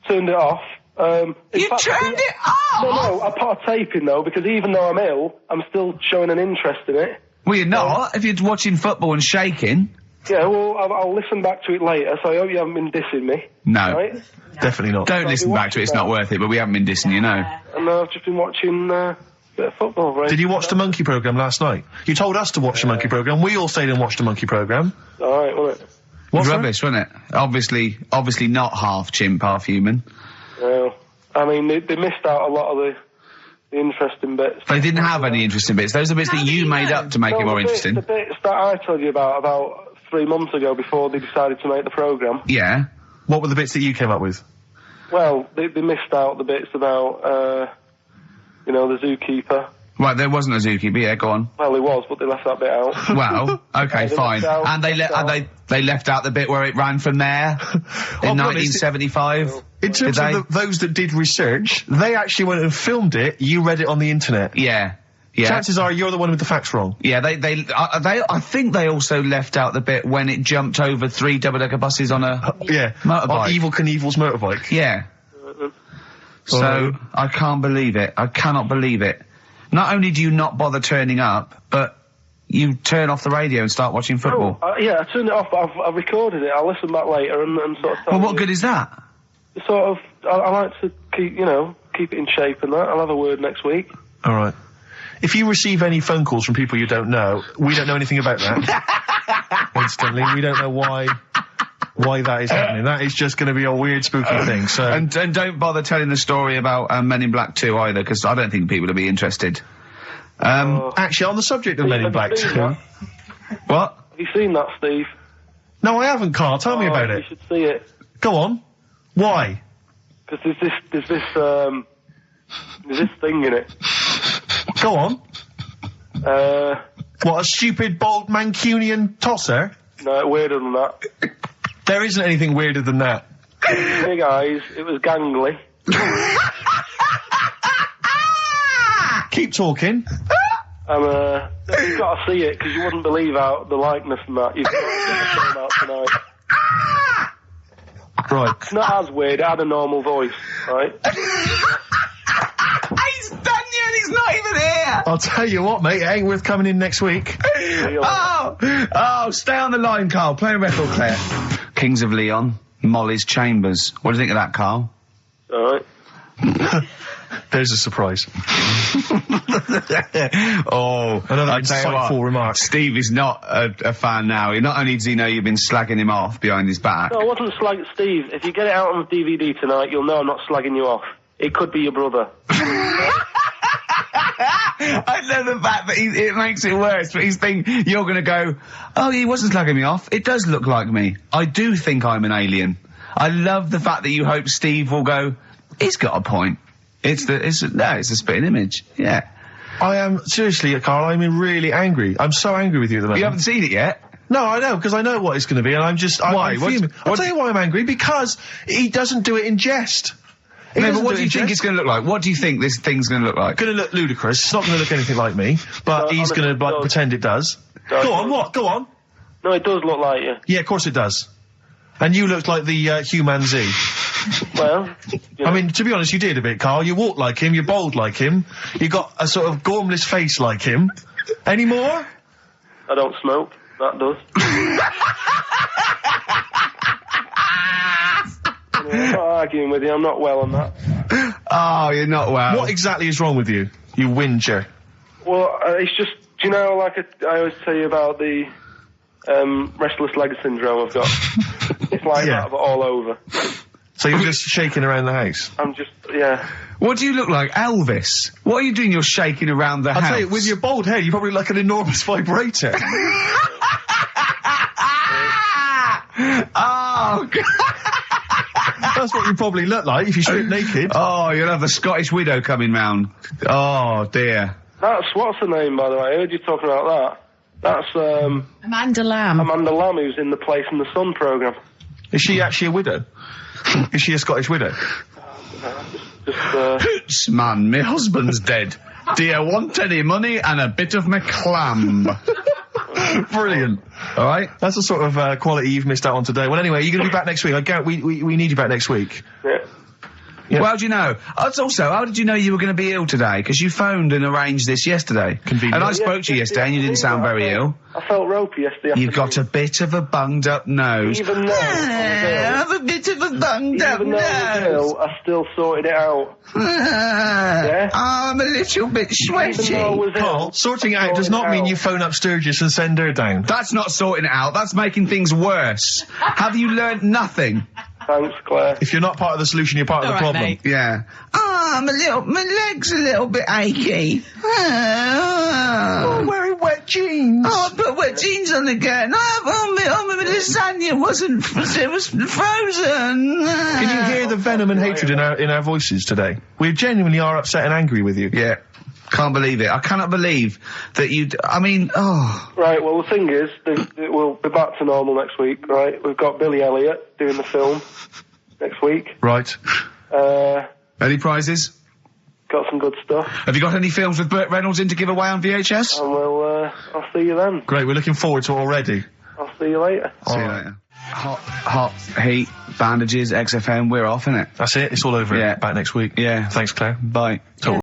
Turned it off. You turned it off? No, I put a tape in though, because even though I'm ill, I'm still showing an interest in it. Well, you're not. If you're watching football and shaking. Yeah, well, I'll listen back to it later, so I hope you haven't been dissing me. No. Right? Definitely not. Don't listen back to it, it's not worth it, but we haven't been dissing, you know. And I've just been watching a bit of football, right? Did you watch the Monkey programme last night? You told us to watch the Monkey programme. We all stayed and watched the Monkey programme. Alright, wasn't it? It was rubbish, wasn't it? Obviously not half chimp, half human. Well, I mean, they missed out a lot of the interesting bits. They didn't have any interesting bits. Those are bits that you made up to make it more interesting. The bits that I told you about 3 months ago before they decided to make the programme. Yeah. What were the bits that you came up with? Well, they missed out the bits about, the zookeeper. Right, there wasn't a zookeeper, yeah, go on. Well, there was, but they left that bit out. Well, okay, fine. And they left out the bit where it ran from there in 1975. In terms of those that did research, they actually went and filmed it, you read it on the internet. Yeah. Yeah. Chances are you're the one with the facts wrong. Yeah, I think they also left out the bit when it jumped over 3 double-decker buses on a motorbike. On Evel Knievel's motorbike. Yeah. So, I can't believe it. I cannot believe it. Not only do you not bother turning up, but you turn off the radio and start watching football. I turned it off, but I've recorded it. I'll listen back later and sort of... Well, what good is that? Sort of, I like to keep it in shape and that. I'll have a word next week. Alright. If you receive any phone calls from people you don't know, we don't know anything about that. Instantly, we don't know why that is happening. That is just going to be a weird, spooky thing. So and don't bother telling the story about Men in Black 2 either, because I don't think people will be interested. Actually, on the subject of Men in Black 2, what? Have you seen that, Steve? No, I haven't, Karl. Tell me about it. You should see it. Go on. Why? Because there's this thing in it. Go on. What, a stupid, bald Mancunian tosser? No, weirder than that. There isn't anything weirder than that. Big eyes, it was gangly. Keep talking. And, you've got to see it, because you wouldn't believe the likeness and that. You've got to get the film out tonight. Right. It's not as weird, it had a normal voice, right? He's done yet, he's not even here! I'll tell you what, mate, it ain't worth coming in next week. Stay on the line, Karl. Play a record, Claire. Kings of Leon, Molly's Chambers. What do you think of that, Karl? Alright. There's a surprise. Another insightful remark. Steve is not a fan now. Not only does he know you've been slagging him off behind his back. No, I wasn't slagging Steve. If you get it out on DVD tonight, you'll know I'm not slagging you off. It could be your brother. I love the fact that it makes it worse, but you're going to go, oh, he wasn't slagging me off. It does look like me. I do think I'm an alien. I love the fact that you hope Steve will go, he's got a point. It's a spitting image. Yeah. I am, seriously, Karl, I'm really angry. I'm so angry with you at the moment. You haven't seen it yet? No, I know, because I know what it's going to be, and I'm fuming. I'll tell you why I'm angry, because he doesn't do it in jest. No, but what do you think it's going to look like? What do you think this thing's going to look like? Going to look ludicrous. It's not going to look anything like me, but he's going to pretend it does. Go on, what? Go on. No, it does look like you. Yeah, of course it does. And you looked like the Human Z. Well, I mean, to be honest, you did a bit, Karl. You walk like him, you're bold like him, you got a sort of gormless face like him. Any more? I don't smoke. That does. I'm not arguing with you, I'm not well on that. Oh, you're not well. What exactly is wrong with you, you whinger? Well, it's just, do you know, like I always tell you about the restless leg syndrome I've got? It's like that, but all over. So you're just shaking around the house? I'm just, yeah. What do you look like, Elvis? What are you doing? You're shaking around the house. I'll tell you, with your bald head, you probably look like an enormous vibrator. Oh, God. That's what you probably look like if you strip naked. Oh, you'll have the Scottish widow coming round. Oh, dear. That's, what's her name, by the way? I heard you talking about that. That's, Amanda Lamb. Amanda Lamb, who's in the Place in the Sun programme. Is she actually a widow? Is she a Scottish widow? Hoots, man, my husband's dead. Do you want any money and a bit of my clam? Brilliant. All right? That's the sort of quality you've missed out on today. Well, anyway, you're going to be back next week. We need you back next week. Yeah. Yeah. Well, how do you know? Also, how did you know you were going to be ill today? Because you phoned and arranged this yesterday. Convenient. And I spoke to you yesterday and you didn't sound very ill. I felt ropey yesterday. You've got a bit of a bunged up nose. Even though I have a bit of a bunged up Even though I was nose. ill, I still sorted it out. Yeah? I'm a little bit sweaty. Even though I was Carl, ill, sorting it out does not mean you phone up Sturgis and send her down. That's not sorting it out. That's making things worse. Have you learnt nothing? Thanks, Claire. If you're not part of the solution, you're part of the All right, problem. mate. Yeah. My leg's a little bit achy. Oh, wearing wet jeans. Oh, I put wet jeans on again. My lasagna it was frozen. Can you hear the venom and hatred in our voices today? We genuinely are upset and angry with you. Yeah. Can't believe it. I cannot believe that Right, well, the thing is, we'll be back to normal next week, right? We've got Billy Elliot doing the film next week. Right. Any prizes? Got some good stuff. Have you got any films with Burt Reynolds in to give away on VHS? And I'll see you then. Great, we're looking forward to it already. I'll see you later. See you later. Hot heat, bandages, XFM, we're off, innit? That's it, it's all over. Yeah. Back next week. Yeah. Thanks, Claire. Bye. Talk.